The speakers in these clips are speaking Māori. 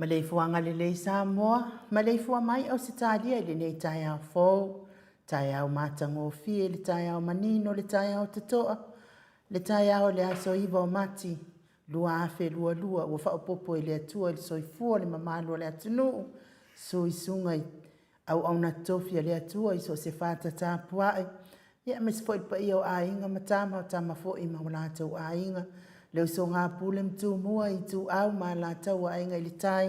Ma le fuanga le le Samoa, ma le fua mai au Sitalia le nei tai au fōu, tai au matango fie, le tai au manino, le tai au tatoa, le tai au le aso iwa o mati, lua afe lua lua, ua whaopopo i le atua i le soifua le mamalo le atunu, so i sunga i au na tofi le atua i so se whata tāpuai, ia me se fo il pa i au ainga matama o tama fo i maulātou ainga, leo so ngā pule mtu mua i tu au ma la tau ainga i tai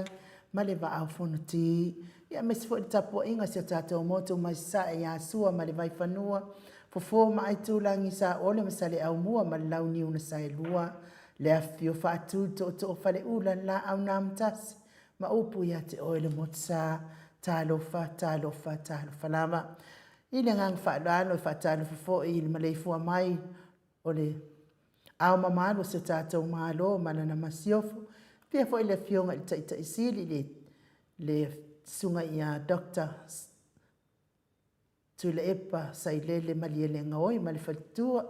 ma le va au fono ti ia me se fo i tapo inga se tātou moto mai sa e a sua ma le vai whanua fo ma ai tu langi sa ole ma sa le au mua ma le lau ni una sa e lua le a fio whaatu to fale ula la au na mtasi ma upu ia te oele mot sa talofa lama i le ngang whaaloano i whaatalo fo i le maleifua mai o le au mamalo se tātou malo malana masiofu pia foi le fionga i taita isili le sunga ia Dr. Tule epa sai lele maliele ngaoi mali falitua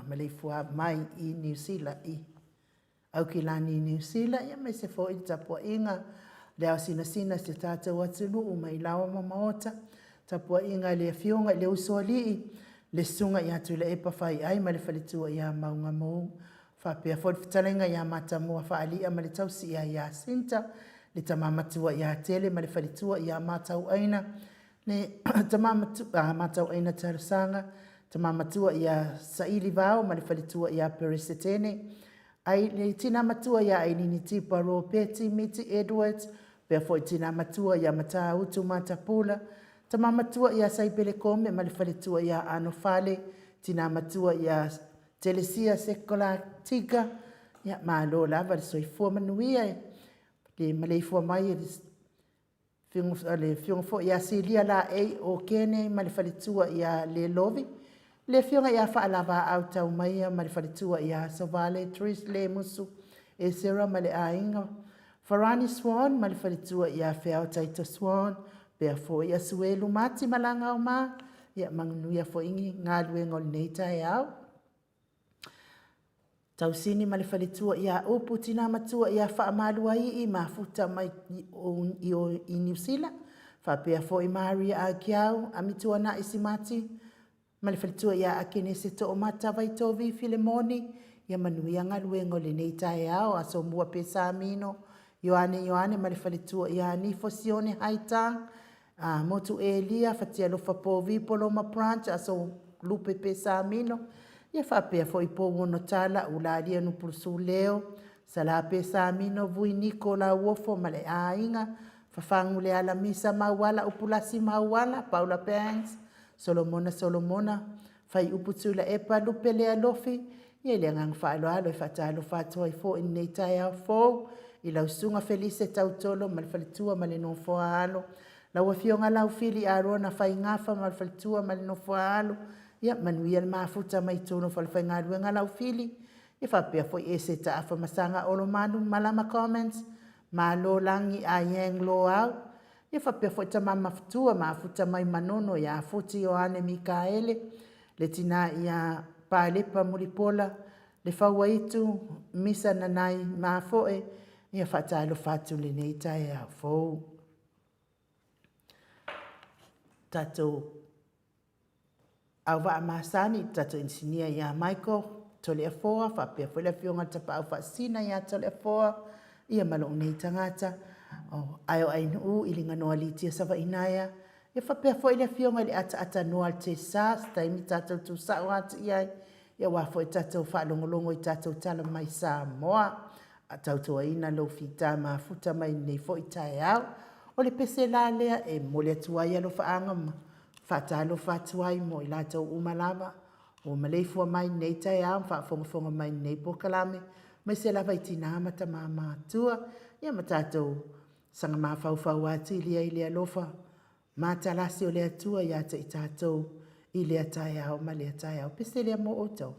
mali fua mai i New Zealand i au ki lani New Zealand ia me se foi tapua inga le au sina se tātou atunu mai lawa mamaota tapua inga le fionga le usoli le sunga ia tule epa fai ai mali falitua ia maunga mou fa pe fo talenga ia mata mo fa ali ama le tausi ia sinta le tamamatua ia tele mali falitua ia mata aina ne tamamatua mata aina tarsanga tamamatua ia saili vao mali falitua ia perisetene ai le tina matua ia ainini tipa ro peti miti Edwards pe fo tina matua ia mata utu mata pula tamamatua ia sai pele kome mali falitua ia anofale tina matua ia Telesia sekola tiga ya malo lava le soifua manuia le maleifua mai le fiong fo ia silia la e o kene ma le falitua ia le lovi le fionga ia whaalava au tau mai ma le falitua ia Savale Tris le musu e sera ma le ainga Farani Swan ma le falitua ia Whiao Taita Swan pea fo ia suelu mati malanga o ma ia mangunuia fo ingi ngā luenga o nei tai au Tausini ma le falitua ia upu tina matua ia whaamalua i mafuta mai i New Zealand. Whapea fo i Maria a kiau a mitua na isimati. Ma le falitua ia a kene se to o mata vai tovi Filemoni. Ia manuia ngaluengo le nei tae au a so mua pesa amino. Ioane ma le falitua ia ni fosione haitang. Motu Elia fatia lofa po vipolo ma branch a so lupe pesa amino. Ia whapea fo i pōwono tala ularia no pursu leo. Sala pesa amino vui niko la uofo ma le ainga. Fafangu le ala misa mauala upulasi mauala. Paula Banks. Solomona. Fai uputula epa lupe le alofi. Ia le ngang whaaloalo i whatalo whatoa i fo in nei tai au fo. I lau sunga Felice tautolo ma le falitua ma le nofoa alo. Lau afionga lau fili arona fai ngafa ma le falitua ma le nofoa alo. Ia manuia le mafuta mai tono falfai ngā ruenga lau fili. Ia whapea foi e se ta afa masanga olo manu malama comments. Ma lo langi a yang lo au. Ia whapea foi ta mamafutua mafuta mai manono ia futi o ane Mikaele. Le tina ia pālepa muripola. Le whaua itu misa nanai mafoe. Ia whatalo fatu le nei tae au fau. Tato au wa masani tato insinia ya Michael tole afoa fa pe foi la fionga tapa au fa sina ya tole afoa ia malo nei tangata o ayo ainu ilinga no aliti sa va inaya ia fa pe foi la fionga le ata no alte sa taimi tato tu sa wat ia wa foi tato fa longolongo i tato tala mai sa moa atau to ina lo fita ma futa mai nei foi tai au o le pese la lea e mole tuai lo fa angama Whatalo whatuai mo i lātou umalama o maleifua mai nei tai au whafonga mai nei pokalame mai se lawa i tina amata mātua ia matatou sanga mawhauwhau ati i lea lofa mātalasi o lea tua ia te i tātou i lea tai au ma lea tai au pese lea mo o tau.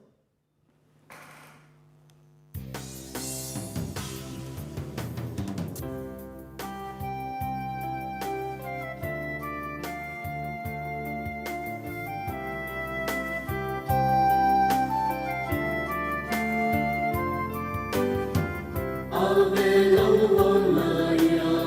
Ave Maria.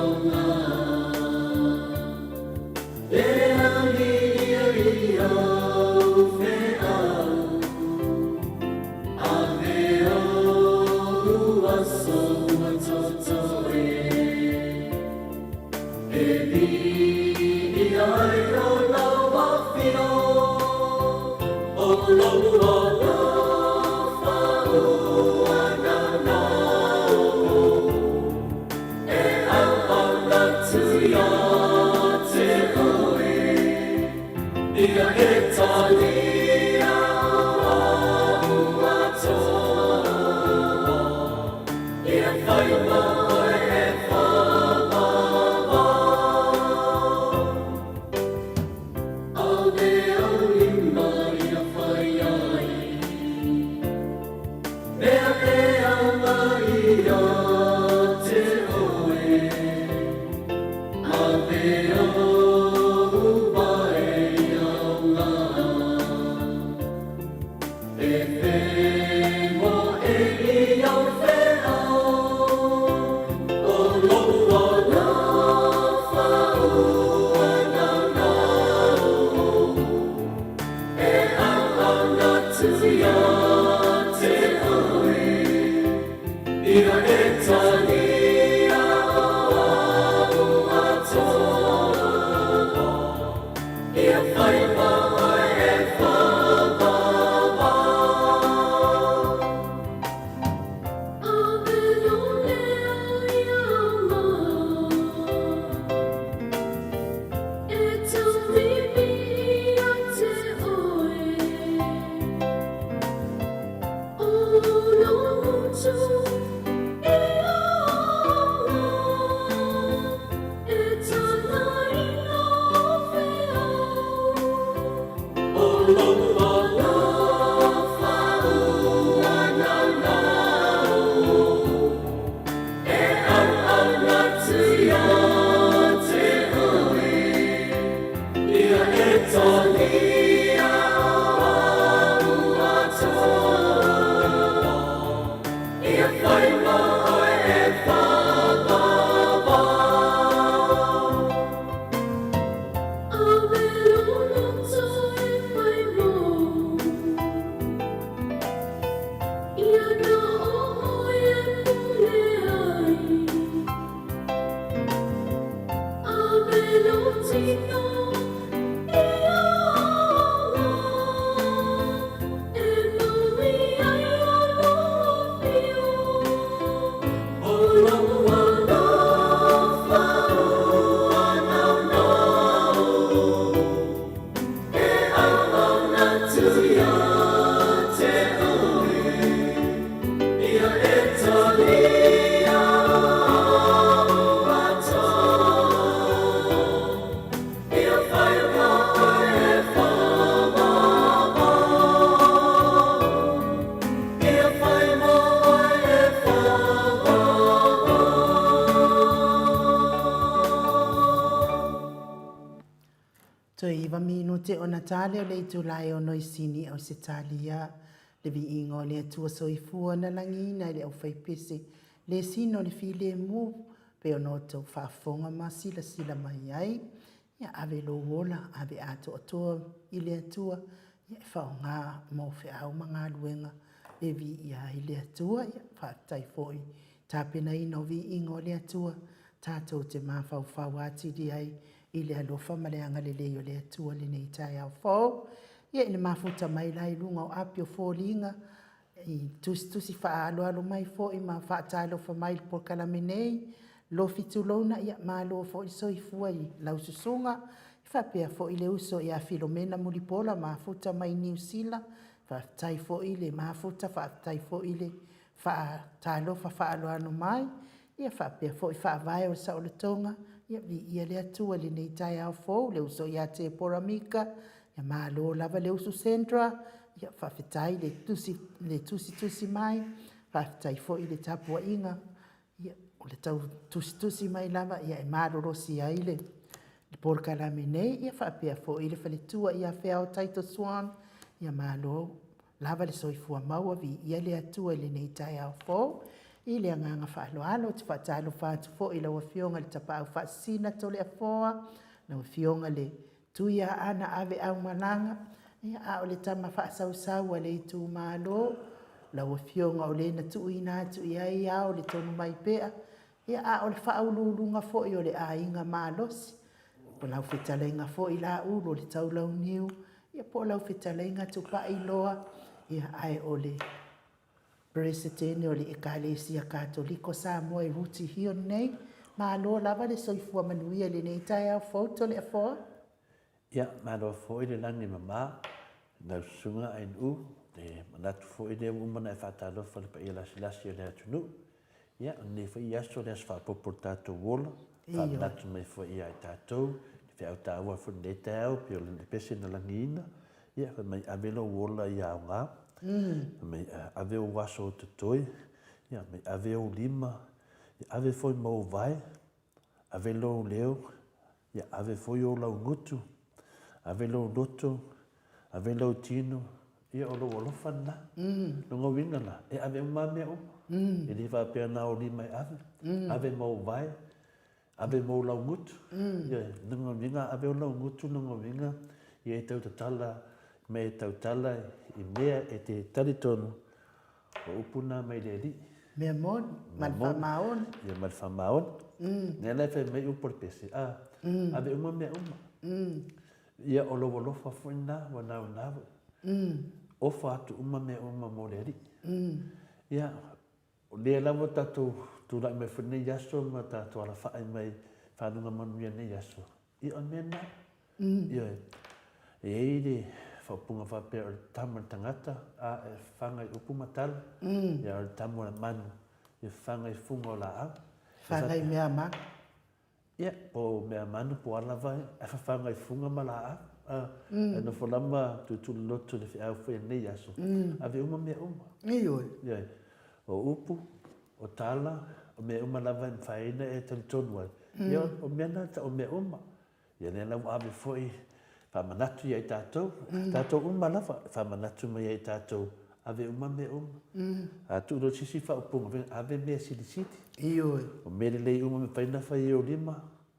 To iwa minute o Natale o le itulai o noisini o se talia le vi ingo le atua soifua na langina le au faipese le sino le file mu pe o no tau whaafonga ma sila sila mai ai ia ave lo wola ave ato atua i le atua ia whao ngā mo fe au mga luenga le vi ia i le atua ia whaatai foi tāpena ino vi ingo le atua tātou te mawhau whau ati di ai i le alofa ma le anga le leo le atua le nei tai au fau. Ia ina mafuta mai lai lunga o apio fōlinga i tusi wha alo mai fo i ma wha talo fa mai por kalaminei lo fitu lona ia ma lo fo i soifua i lau susunga i wha pia fo i le uso i a Filomena Mulipola mafuta mai New Zealand wha tai fo i le mafuta wha tai fo i le wha talo fa alo mai ia wha pia fo i wha vai o sa o le tonga ia vi ia le atua le nei tai au fo le uso ia te poramika ia malo lava le uso sendra ia whawhetai le tusi mai whawhetai fo i le tapua inga ia o le tau tusi mai lava ia e malo rosi ai le porka la menei ia whapea fo i le whaletua ia whea o taito swan ia malo lava le soifua maua vi ia le atua le nei tai au fo i le anganga whaaloalo te whaatalo whaatu fo i laua fionga le tapau whaasina to le afoa laua fionga le tuia ana ave au malanga ia a o le tama whaasau le itu malo laua fionga o le na tuina atu ia ia o le tonu mai pea ia a o le whaaululunga fo i o le ainga malosi po lau whetalenga fo i la ulu le tau lau niu ia po lau whetalenga tupa i loa Ia ai o le Presidente o le Ekalesia Katoliko Samoa i ruti hio nei. Ma aloa lava le soifua manuia le nei tai au foto le afoa. Ia, malo foi le langi mama, na sunga ai u, te manatu foi le umana e whatalo whale pa ia lasi o le atunu. Ia, ne foi iaso le asfa popo tato wola, whamanatu mai foi ia i tatou, te au taua foi ne te au, pio le pese na langi ina. Ia, mai avelo wola ia au ngā, mai aveo waso o tutoi, ia, mai aveo lima, ave foi mau vai, avelo leo, ia, ave foi o lau ngutu, ave lo loto, ave lo tino, ia o lo olofa na, nunga winga na, e ave umamea uma, e li whapea na o lima e ave mau vai, ave mau lau ngutu, ia nunga winga, ave o lau ngutu nunga winga, ia e tau tatala, me e tau tala, i mea e te taritonu, o upuna mai le li. Mea mon, malfa maon. Ia malfa maon, ne lai whai mai upor pese, ave umamea uma. Ia o lowo lofa foi na wa nau nawa. Ofa atu uma me uma mo le ri. Ia o le lawa tatu tu lai me fune yaso ma tatu ala whaai mai whanunga manuia ne yaso. Ia o mena. Ia e eire whapunga whapea o tamar tangata a e whangai upu matala. Ia o tamara manu. Ia whangai funga o la au. Whangai mea mak. Ia, po mea manu po alawa e whawhanga i funga mala a. E no whalama tu loto le whiau whai nei aso. Ave uma mea uma. Ioi. Ia, o upu, o tala, o mea uma lawa in whaina e tali tonu ai. Ia, o mea nata o mea uma. Ia, ne lau ave foi whamanatu ia i tātou. Tātou uma lawa, whamanatu mai ia i tātou. Ave uma mea uma. A tu ro sisi whaupunga, ave mea sili siti. Ioi. O mere lei uma me whaina whai o lima,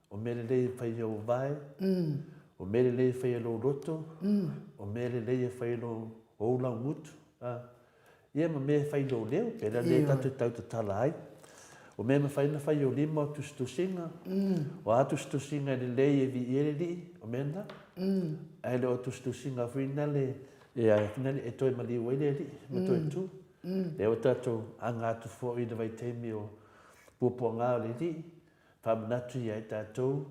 o mere lei whai o vai, o mere lei whai o roto, o mere lei whai o lau mutu. Ia ma me whai o leo, pera le tatu tau ta tala ai. O me me whaina whai o lima o tustusinga, o a tustusinga le lei e vi ere li, o mena. Ai le o tustusinga whina le, e toi mali uele li, ma toi tu. E o tatou angatu fo i na vai teimi o pupo ngā o le li, whamanatu ia i tātou,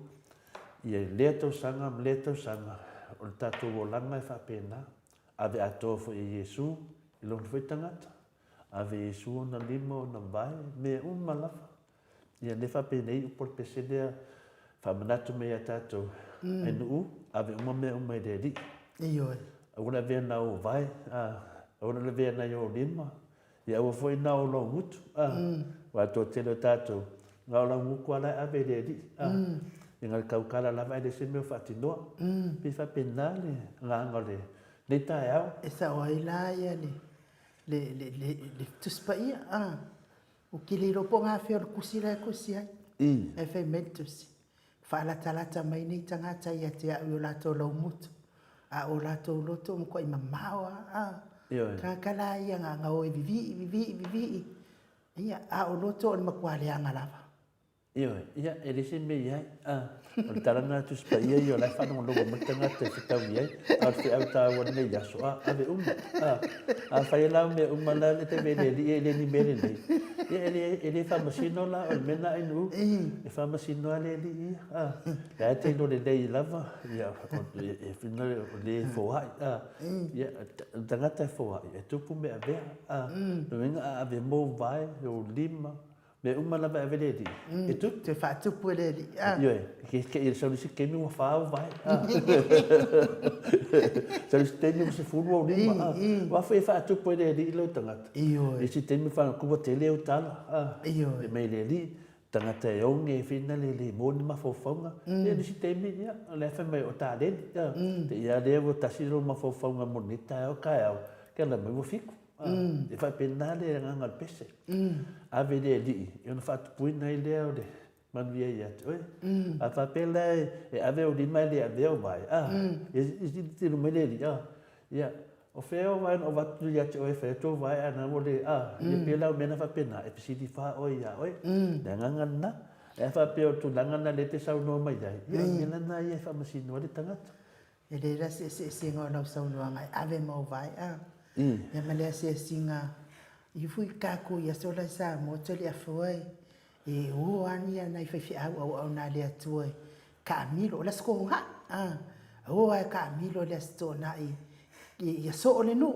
ia lea tau sanga, lea tau sanga, o le tātou o langa e whapena, ave atoa fo i Jesu, i longa fo i tangata, ave Jesu o na lima o na vai, mea umalafa, ia le whapena i upor peselea, whamanatu mea tātou, ai nuu, ave mea umai le li. Ioi. Aura vea na o vai, aura le vea na i o lima, ia ua fo i na o lo ngutu, wa to telo tātou, ngā o lau nguku ala ave le li, i ngā kaukala lava e le se meo whatinoa, pi whapena le ngā ngale, nei tae au. E sa o ai la ia le tuspa ia. O ki le ropo ngā whio kusira e kusi ai. E whai mentusi. Whaalatalata mai nei tangata ia te au o lato lau mutu. A o lato loto mko i mamawa. Kakala ia ngā o e vivi. Ia a o loto o le makuale anga lava. Ia, e le se me iai, o le taranga tu spa ia i o lai whanonga logo matanga te whitau iai, a o te au tāua nei yaso, ave a whai lau me la le te vele li e le ni mele nei. Ia e le whamasino la o le mena inu, e whamasino a le li ia, le te no le lei lava, ia e whina le fōhai, ia tangata e fōhai, e tupu me a vea, no inga ave mō vai, o lima, me lava e vele li. E tu? Te whātupu e le li. Ioe, ke i sa nisi kemi ua whāu vai. Sa nisi temi ua se furu au lima. Wafu e whātupu e le li i lau tangata. Ioe. Isi temi whāna kuwa te leo tala. Ioe. E mei le li, tangata e onge e whina le mōni mawhauwhaunga. E nisi temi ia, le whai mai o tā leni. Te ia leo o tasiro mawhauwhaunga moni tae au kai au. Ke la mai ua fiku. E whai pena le nganga pese. Ave le li, e ona whātupuina i leo le. Manuia i atu, oi? A whapela e ave o lima le ave o vai. E tino me le li, ia. O wheo vai o watu i atu oi wheo vai ana o le, ia pela o mena whapena, e pisiti wha oi ia, oi? Le ngangana, e whapeo tu langana le te saunoa mai ai. Ia mena na ia whamasinoa le tangata. E le rasi se ngā lau saunoa ngai, ave mau vai, ia malea se singa i fui kako ia sola sa mo tele a foi e o ani ana i fai au na le atu ka milo la sko ha o ai ka milo le sto na ia so le nu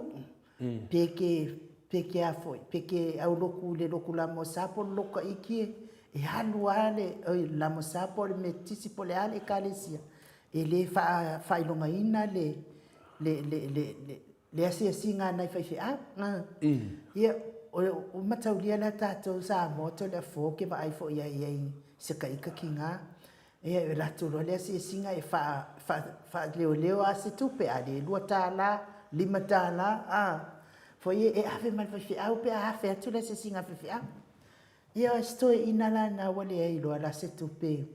peke a foi peke au loku la mo sapo loka iki e halu ale la mo sapo le metisi po le ale kalesia e le fa ilonga ina le asia singa nai fai ia o mataulia la tatou sa moto le foke va ai fo ia se kai ka kinga e la tulo le asia singa e fa leo a se tupe ale lua tala lima tala fo e ave mal fai au pe ave atu le asia singa fai ia sto ina la na wale ai lo la se tupe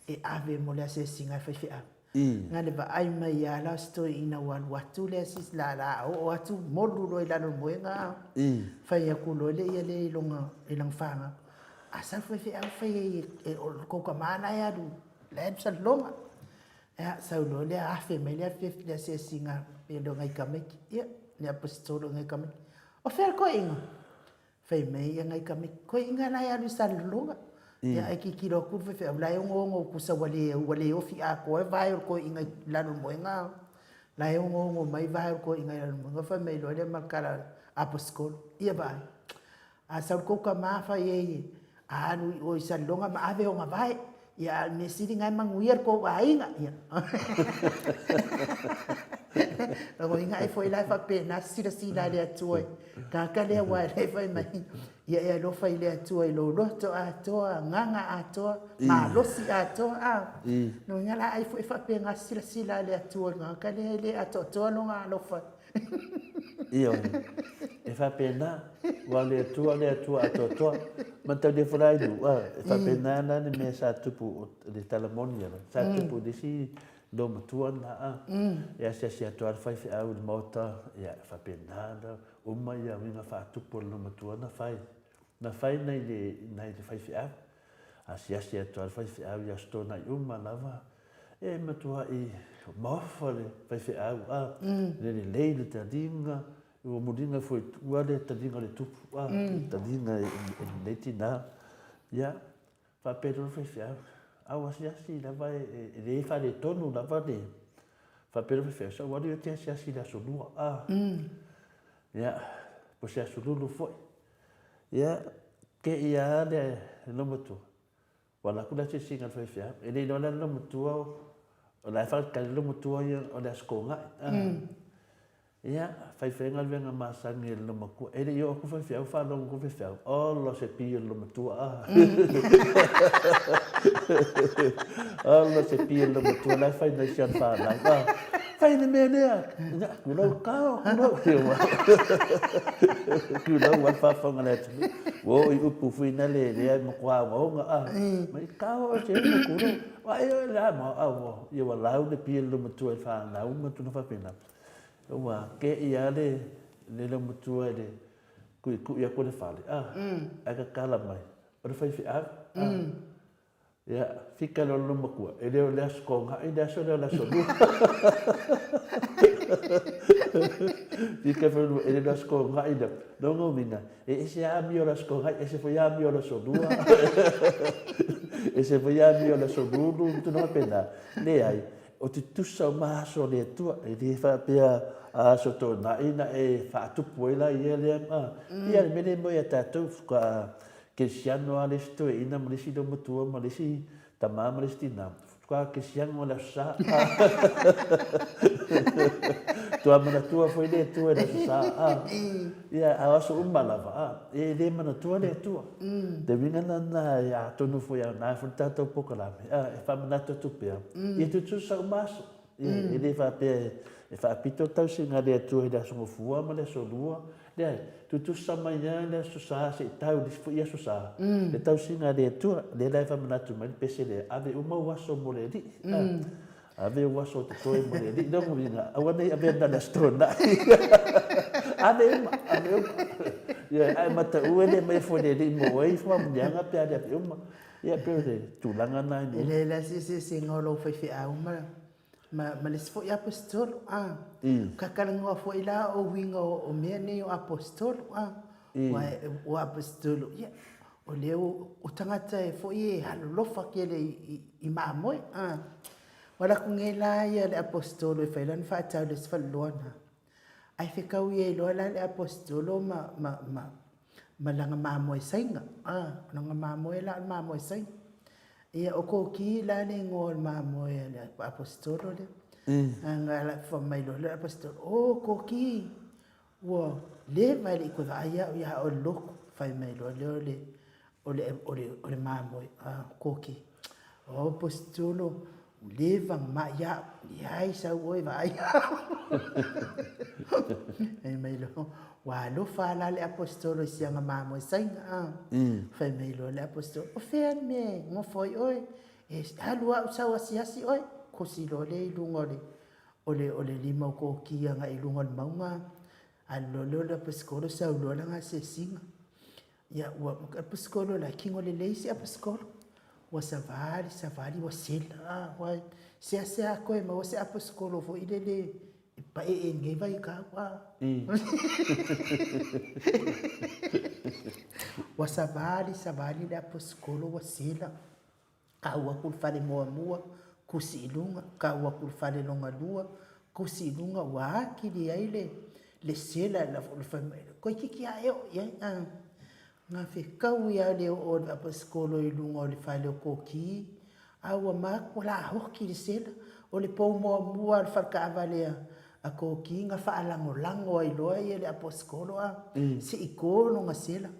e ave mo le asia singa fai nga le ba ai mai ala sto ina wan watu le sis la o atu molu lo ila no moenga fai aku lo le ia le longa ilang fanga asa fai ko ka mana ya du le sa longa ya sa lo le a fe me le fe le se singa pe lo ngai kamek ia le apostolo ngai kamek o fer ko inga fai me ia ngai kamek ko inga na ya du sa longa ya ai ki lo ku fe la ngo ku sa wale o fi a ko vai ko inga la no moenga la ngo mai vai ko inga la no moenga fa me lo le makara apostol ia ba a sa ko ka ma fa ye a nu o sa longa ma ave o vai ya me siri ngai manguier ko ainga ya o inga ai foi la fa pe na sira le atoi ka le wa le fa mai ia lo fai le atoi lo to nganga ato ma lo si ato no ngala ai foi fa pe nga sira le atoi ka le ato lo nga lo fa io e fa pena wale ato ma ta de frai du fa pena na me sa tupu de talamonia sa tupu de si do matuana ya se ato fai au mota ya fa pena uma ia winga fa tupu no matuana fai na fai nei de fai a se ato fai au ya sto na uma lava e matua i mafale fai au le leile tadinga o mudinga foi tuale tadinga le tupu tadinga le tina ya fa pedro fai au asi la vai le fa le tonu la va de fa pedro fai so wadi te asi la solua ya po se solulu foi ya ke ia le no motu wala kula se singa fai e le no no motu o la fa ka lo motu o la skonga ia fai fenga venga masangi lo maku e le yo ku fa lo ku fa o lo se pio lo motu lo se pio lo motu la fai na sian fa la fai ne me ne ku lo ka ku lo wa fa fa ngale wo i upu fina le mo kwa mo nga mai ka o se ku lo wa yo la mo wo yo wa la ne pio lo motu fa na u motu na fa pena wa ke ia le lo mutua le ku ia ko le fale aka kala mai o le fai ya fika lo makua e le le skonga e da so la so fika fo e le skonga e da no no mina e se a mi la skonga e se foi a mi la so dua e se foi a mi la so dua tu no pena le ai o te tusa ma so le tua e le fa pe a so to na ina e fa tu poila ia le ia me le mo ia tatu ka ke siano ale sto ina mo si do mutua mo si tama mo si na ka ke siano la sa tua mana tua foi le tua da sa ia a so umala e le mana tua le tua de vinga na ya to no foi na fu tato pokola e fa mana to pe e tu sa maso e le fa pe e fa pito tau singa le tua da so fua ma le so lua le tu sama ya le so sa se tau di fu ya so sa le tau singa le tua le la fa mana tu ma pese le ave uma waso mo le di ave waso to toi mo le di do mo vinga awane ave na strona ave ya ai mata uele mai fo le di mo ai fo mo ya nga pe ave uma ya pe tu langa na le la si ngolo fa fi a uma ma les fo ia apostolo kakalangoa fo ila o winga o mea nei o apostolo o apostolo ia o leo o tangata e fo i halolofa ke le i maamoe wala kungela ia le apostolo e failan faatau le sfalloana ai fekau ia iloa la le apostolo ma langa maamoe sainga langa maamoe la maamoe sainga ia o ko ki la le ngol maamoe le apostolo le nga la fa mai lo le apostolo o ko ki wo le vai le ko ia ia o loko fai mai lo le ole maamoe ko ki o apostolo leva ma ia isa oi vai ai mai lo wa lo fa la le apostolo sia nga maamoe sainga fai mai lo le apostolo o fe me mo foi oi e halua sa wasiasi oi ko si lo le lungo ole lima ko ki nga i lungo maunga allo le apostolo sa lo nga se singa ya wa apostolo la kingo le leisi apostolo wa savali wa sela wa se a ko ma wa se apostolo fo ile pa e ngai vai ka wa wa savali le apostolo wa sela ka wa kul fale mo kusilunga ka wa kul fale longa lua kusilunga wa ki di aile le sela la família ko ki ayo ya nga fe kau ia le o apostolo i lunga o le fale o koki aua ma wala hoki le sela o le pou mua al whakaawalea a koki nga whaalango ai loa ia le apostolo se i kōno nga sela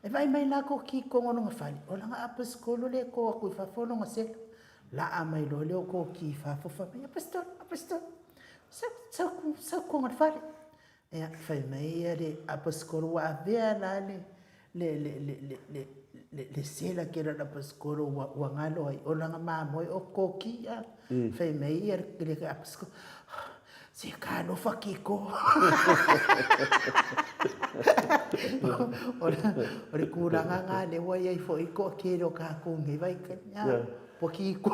e vai mai la koki kongono nga fale o langa apostolo le ko aku i whafono nga sela la a mai loa le o koki whafofa mai apostolo sa kongono fale e fai mai ia le apostolo wa avea la le sela ke la apostolo wa ngalo ai o langa maamoe o koki fai mai ia le apostolo se ka no fakiko ore kuranga nga le wa ia fo iko ke ro ka ko ngai vai kanya pokiko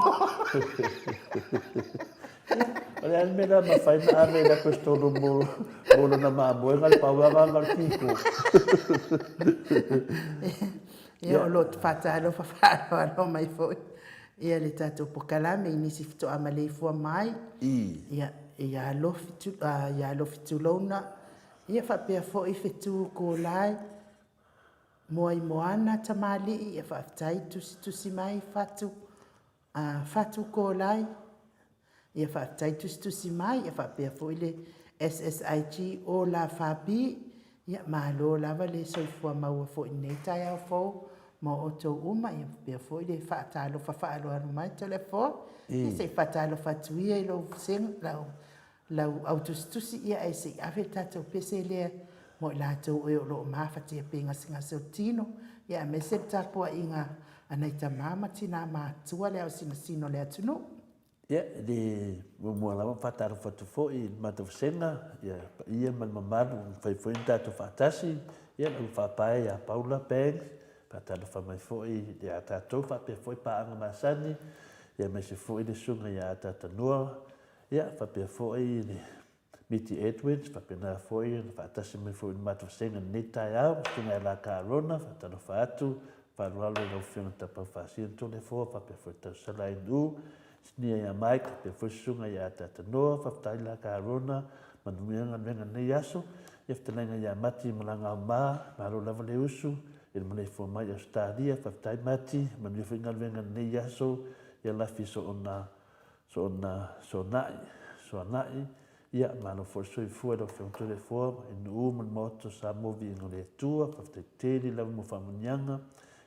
ole almena ma fai na ame la apostolo mo na maamoe ngal pawa ngal kiko ia lo fatalo fa mai foi ia le tato pokalame inisi fito amale fo mai ia lo fitu lona ia fa pe fo i fitu ko lai moi moana tamali ia fa tai tu mai fatu ko lai ia fa tai tu mai ia fa pe fo ile SSIG o la fabi ia malo lava le soifua maua fo nei tai au fo ma o to uma ia pe fo ile fa talo fa alo mai telefon ia se fa talo fa tuia lo sen lau autostusi ia ai se ave tato pese le mo la to o lo ma fa te pinga singa sotino ia me se tapo inga anai tamama tina ma tua le sino le atunu ia de mo la fa talo fa tu fo i ma to senga ia man mamadu foi tato fa tasi ia lo fa pai a Paula Peng pa talo fa mai fo i de tato fa pe foi pa anga masani ia me se fo i de sunga ia tata noa ia fa pe fo i Miti Edwards fa pe na fo i fa tasi me fo i ma to senga neta ia sunga la carona fa talo fa atu fa lo lo fiona tapa fa si to le fo fa pe fo ta sala indu nia ia Mike pe fo sunga ia tata noa fa tai la carona manuenga venga nei aso ia ftelenga ia mati malanga ma lo lava le usu il mane fo mai Australia fa tai mati manu finga venga nei aso ia la fi so nai ia malo fo so fu do fo to le fo in man moto sa movi no le tua fa te la mo fa munyanga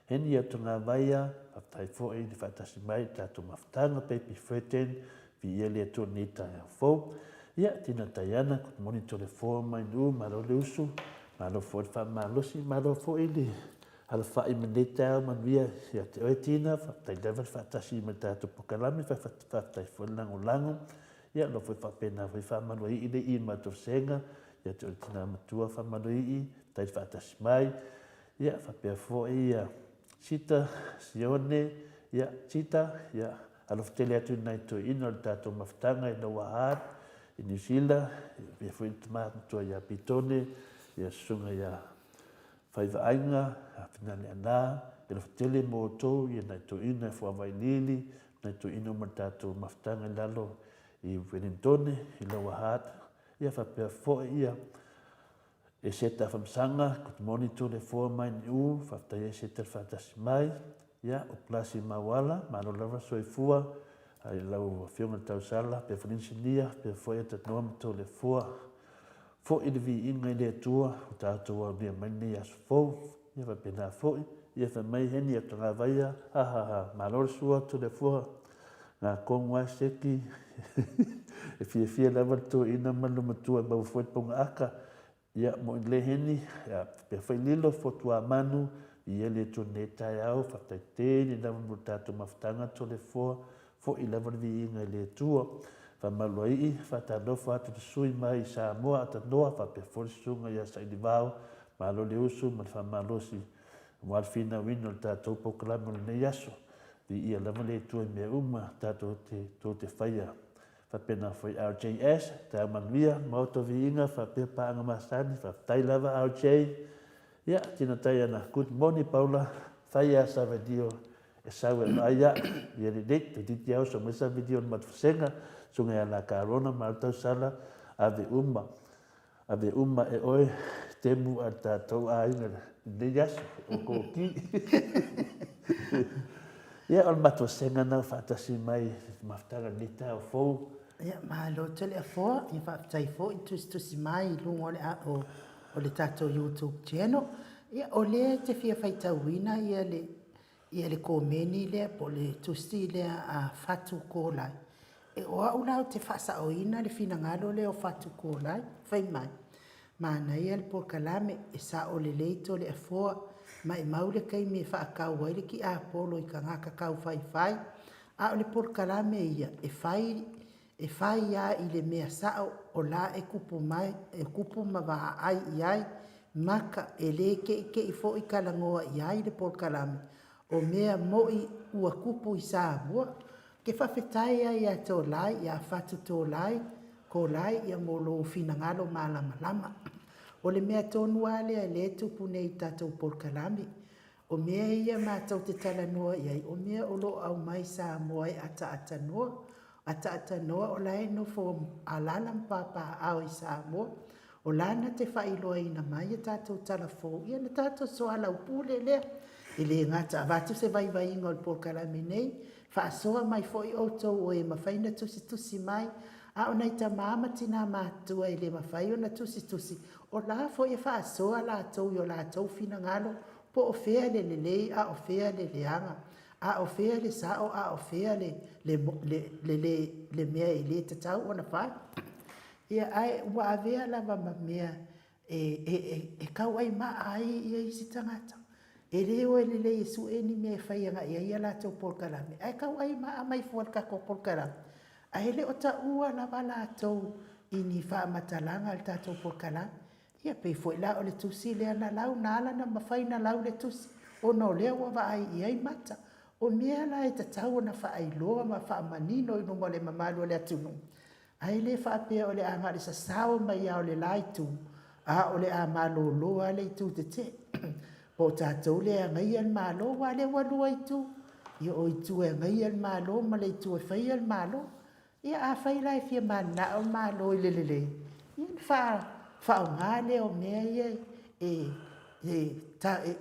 en ia tona vaia fa tai fo e fa tasi mai tatu maftanga pe pi feten vi ele to nita fo ia tina tayana monitor le fo mai no malo le usu malo fo fa malo si malo fo ele al fa i meneta man via ia te tina fa tai level fa tasi mai tatu pokalami fa tai fo lango ia lo foi fa pena foi fa manu i de i ma to senga ia te tina matua fa manu i tai fa tasi mai ia fa pe fo ia Sita, Sione, ia Sita, ia alofa tele atu nai toeina o le tatou mafutaga i Lower i New Zealand ia foi tamatua ia pitone ia susuga ia faivaa'iga afinaale'anā i lofa tele mo outou ia nai toeina e fuavailili nai toeina ma le tatou mafutaga i lalo i Wellington i Lower ia faapea fo'i ia e seta famasaga good morning tulefua mai ni'u faafetaia se tele faatasi mai ia o plasi mauala malo lava soifua ai lau afioga le tausala pe falinisinia pe fo'i atanoa ma tolefua fo'i le vi'iga i le atua o tatou aulia mai nei aso fou ia faapena fo'i ia faamai heni atu tagavaia hahaha malo le sua tolefua gakogo ai seki e fiafia lava le toeina ma lumatua e maufua le pauga aka ia mo i le heni pe faililo fotuā manu ia le tone taeao faafetaitele lava mo le tatou mafutaga tolefua fo'i lava le vi'iga i le atua faamaluai'i faatalofa atu le sui mai i Samoa atanoa faapea fo'i susuga ia sa'ilivao malo le usu ma le faamalosi ua le finauina o le tatou poukalame o lenei aso vi'ia lava le atua i mea uma tatou te faia faapena foi RJS taemanuia ma oto vi'iga faapea pa'aga masani faafetai lava RJ ia tinatai ana good morning Paula faia sa video e sau e mai ia ia le date te titi au so mesa video le matufasega sunga ia la karona ma le tausala ave uma e oe temu a tatou aiga nei aso o koki ia o le matufasega na faatasi mai mafutaga nei tao fou ia malo tele afoa ia faafetai fo'i tusi mai i luga o le a'o o le tatou YouTube channel ia o lē te fia faitauina ia le komeni lea po le tusi lea a fatu kolai e o a'u lau te fa'asa'oina le finagalo lea o fatu kolai fai mai manaia le polokalame e sa'olelei tole afoa ma e mau le kaimi e fa'akau ai le ki'apolo i kagakakau faifai a o le polokalame ia e fai ia i le mea sa'o o la e kupu ma va'a'ai i ai maka e lē ke'ike'i fo'i kalagoa i ai le polokalame o mea mo'i ua kupu i Samoa ke faafetai ai iā tolai iā fatu tolai kolai ia mo lou finagalo malamalama o le mea tonu a lea e lē tupu nei tatou polokalame o mea ia matou te talanoa i ai o mea o lo'o au mai Samoa e ata-atanoa o lae nofo alala ma papa'ao i Samoa o lana te failoaina mai e tatou talafou ia na tatou soala upule lea i le gata avatu se vaivaiga o le polokalame nei fa'asoa mai fo'i outou o e mafaina tusitusi mai a ona i tamā ma tinā matua i le mafai ona tusitusi o la fo'i e fa'asoa latou i o latou finagalo po o fea le lelei a o fea le leaga a o fea le sa'o a o fea le mea i lē tatau ona fai ia ai ua avea lava ma mea e kau ai ma'a ai ia isi tagata e lē o e lelei e su'eni mea e fai aga'i ai ia latou polokalame ae kau ai ma'a mai fua le kako polokalame ae lē o ta'ua lava latou i ni fa'amatalaga le tatou polokalame ia pei fo'i la o le tusi lea na lau na alana mafai na lau le tusi ona o lea ua va'ai'i ai mata o mea la e tatau ona fa'ailoa ma fa'amanino i luma o le mamalu o le atunuu ai lē fa'apea o le a ga le sasao mai ia o le laitu a o le a malōlōa le itu te po o tatou le agaia le mālō ua le ualua itu ia o itu e agaia le mālō ma le itu e faia le mālō ia a fai la e fia mana'o le mālō i le lelei ia le fa'aogā lea o mea ia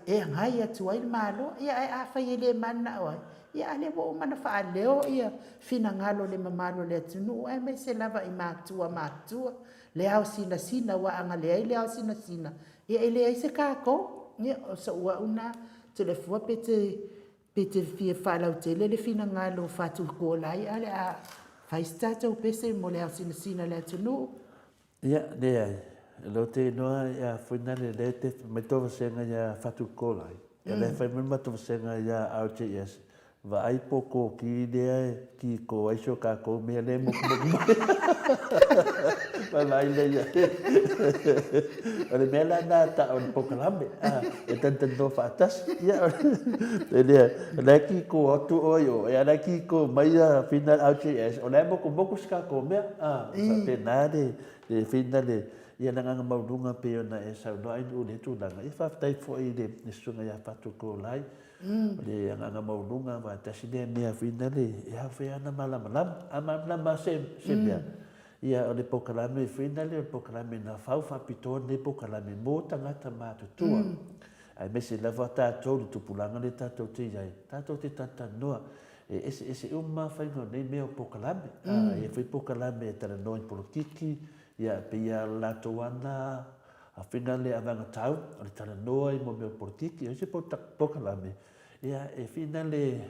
e agai atu ai le mālō ia e a fai e lē mana'o ai ia ale wo mana fa'aleo ia finagalo le mamalo le atunuu ai mai se lava i matua le ao sinasina ua agaleai le ao sinasina ia i leai se kākou ia o sa'ua'una telefua pe te fia fa'alautele le finagalo fatukolai a le a fai se tatou pese mo le ao sinasina le atunuu ia lea ai lo te inoa ia foina le te maitovasenga ia fatukolai ia le fai maitovasenga ia RJS va ai poko ki lea ki ko ai so kākou mea le mo Mai le ia. O le mea la nā ta o le pokalame. E tantano whaatas. Ia. E lea ki ko atu oi o. E ana ki ko mai a whina LGS. O lea moko ska ko mea. Whape nāre. E whina le. Ia nanganga maurunga pe ona e sau no ainu le tūlanga. I whaftai fo i le sunga ia whatu ko lai. Le nanganga maurunga wa tasi le mea whina le. E hawhi ana malama. Malama se mea. Ia o le pokalame e whina le o le pokalame na whau whapitoa le pokalame mō tangata mātutua. Ai mese lava tātou le tupulanga le tātou te iai. Tātou te tatanoa. Ese uma whainga nei mea o pokalame. E whi pokalame e tala noi polokiki. Ia pe ia lato ana a whina le avanga tau, o le tala noa i mo meo politiki, o se pokalame. Ia e whina le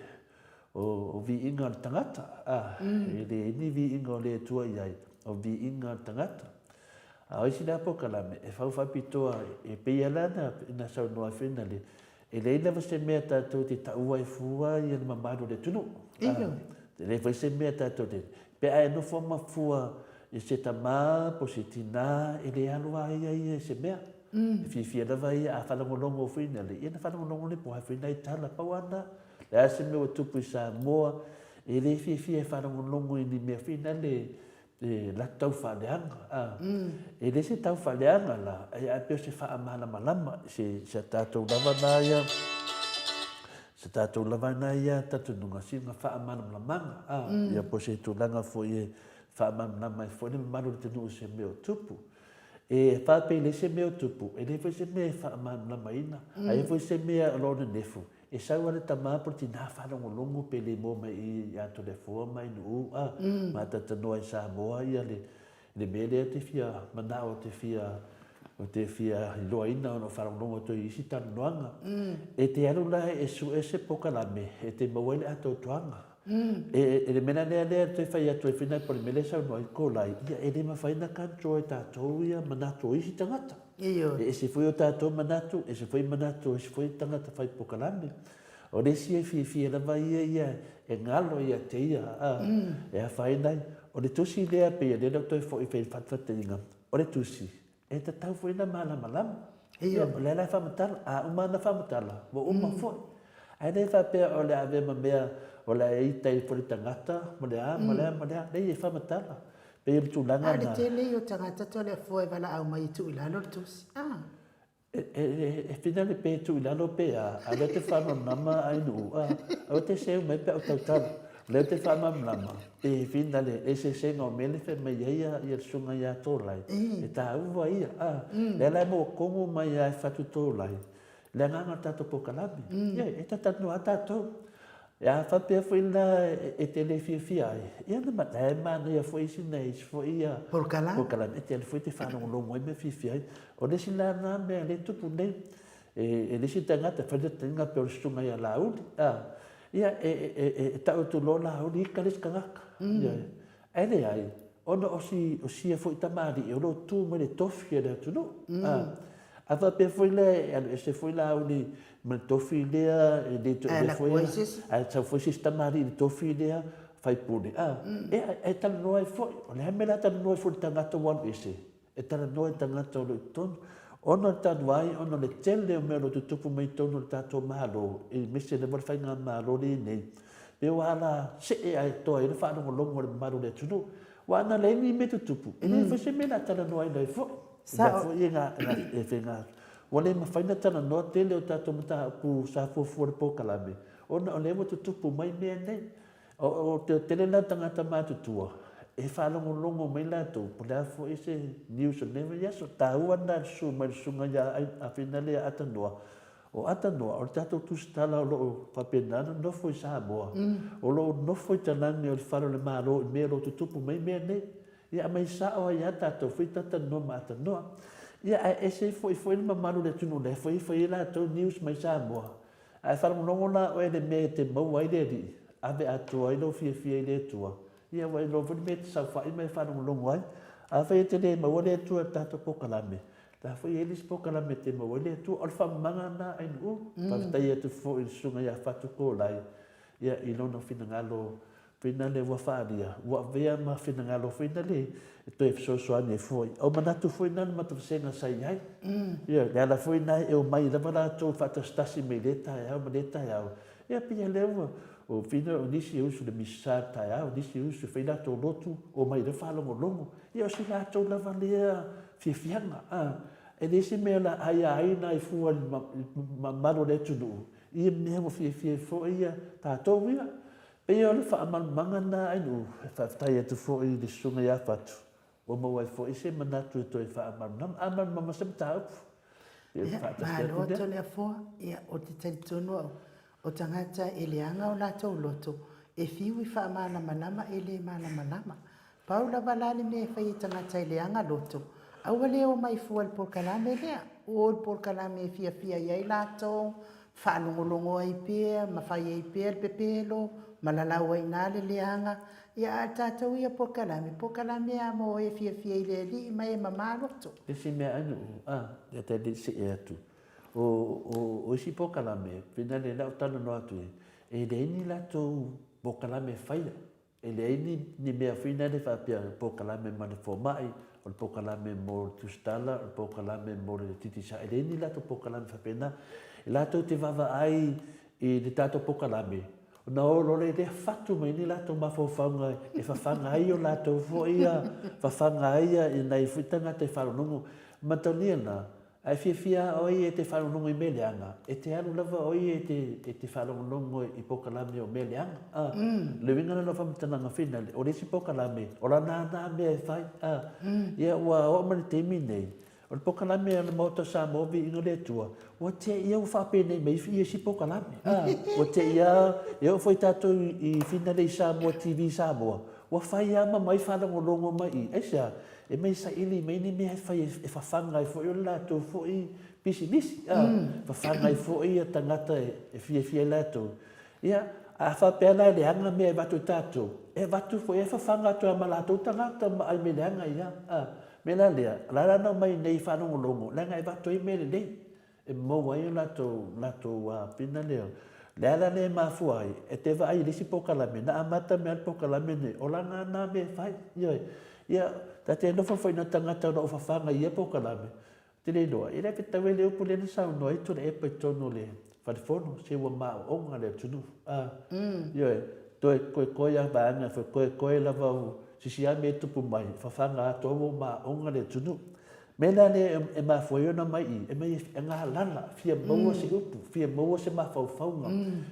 o vi inga o le tangata, e le ni vi inga o le tua iai, o vi inga o le tangata. A oisi la pokalame, e whauwhapitoa, e pe ia lana, ina sau noa whina le, e le ina vase mea tātou te taua e fua i ana mamado le tunu. Le vase mea tātou te, pe ai no forma fua, e se tamā, po se tina, e le alua ia se mea. E whiwhia rawa ia a whanangolongo o whina le. Ia na whanangolongo le po hai whina i tala pau ana. Le ase mea o tupu i Samoa. E le whiwhia e whanangolongo i ni mea whina le la tau whaleanga. E le se tau whaleanga la, e a peo se whaamana malama. Se tātou lava na ia. Se tātou lava na ia, tātou nunga singa whaamana malamanga. Ia po se tūlanga fo i whaamana mai fo ni maru te nuu se meo tupu. E whape le se meo tupu, e le fo se mea whaamana mai ina. A e fo se mea alona nefu. E sau ale tamāpura ti nā whanangolongo pe le mō mai i ato le fua mai nuu. Ma tatanoa i Samoa ia le mele te fia mana o te fia loa ina o no whanangolongo to i isi tanoanga. E te alu lai e su e se pokalame, e te mawele ato tuanga. E le mena lea te whai atu e whina po le mele sau no i kōlai. Ia e le mawhaina kanto e tātou ia manato isi tangata. E se fui o tātou manatu, e se fui manatu, e se fui tangata whai pokalame. O le si e fia rawa ia e ngalo ia te ia. E a whainai, o le tusi lea pe ia lera toi fo i whai whatwateringa. O le tusi, e ta tau fo ina malama. O le lai whamatala, a umana whamatala, wo uma fo. Ai nei whapea o le ave mea o le e itai fo le tangata, mo le a, nei e whamatala. Pe i tūlanga na. Ale te lei o tangata to le fo e wala au mai tu ilalo le tusi. E whina le pe tu ilalo pe a le te whano nama ai nu. O te seu mai pe o tautala. Le te whama nama. Pe whina le e se ngau mele whe mai ia i sunga ia tōlai. E tā uwa ia. Le lai mo kongo mai ai whatu tōlai. Le nganga tātou pokalame. E tatanu a tātou. Ia whapea whaina e te le fia ai. Ia na mata e mana ia whai sinei, whai ia... Pokalame. E te le whai te whanongonongo ai me fia ai. O le si la nā mea le tupu nei. E le si tangata whaina tinga pe o sunga ia lauri. Ia e tau tu lo lauri i kares kangaka. E le ai. Ona o si e whai tamari e o lo tū mai le tofi e le atunu. A whapea whaina e se whai lauri ma tofi lea e le to e foi a tau foi sistemari le tofi lea fai pune e tal no ai foi o le mela tal no foi tangata wan ese e tal no tangata o ton ona tal vai ona le tele o melo tu tupu mai tono tato malo e mese le vol fai nga malo ni nei e wala se e ai to e fa no longo le malo le tunu wana le ni me tu tupu e le foi se mela tal no ai le foi sa foi nga e fenga Wale mawhaina tana noa tele o tātou mata pu sa fuafua le pokalame. Ona o lewa tutupu mai mea nei. O te tele la tangata mātutua. E whalongolongo mai lātou. Po lea fo ese news o newa yaso. Tā ua nā su mai sunga ya a whina lea atanoa. O atanoa, o tātou tustala o loo whapenana nofo i Samoa. O loo nofo i tanangi o le wharo le mālo i mea lo tutupu mai mea nei. Ia mai sa o ia tātou whitata no ma atanoa. Ia e se foi ma malu le tunu le foi la to news mai Samoa. Ai fala no na o ele me te mo ai le ri. Ave atu ai no fia le tua. Ia vai no vole me sa fa mai fala no ai. Ave te le mo le tua tato pokalame. Ta foi ele pokalame te mo le tua al fa manga na ai no. Pa tai te fo il sunga ia fatu ko lai. Ia i no fina ngalo fina le ua whaaria, ua vea ma fina ngalo fina le, e toi fesoasoani e foi. Au manatu foi nana matawasenga sai ai. Ia, le ala foi nai e o mai lava rātou whaatastasi me le tae au, ma le tae au. Ia pia le ua, o fina o nisi e usu le misa tae au, nisi e usu whaina tō lotu, o mai le whalongo longo. Ia o si rātou lava lea fiafianga. E nisi mea la aina i fua maro le tunu. Ia mea mo fia fo ia tātou ia. E o le whaamalmanga nā ainu, whaatai atu fo i le sunga ia whatu. O mawai fo i se manatu e toi whaamalmanga. Amalmanga sem tāupu. Malo tole a fo, ia o te taritonu au. O tangata e le anga o lātou loto. E fiwi whaamana manama e le mana manama. Paula valale me whai tangata e le anga loto. Aua leo mai fua le porkalame lea. O le porkalame fia iai lātou. Whaanongolongo ai pia, mawhai ai pia le pepelo, malalau ai nāle leanga. Ia a tātou ia porkalame a mo e fia i le li mai e mamaloto. E si mea anu, ia te li se e atu. O isi porkalame, pina le lau tano no atu e le ini lātou porkalame whaia. E le ini ni mea whina le whapia porkalame mane fōmai, o le porkalame mo le tustala, o le porkalame mo le titisa. E le ini lātou porkalame whapena. E lātou te wawa ai i le tātou pokalame. O na o lore te whatu mai ni lātou mawhawhanga e whawhanga ai o lātou fo ia, whawhanga ai i nei whitanga te wharonongo. Mataunia na, ai fia oi e te wharonongo i meleanga, e te alu lava oi e te wharonongo i pokalame o meleanga. Le wingana no whamatananga whina, o resi pokalame, o la nā mea e whai. Ia ua o mani te minei. O le pokalame ana mauta sa movi inga le tua. O te ia u whapene mei fi si pokalame. O te ia o foi tātou i whina le sa mua TV sa mua. O whai ama mai whanango longo mai. Eisa, e mei sa ili mei ni mea whai e whawhanga i fwoi o lātou fwoi pisi nisi. Whawhanga i fwoi a tangata e fia lātou. Ia, a whapena le anga mea e watu tātou. E watu fwoi e whawhanga atu ama lātou tangata ma ai me le anga ia. Mela lea, lara na mai nei whanongo longo, langa e wato i mele nei. E mau ai o lato pina leo. Lea le mafuai, e te wa ai lisi pokalame, na amata mea pokalame nei, o langa nā me whai. Ia, ta te nofa whai na tangata na uwhawhanga ia pokalame. Te le noa, i repe tawe leo pule na sao noa, i tole epa i tono le, wharifono, se ua maa onga leo tunu. Ia, toi koe a vaanga, koe lava u, sisi a me tupu mai, whawhanga ato o ma onga le tunu. Mena le e ma whaiona mai i, e mai e ngā lala, fia maua se upu, fia maua se ma whauwhaunga,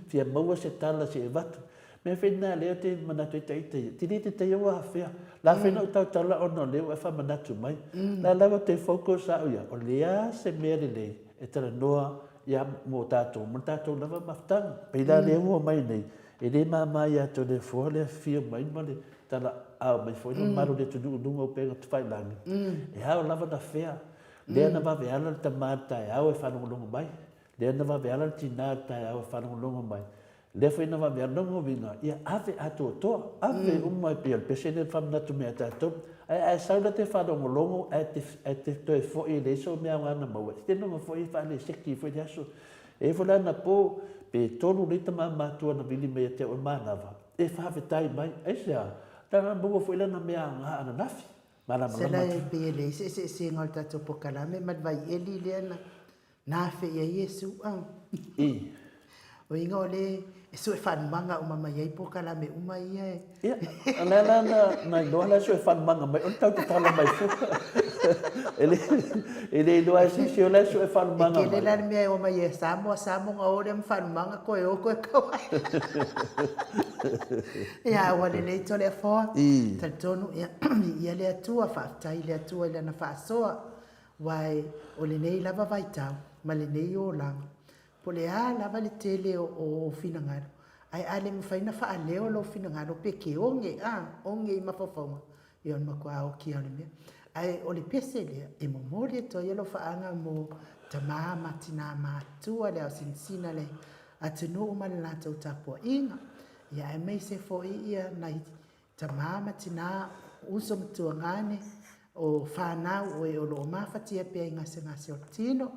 fia maua se tala se e watu. Me whenā leo te manatu i taitai, tini te te iwa hawhea, la whenā o tau tala ono leo e wha manatu mai. La lawa te focus a uia, o lea se mere lei, e tala noa ia mō tātou, mō tātou lava maftanga. Peila leo o mai nei, e le mai ato le fua le fia mai male, tala au mai foi no maru de tudo o pega tu fai langi e hao lava na fea le na va veala te mata e au e fa no longo mai le na va veala ti na ta e au e fa no longo mai le foi na va veala longo vinga ia ave ato to ave mai pe pesene fam na tu me ata to ai sa te fa no longo te to fo e le so me ana mau te no foi fa le sekti foi aso e vola na po pe tolu le tama tu na vili me te o manava e fa vetai mai e sia tanga bunga foi lana mea nga ana nafi. Se la e pele, se ngol tato pokalame, mat vai eli leana, nafe ia Yesu. O inga ole, e sue whanmanga o mama iei pokalame uma ia e. Ia, ala na iloa la sue whanmanga mai, on tau te tala mai fu. Ele iloa e sisi o la sue whanmanga mai. E kele lana mea o mai e Samoa nga ore am whanmanga koe o koe kawai. Ia, wale le tole a foa. Taritonu, ia le atua whaatai, le atua ilana whaasoa. Wai, o le nei lava vai tau, ma le nei o langa. Po le a lava le tele o finangaro. Ai ale mwhaina wha leo lo finangaro peke onge i mawhawhaunga. I on makua o ki ale mea. Ai o le pese lea, e momori e to yelo whaanga mo tamaa matina mātua leo sinsina le atunu umale nata utapua inga. Ia e mei se fo ia nai tamaa matina uso mtua ngane o whanau o e o lo mawhatia pia ingase ngase o tino.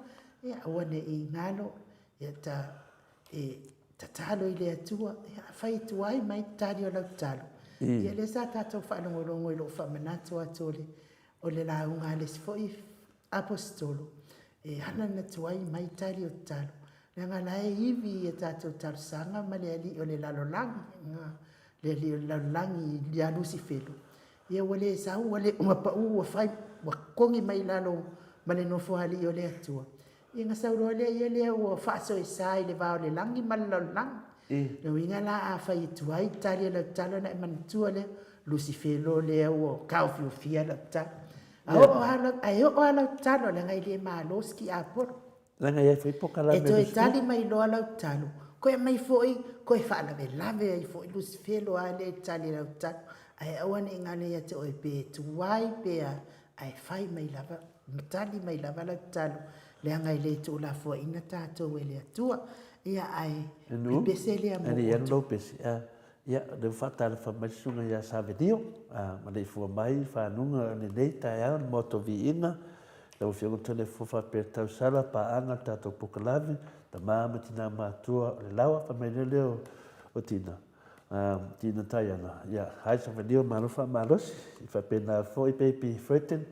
Ia wane i ngalo ia ta tatalo i le atua ia fai tuai mai tali o lau talo ia le sa tatou whaalongolongo i lo whamanatu atu o le launga le sifoi apostolo e hana na tuai mai tali o talo le ngala e ivi e tatou talo sanga ma le ali o le lalolangi le ali o le lalolangi le alusi felo ia wale sa wale umapa ua fai wakongi mai lalo ma le nofo ali o le atua ia nga sauro le ia le ua whaaso e sai le vao le langi ma le lalolangi le winga la a fai tuai tali le talo na mantua le lusi felo le ua kaufi fia le talo Ayo ala talo le ngai le maloski apor. La ngai fai poka la. E to tali mai lo ala talo. Ko mai foi ko e fala be lave ai foi lus felo ale tali la talo. Ai awane ngane ya te oi pe tuai pe ai fai mai lava tali mai lava la talo. Le ngai le to la foi ina tato ele tua. Ia ai pe se le amo. Ani ero pesi. Ia, le whātara whamaisunga ia Savedio, ma le fua mai, whanunga ni nei tai au, moto vi inga, le o whiongo tele fuwha pe tau sara, pa anga tātou pukalave, ta māma tina mātua, le lawa, whamai leo o tina. Tina tai ana, ia, hai Savedio, marufa marosi, i whapena fo i peipi freten,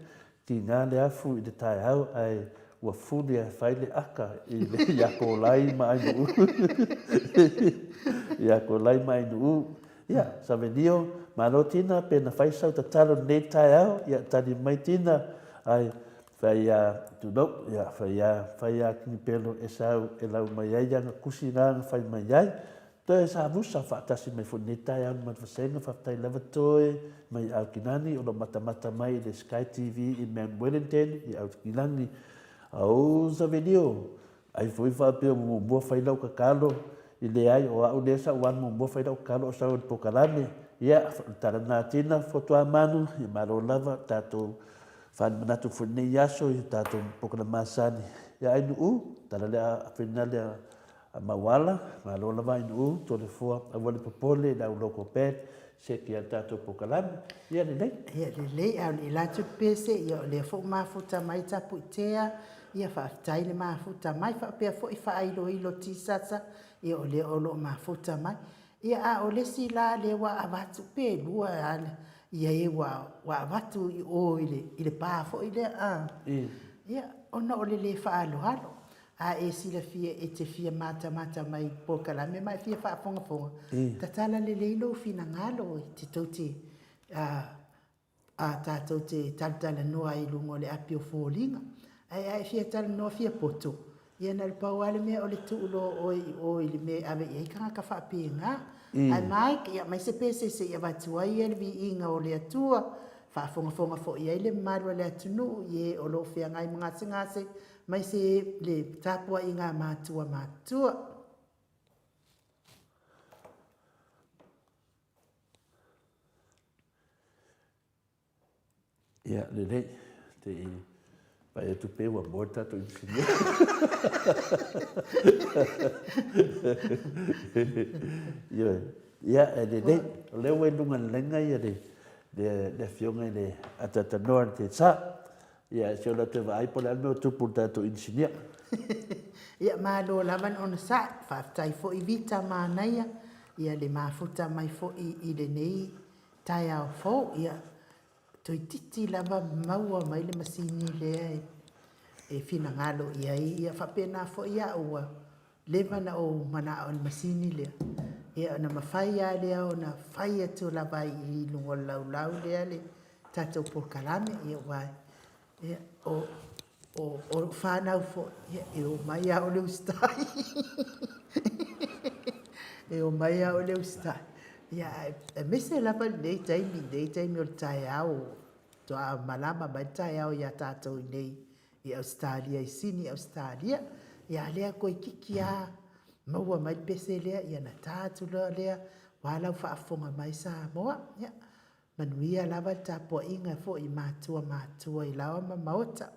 ki ngā le afu i le tai au, ai, ua funi e whaile aka i le iako lai mai nu. Iako lai mai nu. Ia, Savedio, mano tina pena whaisau ta talo nei tai au, ia tani mai tina, ai whai tunok, ia whai kini pelo e sau e lau mai ai, anga kusi ngāna whai mai ai, to e sa musa whaatasi mai fu nei tai au, mat wasenga whaftai lava toe, mai au kinani, ono mata mai le Sky TV i Mount Wellington, i au kinani, au Savedio, ai foi whapea mo mua whailau ka kalo, i le ai o au lesa wan mo mua whailau kalo o sau i pokalame, ia, tara nā tina, fotoa manu, i maro lava, tātou whan manatu whunei yaso, i tātou pokalamasani, ia ai nuu, tara lea whina lea mawala, maro lava ai nuu, tole fua, a wale popole, lau loko pet, se ki a tātou pokalame, ia le nei. Ia le lei, au le latu pese, ia le fo mafuta mai tapu itea, ia whaafitai le mafuta mai, whaapea fo i whaailo ilo tisasa, ia o le olo mafuta mai. Ia a o le si la le wa avatu pe lua ale, ia e wa avatu i o i le pā fo i le a. Ia, ona o le whaalo halo. A e sila fia e te fia mata mai pokalame mai fia whaafonga. Tatala le leilo fina ngalo i te tauti a tātou te taltala noa i lungo le api o fōlinga. Ai fia tala noa fia poto. Ia na le pauale mea o le tuulo o i le mea ave i kanga ka whaapi ngā. Ai mai, ia mai se pese se ia vatua i ele vi inga o le atua. Whaafonga fo i ele marua le atunu i e o lo fia ngai ngase. Mai se le tapua i ngā mātua. Ia, le rei, te i vai atu pe ua morta to insinia. Ia, le rei, leo e lunga lenga ia le fionga le atatanoa te sa. Ia, se ola te vai pole anu tupu tato insinia. Ia, malo lavan ona sa, whaftai fo i vita mānaia. Ia, le mafuta mai fo i le nei tai au fo. Ia, toi titi lava maua mai le masini lea e fina ngalo ia whapena fo ia ua lewa na o mana o le masini lea. Ia na mawhai a lea o na whai atu lava i lungo lau lea le tatou pokalame ia wai. Ia o whanau fo ia e o mai a o leu stai. E o mai a o leu stai. Ia, mese lava nei taimi o le tai au, toa malama mai tai au ia tātou nei i Australia, i Sini Australia, ia lea koe kiki a maua mai pese lea, ia na tātou lea, walau whaafonga mai Samoa, ia, manuia lava tāpua inga fo i mātua i lawa ma maota.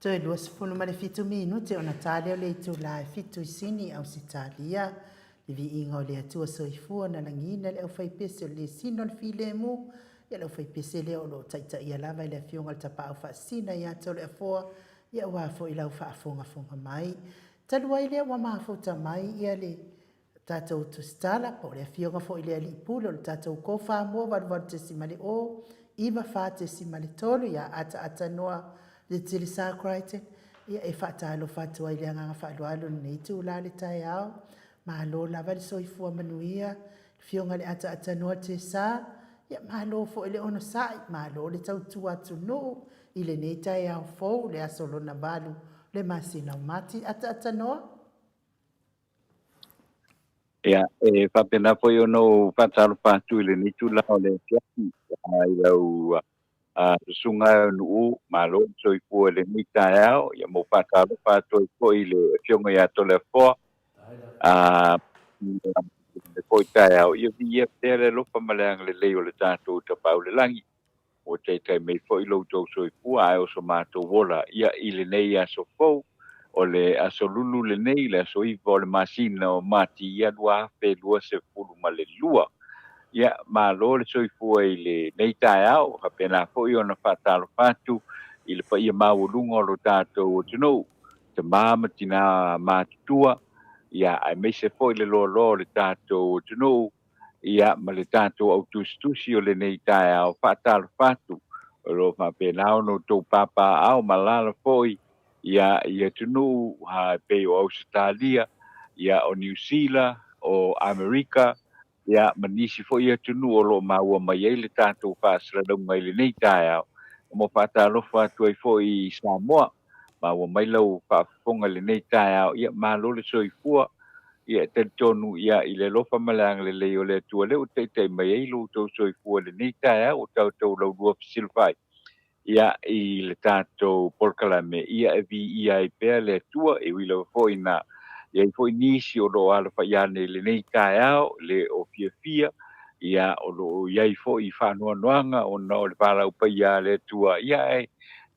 Toe lua sefulu ma le fitu minuti ona tale o le itu la fitu isini au sitalia. Le vi inga o le atua soifua na langina le au faipese o le sino le filemu. Ia le au faipese le o lo taita ia lava ile fionga le tapa au faasina ia tau le afoa. Ia wafo ila au faafonga fonga mai. Talua ile wa mafuta mai ia le tatou tustala po le fionga fo ile ali pulo le tatou kofa mo valu te simale o. Iva fa te simale tolu ia ata noa. Le tili sa kraiten ia e fatalo fatua ile nga falo alo nei tu la le tai au ma lo la vale soifua manuia fionga le ata no te sa ia ma lo fo ile ono sai ma lo le tau tu atu no ile nei tai au fo le asolo na balu le masina mati ata no Ia, whapena foi ono whataro pātu le ni tula o le fiaki i lau sunga nuu malo so i pua le ni tae au ia mo whataro pātu i poi le fionga ia tole fo le poi tae au ia vi ia pēr le lopa maleang le leo le tātou ta pau le langi o te kai mei foi lo tau so i pua ai o so mātou wola ia i le nei a so fou o le aso lulu le nei le aso iwa o le masina o mati ia lua fe lua se fulu ma le lua. Ia ma lo le soifua i le nei tae au, ha pena fo i ona whataro patu i le pa ia maulunga o lo tātou o tunou. Te māma tina mātutua, ia ai mei se fo i le loa loa le tātou o tunou, ia ma le tātou au tustusi o le nei tae au whataro patu. O lo ma pena o no tau papa au malala foi, ia tunu ha pe o Australia ia o New Zealand o Amerika ia manisi fo ia tunu o lo maua mai ele tātou whaasra nau mai le nei tae au mo whatalofa atu ai fo i Samoa maua mai lau whaafonga le nei tae au ia malo le soifua ia te tonu ia i le lofa malang le leo le tua leo te mai ei lo tau soifua le nei tae au o tau lau dua fisilfai ia i le tātou polkalame ia e vi ia i pēr le tua e wila foi na ia i foi nisi o lo ala fa iane le nei tae au le o fia ia o lo ia i foi i whanua noanga o na o le pala upa ia le tua ia e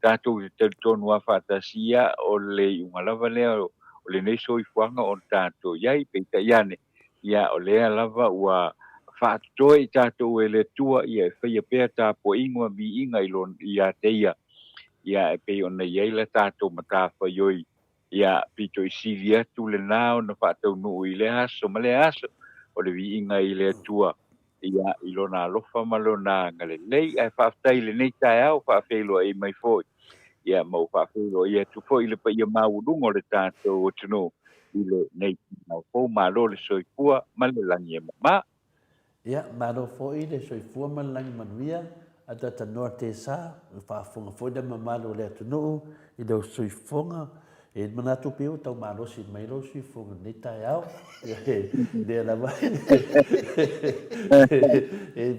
tātou te tonu a whatasia o le ungalava lea o le nei soi fuanga o tātou ia i peita iane ia o lea lava ua whaatoi tātou e le tua ia e whaia pēr tāpo ingoa mi inga i lon ia te ia e pei ona iei le tātou mata whaioi ia pito i sili atu le nao na whaatau nuu i le aso ma le aso o le vi inga i le tua ia i lona alofa ma lona ngale lei ai whaatai le nei tae au whaafeilo e mai foi ia mau whaafeilo ia tu foi le pa ia maurungo le tātou o tuno i le nei nao fau malo le soipua ma le langi e mama. Ia, maro foi le soifua malangi manuia, a tata noa te sa, whaafonga foi da mamalo le atunu, i leo soifonga, e manatu pio tau maro si mai lo soifonga nei tae au, le la vai, e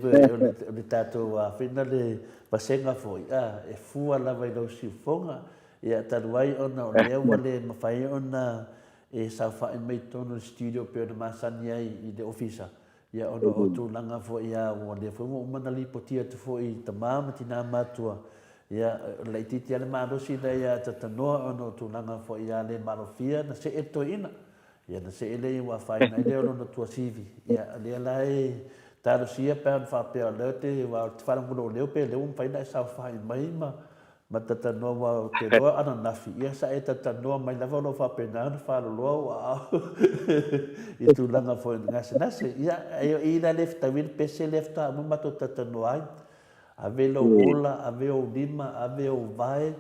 le tato a whina le pasenga foi, e fua la vai lo soifonga, ia taruai ona o leo le mawhai ona, e sa whae mai tono studio pio na masani ai i le ofisa. Ia ono o tūlanga fo ia o le fo mo mana li potia tu fo i tamama tina matua ia le titi ale marosi da ia tatanoa ono tūlanga fo ia le marofia na se eto ina ia na se ele wa faina ile ono tua sivi ia le lai taro sia pe fa pe le te wa fa ngo le pe le faina sa fa mai ma tatanoa wa te roa ana nafi ia sa e tatanoa mai lava no fa pena no fa lo wa i tūlanga fo ngase nase ia i la lefta wil pese lefta mo mato tatanoa ai ave lo ola ave o lima ave o vai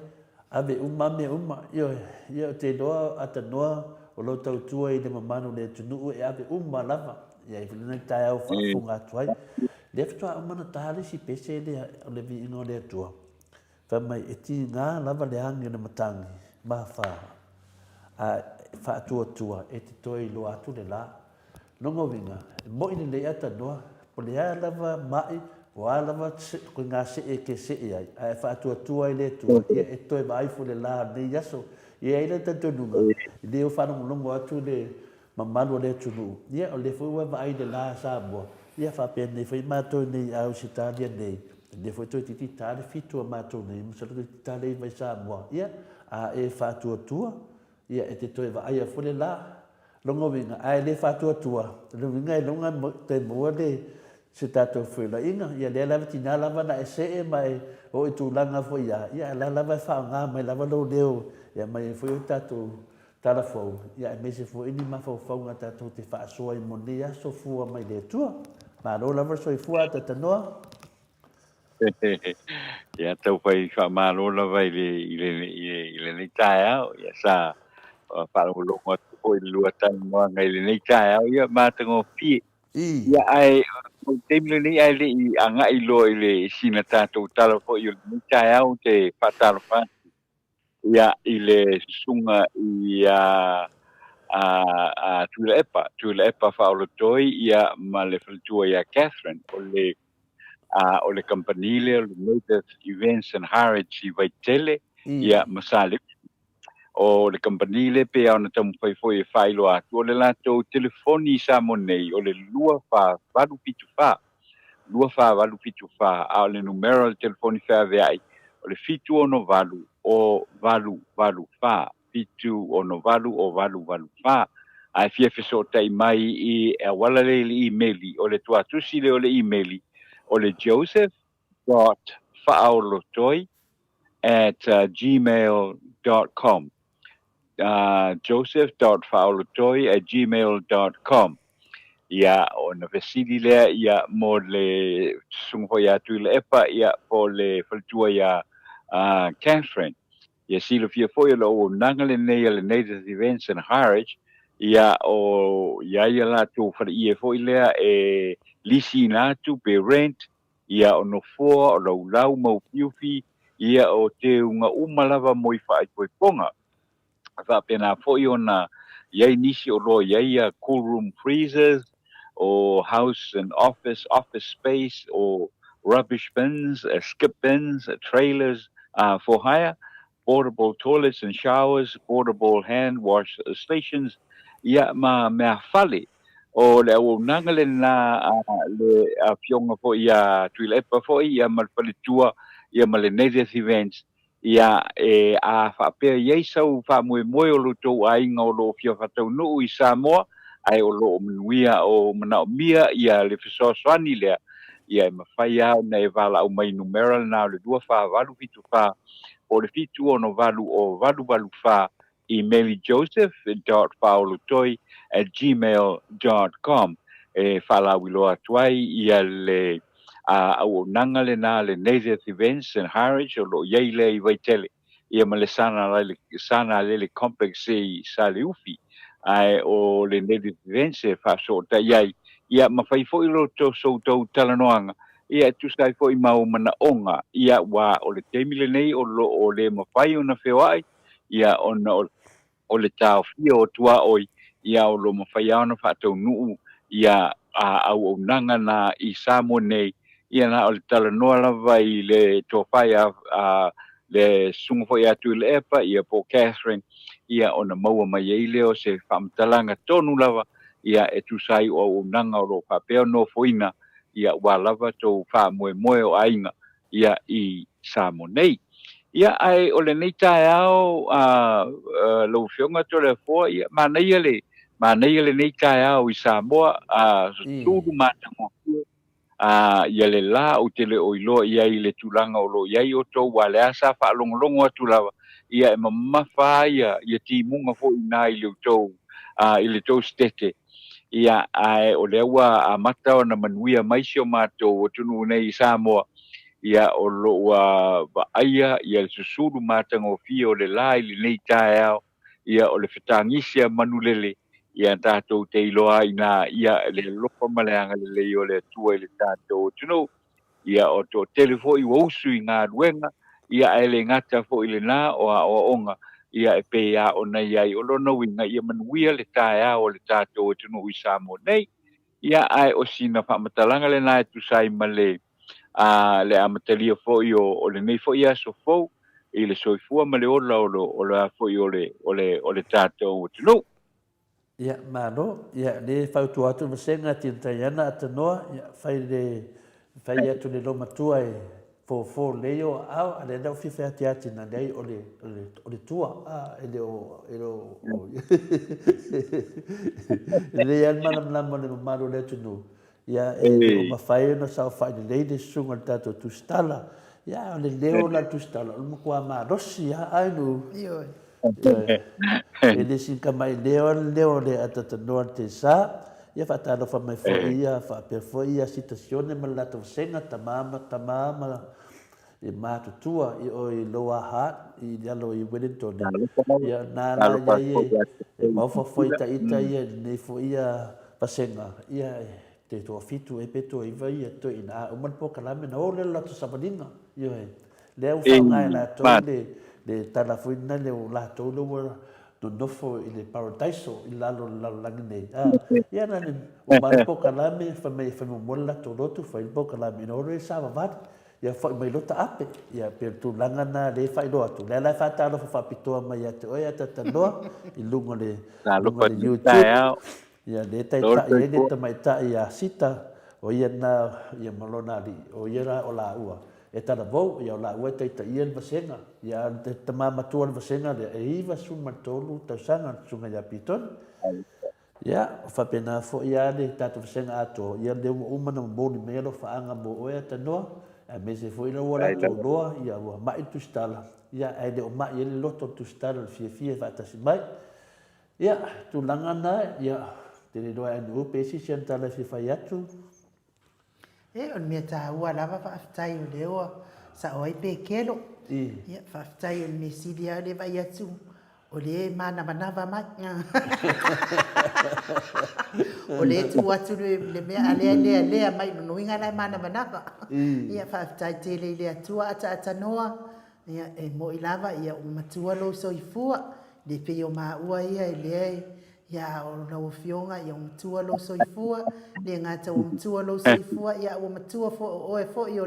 ave me uma ia te doa atanoa o lo tau tua i le mamanu le tunu e ave lava ia i fina tai au fa funga tuai lefta mana tali si pese le vi ino le tua fa mai e ti ngā lava le hangi na matangi ma fa tua e te toi lo atu le la nongo winga mo ini le ata noa po le lava mai o lava ko ngā se e ke se ai ai fa tua i le tua e toi mai fu le la ne yaso e ai le tanto nunga le o fa no longo atu le mamalo le tunu ia o le fu wa vai le la sa bo ia fa pe ne fa mato nei au sitalia nei le foi toi titi tale fitu mato nei so le tale vai sa mo ia a e fa tua ia e te toi va ai fu le la longo vinga ai le fa tua le vinga longa te mo le se tato foi la inga ia le la tina la va e se mai o tu langa foi ia la va fa nga mai la va lo deo ia mai foi tato tala fo ia me se foi ni ma fo nga tato te fa so ai mo ia so fu mai le tua ma lo la va so fu ta no Ia tau pai whaamalola vai i le nei tae au, ia sa whaamalola atu po i lua tani moa ngai le nei tae au, ia mātango pie. Ia ai, o teimile nei ai le i anga i loa i le sina tātou tala po i le nei tae au te whatalo whātu. Ia i le sunga i tuila epa whaolotoi ia ma le whalitua ia Catherine o le kampanile o le Native Events and Heritage i Vaitele ia masale o le kampanile pe ona tamu whaifoi e whailo atu o le lato telefoni sa monei o le lua walu pitu wha a o le numero le telefoni whaveai o le fitu ono valu o valu wha fitu ono valu o valu wha ai fia so tai mai i wala le emaili o le tuatusi le o le emaili o le joseph.faolotoi@gmail.com joseph.faolotoi@gmail.com ia ona vesili lea ia mo le sungo ia tu le epa ia po le faltua ia Catherine ia silo fia foi lo nanga le nei le Native Events and Heritage ia o ia la tu fa ia foi lea e lisi na tu pe rent ia ono fo o lo lau mo piufi ia o te unga umalava moi fa ai poi ponga fa pena foi ona ia nisi o lo ia cool room freezers or house and office space or rubbish bins, skip bins, trailers for hire, portable toilets and showers, portable hand wash stations. Ia mea fale o le au nangale na le fionga fo ia tuilepa fo ia malpalitua ia male Native Events ia a whapea iei sau wha moe o luto a inga o lo fia whatau nuu i Samoa ai o lo manuia o mana mia ia le fesoasoani lea ia mawhai au nei vala au mai numera na le dua wha valu fitu wha o le fitu ono valu o valu wha email joseph.faolutoi@gmail.com whala wiloa tuai ia le au nanga le na le Native Events and Heritage o lo iei le i Vaitele ia ma le sana le complex i Sale Ufi ai o le Native Events e whaso ta iai ia mawhai fo ilo to so tau talanoanga ia tu sai fo i mau mana onga ia wa o le teimile nei o le mawhai o na whewai ia ona o le tau fia o tua oi ia o lo mawhai au na whatau nuu ia au o nanga na i Samoa nei ia na o le talanoa lava i le tōwhai le sunga fo i atu i le epa ia po Catherine ia ona maua mai e leo se whamtalanga tonu lava ia e tu sai o nanga o lo papeo no foina ia walava to wha moe o ainga ia i Samoa nei. Ia ai o le nei tae au lo fionga to le fo ia manei le nei tae au i Samoa sudu matango ia le la o te le oilo ia i le tulanga o lo ia i o to wale asa wha longo atu lava ia e mamafa ia timunga fo ina i le tau steke ia ai o le ua a mata o na manuia maisi o mātou o tunu nei i Samoa ia o lo wa aia ia le susuru mātango fia o le la i le nei tae au ia o le whetangisia manulele ia tātou te iloa ina ia le lopa maleanga le lei o le tua i le tātou tunu ia o to telefo i wausu i ngā ruenga ia ele ngata fo i le nā o onga ia e pe ia o nei ai o lona winga ia manuia le tae o le tātou tunu i Samoa nei ia ai o sina whamatalanga le nā tu sai male le amatalia fo i o le nei fo ia so fo i le soifua ma le ola o le fo i o le tātou tunu. Ia mano ia le fautu atu masenga tintaiana atanoa ia fai atu le loma tua e fo leo au ale na fi fa ati na dai o le tua ele o le ia mana le malo le tunu ia o mafai no sa fa le de sunga tato tu stala ia le leo la tu stala o mo kwa ma rosi ai no ele sin kamai leo le atanoa te sa ia fatalo fa mai foi ia fa per foi ia situazione ma la senga tamama e matutua i o i loa hat i dialo i Wellington ia nana ia e mau fa foi ta ita ia nei foi ia pasenga ia te to fitu e peto i vai ia to ina o man po kalame na o le la to sabalinga ia le u fa ngai la to le tala foi na le la to lo nonofo i le paradaiso i lalo lalolagi nei ia na ua malipokalame faimamola latou lotu failipokalame ina olo e sa vavali ia foʻi mai lota ape ia pe tulaga na lē faailoa atu lea lae faatalofa faapitoa mai ate oe atatanoa i luga le YouTube ia lē taitaʻi ai le tamaitaʻi iā sita o ia na ia malona alii o ia la o laʻua e talavou ia o laʻua e taitaʻia le vasenga ia te tamamatua le vasenga le iva sumatolu tausaga suga iā pitoni ia faapena foʻi iā le tatou vasenga ato ia le uma na mamoli mea lo faaga mo oe atanoa e me se foʻi ua latou loa ia ua maʻi le tusitala ia ae le o maʻi ai le loto le tusitala le fiafia faatasi mai ia tulaga na ia te le loa anu pe sisi ana tala fifai atu e on mea tāua lava faafetai o le oa sa o ai pekelo ia faafetai o le mesili au le vai atu o le manavanava mai o le tu atu le mea alea mai nonoiga lae manavanava ia faafetai tele i le atua ataatanoa ia e moʻi lava ia ua matua lou soifua le pei o maua ia e leai ia o lau fionga ia matua lo soifua le ngata o matua lo soifua ia o matua fo o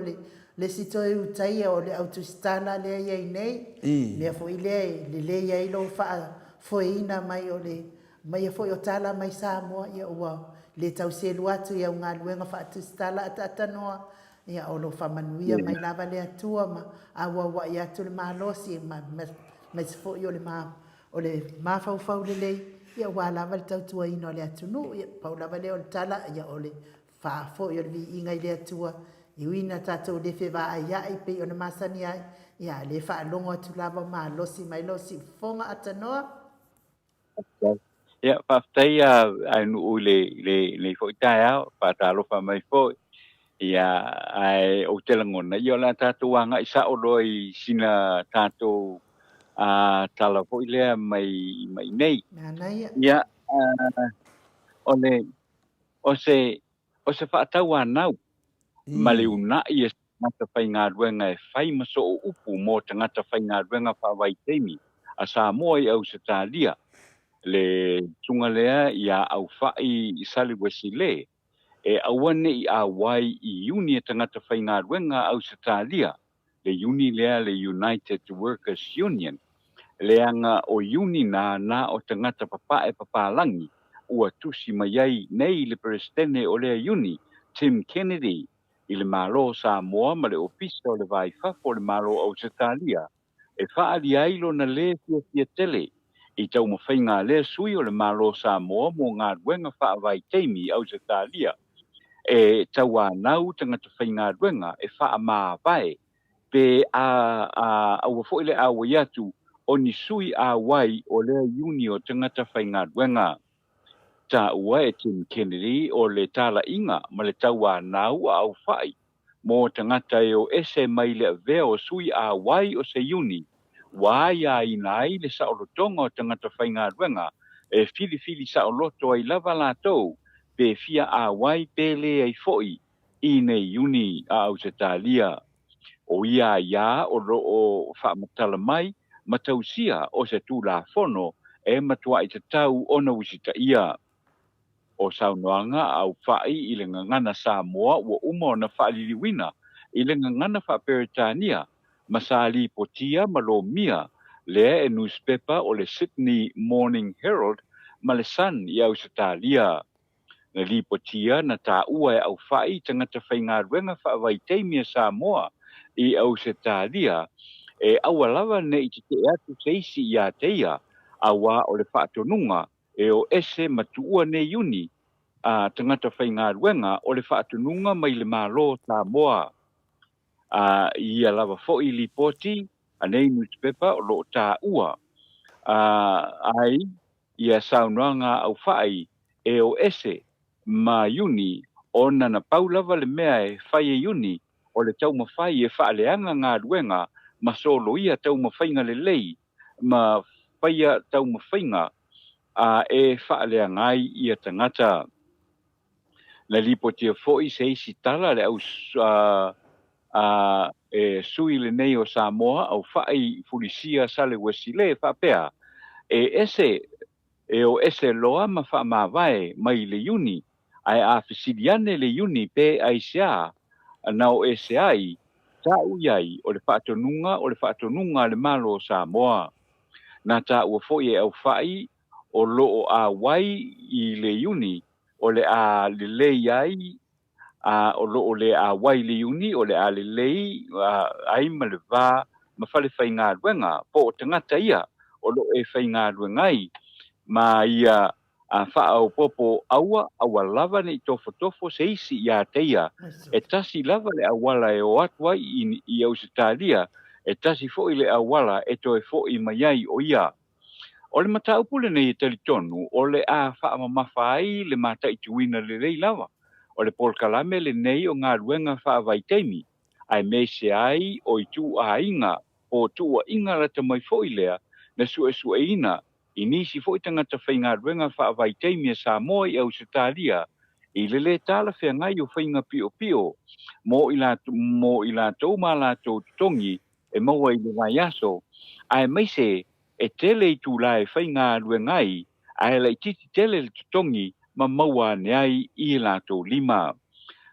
le sito e utaia o le autostana le ia nei le fo le ia i lo fa fo ina mai o le mai fo o tala mai Samoa ia o le tau se luatu ia nga luenga fa autostala atanoa ia o lo fa manuia mai lava le atua ma wa ia tu le malosi ma fo o le mafau le ia ua lava le tautuaina o le atunu ia paulava lea o le tala ia o le faafoi o le viiga i le atua i uina tatou le fevaaaiai pei ona masani ai ia le faalogo atu lava malosi mai lo sifoga atanoa ia faafetai ainuu le foʻi taeao faatalofa mai foʻi ia ae ou telagona ia o le a tatou agaʻi saʻolo i sina tatou tala foʻi lea mai nei ia o se faatau anau ma le unaʻi e tagata faigaluega e fai ma so o upu mo tagata faigaluega faavaitaimi a Samoa i ausitalia le tuga lea ia aufaʻi i saliwesi lē e aua neʻi auai i uni e tagata faigaluega ausitalia le uni lea le United Workers Union leanga o uni na o tangata papalagi ua tusi mai ai nei le presidente o le uni Tim Kennedy i le malo Samoa ma le ofisa o le vaifafo o le malo Ausitalia e whaali ai lona le fia tele i tau mawhainga le sui o le malo Samoa mo ngā ruenga whaavai teimi Ausitalia e tau anau tangata whainga ruenga e wha maa vai pe au fo ile au yatu o ni sui a wai o le uni o tangata whainga ruenga ta ua e Tim Kennedy o le tala inga ma le tau anau au whai mo tangata e o ese mai le vea o sui a wai o se uni wai a inai le saolotonga o tangata whainga ruenga e fili saoloto ai lava lātou pe fia a wai pele ai foi i nei uni a Ausitalia o ia o o whaamatala mai matausia o se tū la fono e matua i te tau ona wisita ia. O saunoanga au whai i le ngangana Samoa ua uma na whaaliliwina i le ngangana whaaperitania masali potia malomia lea e newspaper o le Sydney Morning Herald ma le Sun i Ausitalia. Na li potia na tā ua e au whai tangata whainga ruenga whaavaiteimia Samoa i Ausitalia e awalawa ne i te atu seisi i a teia awa o le whaatonunga e o ese matua ne uni a tangata whainga ruenga o le whaatonunga mai le malo Samoa. Ia lava fo i li poti a nei newspaper o lo tā ua. Ai ia saunoanga au whai e o ese ma uni o nana paulava le mea e whai e uni o le tau mawhai e whaaleanga ngā ruenga ma solo ia tau mawhainga le lei ma whaia tau mawhainga e whaaleanga ai ia tangata. Na lipotia foi se isi tala le au e sui le nei o Samoa au whai fulisia sale wesile whapea o ese loa ma fa ma vai mai le uni ai a fisiliane le uni pe ai sia na o ese ai ta uyai o le whaatonunga le malo Samoa na ta ua foi au fai o loo a wai i le uni o le a le lei ai o loo le a wai le uni o le a le lei ai ma le va ma fale fai ngā ruenga po o tangata ia o lo e fai ngā ruengai ma ia a whaau popo aua lava ni tofo se isi ia teia e tasi lava le awala e o atua i Ausitalia e tasi fo i le awala e to e fo i mai ai o ia o le mata upule nei talitonu o le a wha mawhai le mata i tuina le rei lava o le polkalame le nei o ngā ruenga wha vai teimi ai me se ai o i tu a inga o tu a inga rata mai fo i lea na su e ina i nisi fo i tangata whainga ruenga wha vai teimi a Samoa i Ausitalia i le tala whea ngai o whainga pio mo i la tau ma la tau tongi e maua i le vai aso ai mai se e tele i tu lai whainga ruengai ai la i titi tele le tongi ma maua ne ai i la tau lima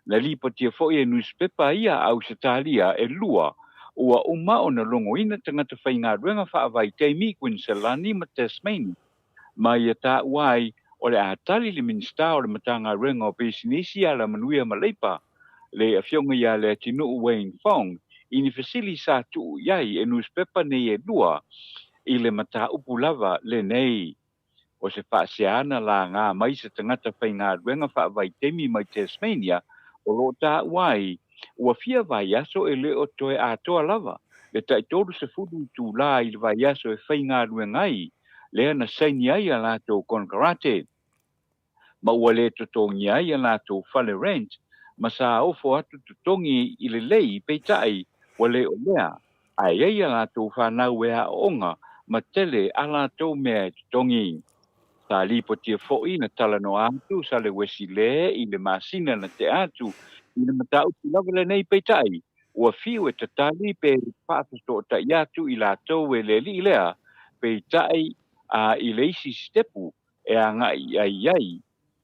na lipa tia fo i e newspaper ia Ausitalia e lua ua uma o na longo ina tangata whainga ruenga wha vai teimi Queensland ma Tasmania ma ia ta uai o le atali le minsta o le matanga ruenga o pesinisi a la manuia maleipa le afionga ia le tinu Wayne Fong ini fasili sa tu iai e newspaper nei e lua i le mata upu lava le nei o se whaaseana la ngā mai se tangata whainga ruenga wha vai teimi mai Tasmania o lo ta uai ua fia vai aso e le o toe a toa lava le taitoru se fudu tu la i le vai aso e whainga ruengai le ana saini ai a lato konkarate ma ua le totongi ai a lato fale rent ma sa ofo atu totongi i le lei peitai wa le o lea ai ai a lato whanau e a onga ma tele a lato mea totongi sa lipo tia fo'i na tala no atu sa le wesi le i le masina na te atu i le matau ki lava le nei peitai ua fiu e tatali pe whaafasto ta iatu i lato e le li lea peitai i le isi stepu e a ngai ai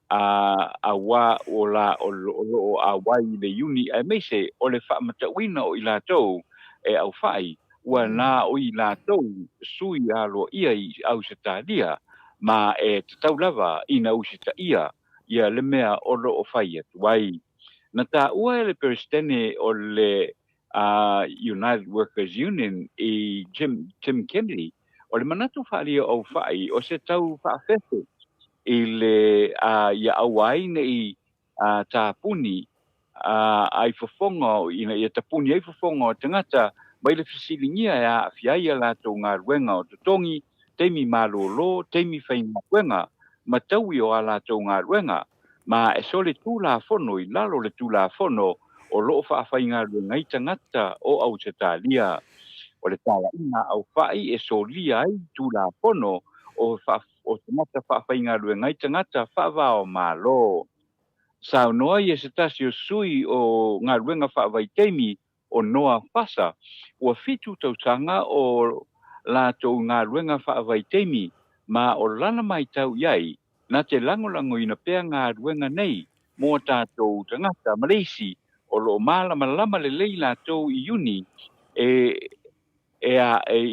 a wa o la o a wai le uni a mese o le wha matawina o i lato e au whai ua na o i lato sui a lo ia i Ausitalia ma e tatau lava i na usita ia le mea o lo o whai atu wai na ta ua e le peristene o le United Workers Union i Tim Kennedy o le manatu whaalia o whai o se tau whaafefe i le ia awai nei tāpuni ai whafonga i tāpuni ai whafonga o tangata mai le whisilingia e a whiaia lātou ngā ruenga o tutongi teimi malolo, teimi whainga ruenga ma taui o a lātou ngā ruenga ma e so le tūla whono i lalo le tūla whono o loo whaafai ruenga i tangata o Ausitalia o le tala ina au whai e so lia ai tūla whono o tangata whaafai ruenga i tangata whaavao malo. Sao noa i e se tasi o sui o ngā ruenga whaavai teimi o noa whasa ua fitu tautanga o lātou ngā ruenga whaavai teimi ma o lana mai tau iai na te langolango ina pea ngā ruenga nei mō tātou tangata Malaysi o lo malama le lei lātou i uni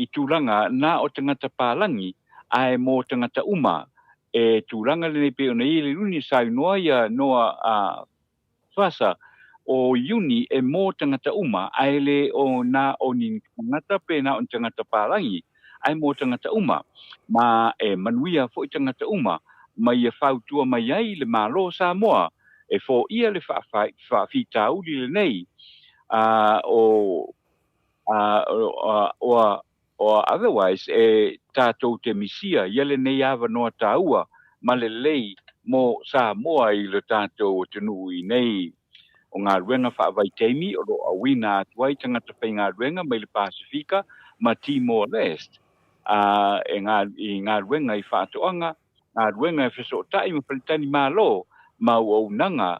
i tūranga na o tangata pālangi ai mō tangata uma e tūranga le nei pe o nei le uni sa noa ia noa whasa o uni e mō tangata uma ai le o na o ni tangata pe na o tangata pālangi ai mō tangata uma ma e manuia fo i tangata uma mai e whautua mai ai le malo Samoa e fo ia le whaafitau li le nei or otherwise e tātou te misia ia le nei awa noa tāua ma le lei mō Samoa i le tātou o tunu i nei o ngā ruenga whaavai teimi o lo awina atuai tangata whai ngā ruenga mai le Pasifika ma Timor-Leste i ngā ruenga i whaatoanga ngā ruenga e whesotai ma whalitani mālo ma uaunanga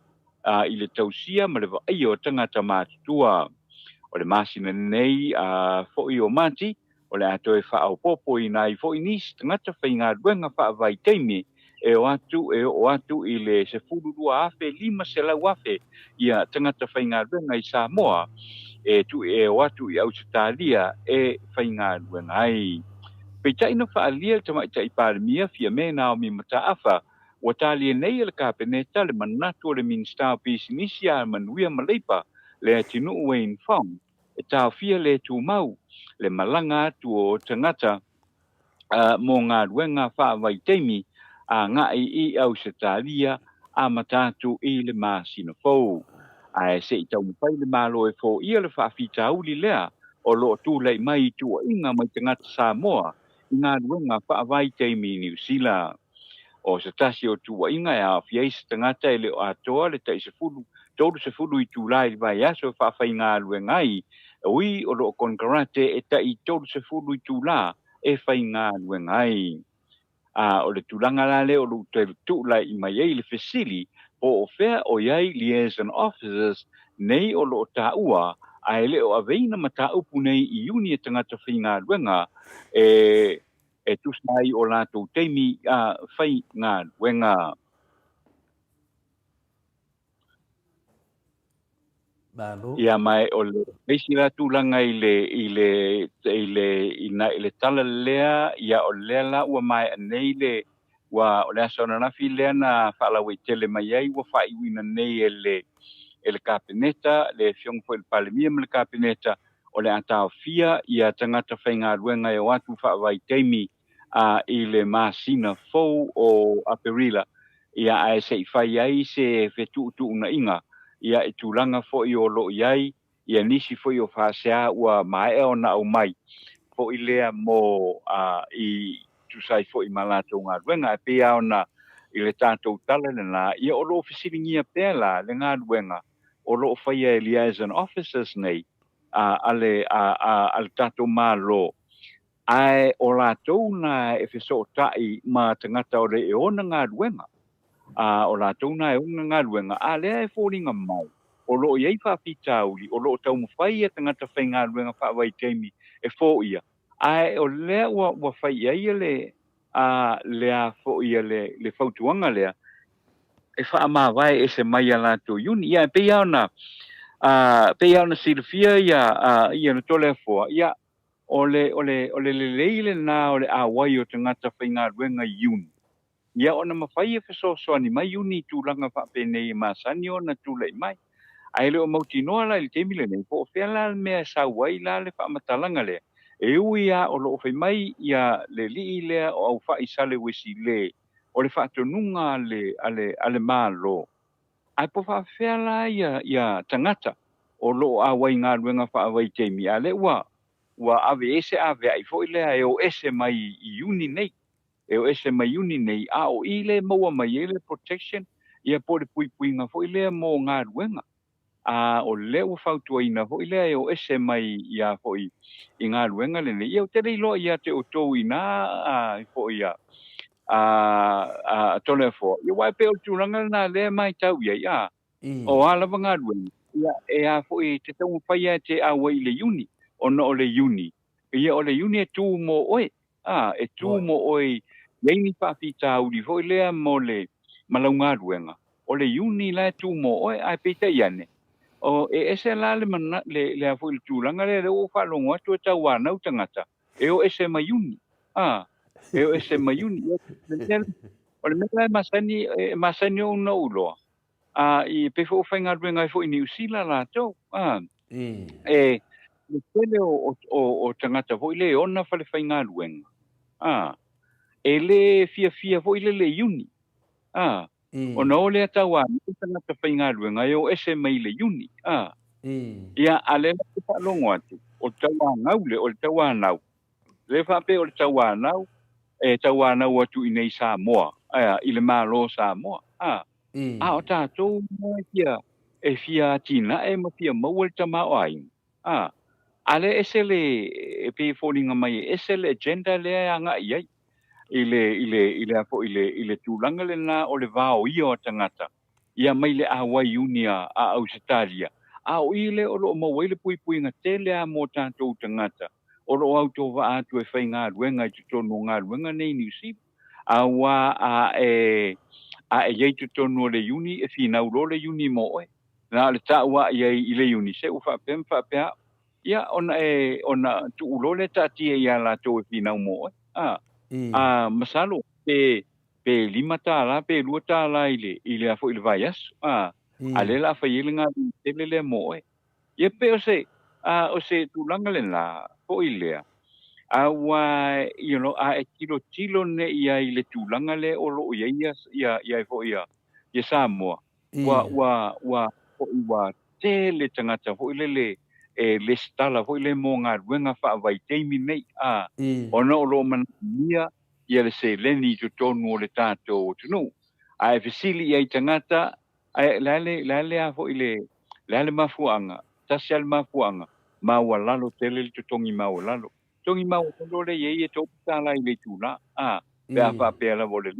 i le tausia ma le vai o tangata mātutua o le masina nei fo i o mati o le ato e whaopopo i nai fo i nisi tangata whainga ruenga whaavai teimi e o atu i le se fururua afe lima se lau afe ia tangata whainga ruenga i Samoa e tu e o atu i Australia e whainga ruenga ai. Peitai no whaalia te mai tai pārmia fia me nao mi mataafa o talia nei le kapeneta le manatu o le Minister of Business a manuia maleipa le atinu Wayne Fong e tau fia le tu mau le malanga atu o tangata mō ngā ruenga whaavai teimi a ngā i Australia a matatu i le māsina fōu. A e se i tau mwhai le mālo e fō ia le whaafita uli lea o lo tu lei mai tu o inga mai tangata Samoa i ngā ruenga whaavai teimi New Zealand. O se tasi o tu wa inga e a fiaisa tangata e le o atoa le tai se fulu, tōru se fulu i tu lai vai aso whaafai ngā ruenga i ui o lo konkarate e tai tōru se fulu i tu la e whai ngā ruenga ai. O le tūlanga la le o lo te tu lai i mai ei le fesili o whea o iai liaison officers nei o lo ta ua a ele o aveina mata upu nei i uni e tangata whai ngā ruenga e tusai o lātou teimi a whai ngā ruenga. Ia mai o le meisi la tūlanga i le tala lea ia o lea la ua mai anei le wa o le asona nafi lea na whaalawa i tele mai ai ua whaiwina nei e le kapeneta le fiong fo il palemia me le kapeneta o le atao fia ia tangata whai ngā ruenga e o atu whaavai teimi i le masina fou o Aperila ia ai se whai ai se whetu una inga ia e tūlanga fo i o lo iai ia nisi fo i o whasea ua mai o na au mai fo i lea mō i tusai fo i malato ngā ruenga e pia o na i le tātou tala na ia o lo fisiringia pēla le ngā ruenga o lo whai e liaison officers nei ale tātou mā lo ai o lātou na e wheso tai ma tangata o le e ona ngā ruenga. O lātou na e ona ngā ruenga a lea e fōringa mau. O lo iei whawhita uli, o lo tau mwhai e tangata whai ngā ruenga whaawai teimi e fō ia. Ai o lea ua whai ia lea fō ia le whautuanga lea e whaamawai e se mai a lātou uni. Ia e pei au na silfia ia na tole fōa. Ia o le leile na o le awai o tangata whai ngā ruenga uni. Ia ona mawhai e whesosoani mai uni tūlanga whapene i masani o na tūlei mai. Ai leo mauti noa la ili temile nei, po o whea la mea sa wai la le whamatalanga lea. E ui a o lo whai mai ia le li lea o au whai sale wesi le, o le whatonunga ale maa lo. Ai po whea la ia tangata o lo a wai ngā ruenga whaawai teimi. A le ua ave ese ave ai fo lea e o ese mai i uni nei. E o ese mai uni nei, a o i le maua mai e le protection, ia po le pui ngā fo i lea mō ngā ruenga. A o le ua whautua ina fo i lea e o ese mai ia fo i ngā ruenga le nei. Ia o tere iloa ia te o tō ina fo i tole fo. Ia wai pe o tūranga na lea mai tau ia, o alawa ngā ruenga. Ia e a fo i te tau mwhai te awa i le uni, o na o le uni. Ia o le uni e tū mō oe, e tū mō oe leini whawhita uri hoi lea mo le malaunga ruenga. O le uni la tu mo oe ai peita iane. O e ese la le a fo il tūranga le o whalongo atu e tau wānau tangata. E o ese mai uni. E o ese mai uni. O le mea masani o na uloa. I pefo whainga ruenga i fo i New Zealand la tau. E le tele o tangata fo i le ona whale whainga ruenga. E le fia fo i le uni. O na o le atawa, ni tangata whainga ruenga e o ese mai le uni. Ia a le na whalongo atu. O tawa ngau le, o le tawa nau. Le whape o le tawa nau, e tawa nau atu i nei Samoa. I le malo Samoa. O tātou mai fia, e fia tina e ma fia maua le tamao ai. Ale ese le, e pe fōringa mai, ese le agenda le anga iai. I le tūlanga le na o le vāo ia o tangata. Ia mai le Hawaii unia a Australia. A o i le o lo mawai le pui ngā te le a mō tātou tangata. o ro auto va atu e whainga ruenga i tonu ngā ruenga nei New Zealand. A wā a yei tonu o le uni e whina uro le uni mo oe. Nā le tā ua i le uni se u whapea. Ia ona tu ulo le tā tia i a la tō e whina mo oe. Masalo pe 5 tāla pe 2 tāla i le afo i le vai aso. A le la whailinga tele le mo oe. Ia pe o se tūlanga le la po i lea. A wa a e tilo ne ia i le tūlanga le o lo ia i fo ia Samoa. Wa tele tangata fo le stala fo le mo ngā ruenga wha vai teimi nei ona o lo man mia ia le se leni to tonu o le tātou tunu. A e fesili ia i tangata lale a fo lale mafuanga tasial mafuanga ma wa lalo tele le tongi ma o lalo tongi ma o le ye e to tala i le tula pe a fa pe la vole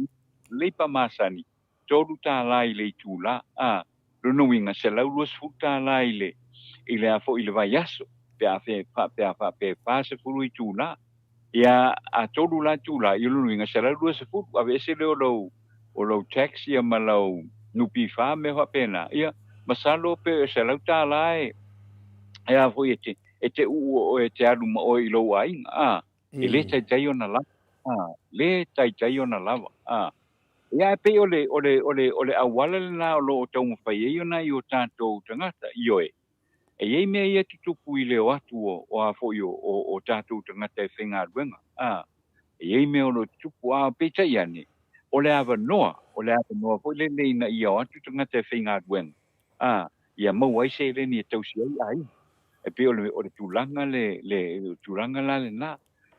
le pa masani to tala i le tula no winga se la luas futa la ile a fo ile vai aso pe a fa se fulu i tula ia a todu la tula i lu winga se la luas futu a vese le o lo taxi a malo nupi fa me ho pena ia masalo pe se la tala ia fo e te u e te alu ma o i lo ai le tai ona la le tai ona lava ia pe ole awala na lo tau fai e ona i o tātou tangata i oe. E ei mea ia tutupu i leo atu o a fo i o tātou tangata e whenga ruenga. E ei mea o lo tutupu a peta i ane. Ole awa noa fo le leina i o atu tangata e whenga ruenga. Ia mau ai se le ni e tausi ai. E pe ole tūlanga le tūlanga la le na.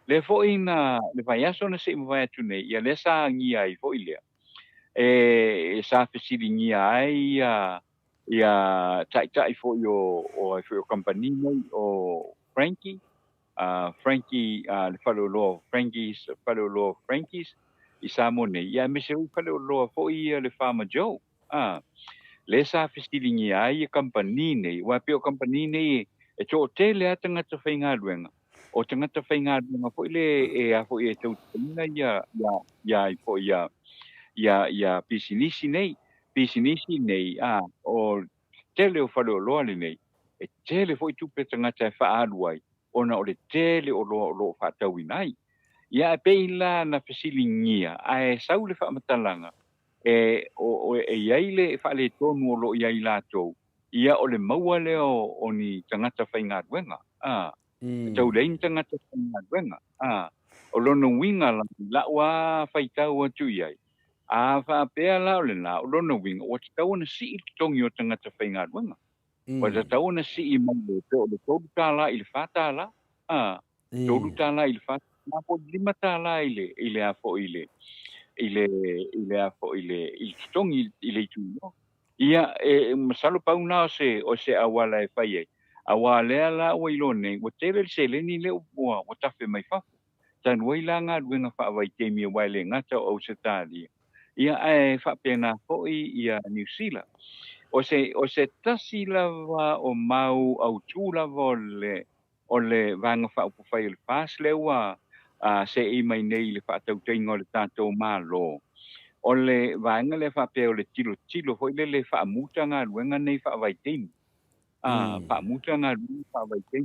Le fo i na le vai aso na se mwai atu nei. Ia le sa ngi ai fo i lea. E sa fesili ai ia tai fo yo company nei o Frankie le falo lo Frankies i Samone ia me se falo lo fo ia le Farmer Joe le sa fesili ai company nei wa pe o company nei e to tele atanga te whainga ruenga o tangata whainga ruenga fo ile fo e tau tanga ia fo ia pisinisi nei o tele o falo loa nei e tele foi tu pe tangata e whaaruai ona o le tele o lo whatau nai ia peila na fesilingia ai sau le whamatalanga o iaile whale tonu o lo iai latou ia o le maua leo o ni tangata whainga ruenga tau lein tangata whainga ruenga o lono winga la wa whaitau atu iai a fa pe la o le na o lono winga o te tau na si i tongi o tangata whainga ruenga o te tau na si i mango o le tolu tala i le whatala tolu tala i le whatala na po 5 tala i le a fo i le a fo i le tongi i le tu ia masalo pau na o se awala e whai ai awale ala o ilone o tele se le ni le o tafe mai fa tan waila nga ruenga fa vai te mi waile ngata o se tali ia e fa pena fo ia New Zealand o se tasi lava o mau au tu lava o le vanga fa o fai le pas le wa se i mai nei le fa tau tengo le tato malo o le vanga le fa pe o le tilo foi le fa muta nga ruenga nei fa vai te fa muta nga fa vai te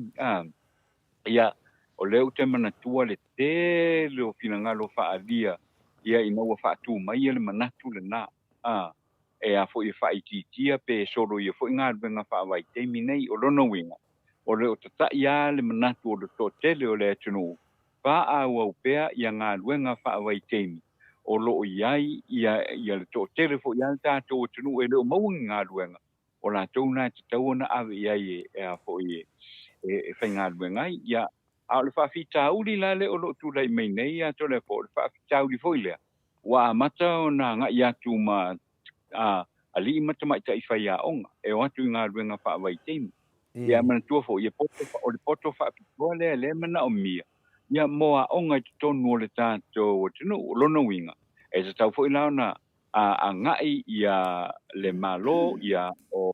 ia o leo te manatua le te leo finangalo fa alia ia ina ua fa tu mai le manatu le na e a fo i fa ititia pe solo i fo nga venga fa vai te minei o lono winga o leo tata ia le manatu o le totele o le tunu fa a wa upea ia nga venga fa vai te o lo iai ia le totele fo ia ta to tunu e le mo nga venga o la tona te tona ave iai e a fo i e whainga venga ia a le fa fita uli la le o lo tu lai mai nei a to le fo le fa fita uli foi le wa mata ona nga ia tu ma ali mata mai tai fa ia onga e o atu nga ruenga fa vai team ia man tu fo ia poto fa fito le mana o mia ia moa onga to no le tanto o tino lo no winga e se tau foi la na a ngai ia le malo ia o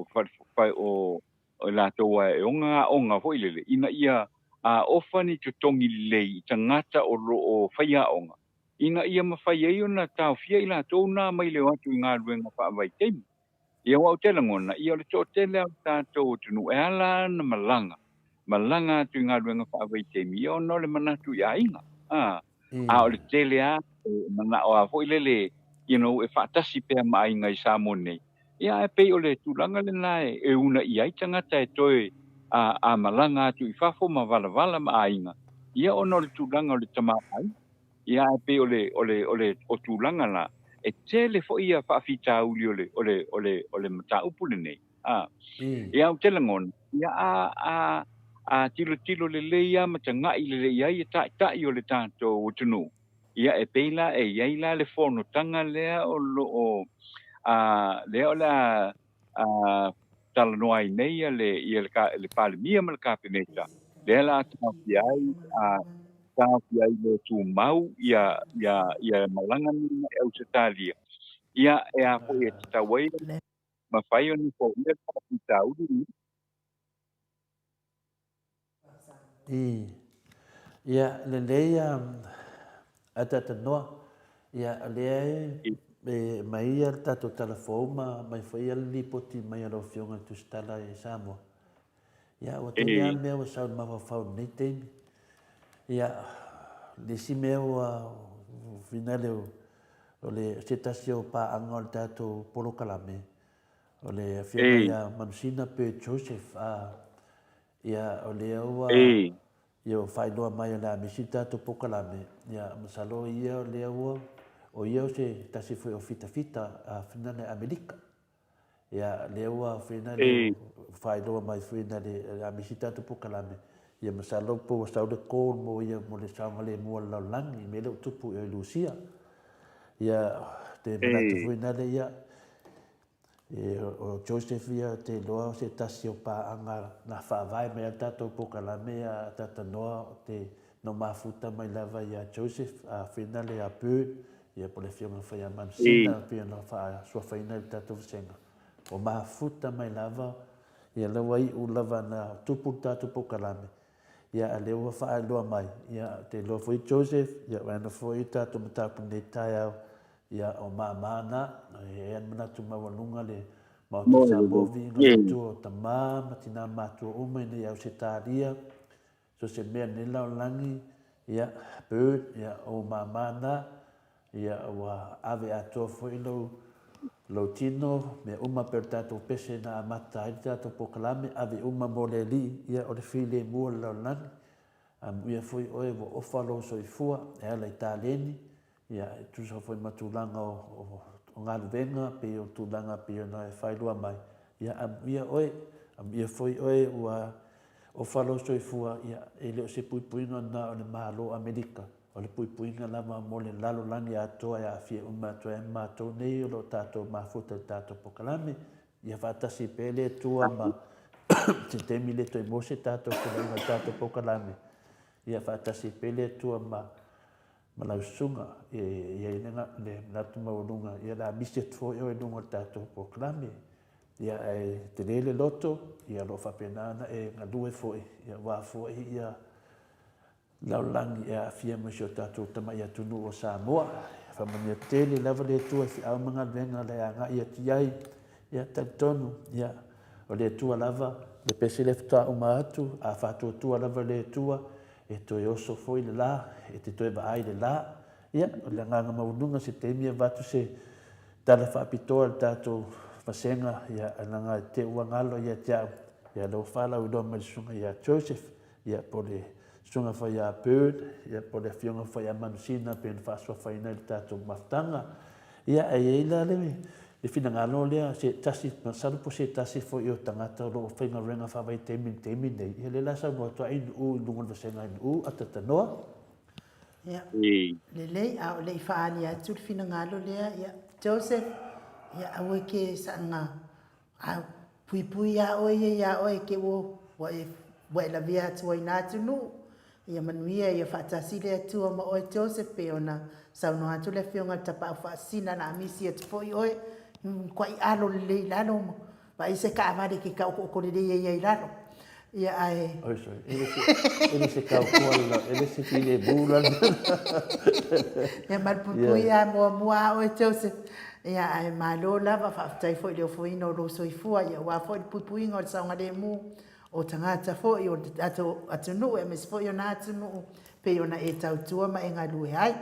fa o o la to wa e onga fo ile ina ia a ofani to tongi le i tangata o lo o faia onga ina ia ma faia i ona tau fia i la to na mai le watu ngā luenga pa vai teimi ia wa tele ngona ia le to tele ta to tunu e ala na malanga tu ngā luenga pa vai teimi ia no le manatu ia inga a o le tele a mana o a fo ile you know e fatasi pe mai ngai sa mone ia e pe o le tulanga le nai e una ia i tangata e toi a malanga tu i fafo ma vala ma ainga ia ono le tulanga o le tama ai ia e pe o tulanga la e tele fo ia fa fita uli ole mata upule nei ia o tele ngon ia a tilo le ia ma tanga i le ia i ta i o le tanto o tunu ia e peila e ia ila le fono tanga lea o lo lea la tala noai nei le pale mia mal kapineta lea la tau le tu mau ia malanga ni e usetalia ia e a ko e tawai ma fai oni ko ia tau ia le leia atata noa ia lea mai ia tato telefona mai foi ia lipoti mai alo fionga tu stala e Samoa ia o te mea mea o sau mawawhau nei teimi ia lesi mea o finale o le setasi o paanga o le tato polokalame o le fionga ia manusina pe Joseph ia o le aua ia o whainoa mai o le amisi tato pokalame ia masalo ia o le aua o ia o se tasi foi o fita a finale Amerika ia le aua finale whainoa mai finale amisi tato pokalame ia masalo po o sau le kōl mo ia mo le saunga le mua laulangi me le utupu e Lucia ia te manatu finale ia o Joseph ia te loa o se tasi o paanga na whaavai mea tato pokalame a tata noa te no mafuta mai lava ia Joseph a finale a peu ia po le fionga whai a mansina pia na wha sua whaina i tato visenga o mafuta mai lava ia lawa i u lava na tupu tato pokalame ia a lewa wha loa mai ia te loa fwoi Joseph ia wana fwoi tato matapu nei tai au ia o mamana e an manatu mawalunga le mautu sa movi ngā tu o tamā matina mātua uma nei au se tāria so se mea ne lau langi ia bird ia o mamana ia wa ave atua foi lo tino me uma per tato pese na amata i tato pokalame ave uma moleli ia o le file mua lau langi ia foi oe wo ofalo soifua e ala italeni ia tu so foi matulanga o ngā luenga pe o tulanga pe o na e whailua mai ia ia oe ia foi oe ua o whalo soifua ia e leo se puipuinga na o le mahalo Amerika o le puipuinga lama mo le lalo langi atoa ia fie umatoa e matou nei o lo tato mafuta tato pokalame ia whatasi pele tua ma te temi le toi mose tato kulaunga tato pokalame ia whatasi pele tua ma malausunga ia inenga le natu maulunga ia la misi tfo e lunga tato pokalame ia e te lele loto ia lo whapenana e ngadue foi ia wafoi ia laulangi ia fia masio tato tama ia tunu o Samoa whamania tele lava le tua fi au mga venga le anga ia tiai ia tautonu ia o le tua lava le pese le fta uma atu a whatu tua lava le tua e toi oso foi le la e te toi vaai le la ia o le nganga maununga se temia vatu se tala whaapitoa le tato masenga ia ananga te uangalo ia tiau ia lo fala u do malisunga ia Joseph ia po le sunga fa ia bird ia po le fionga fa ia manusina pe fa so fa ina le tato maftanga ia e ila le fina ngalo le se tasi masalu po se tasi fo yo tangata lo finga renga fa vai temi nei ia le la sa mo to in u lungon vasenga in u atata noa ia le a le faani atu fina ngalo le ia Joseph ia awe ke sanga a pui ya o ke wo wa la via tu ina tu no ia manuia ia fatasi le tu ma o Joseph pe ona sa no atu le fionga tapa fa sina na misi et foi oi kwai alo le lalo Pa i se ka avare ki ka o kore rei ai raro. Ia ai. Oi, sorry. Ele se kau kuala, ele se file bulan. Ia marpupu ia mua o e tau se. Ia ai malo lava whaftai fo i leo fo ino lo soifua. Ia wa fo i pupu ingo o saunga re mu. O tangata fo i o atu nuu e mes fo i o na atu nuu. Pe o na e tau tua ma e ngā lue ai.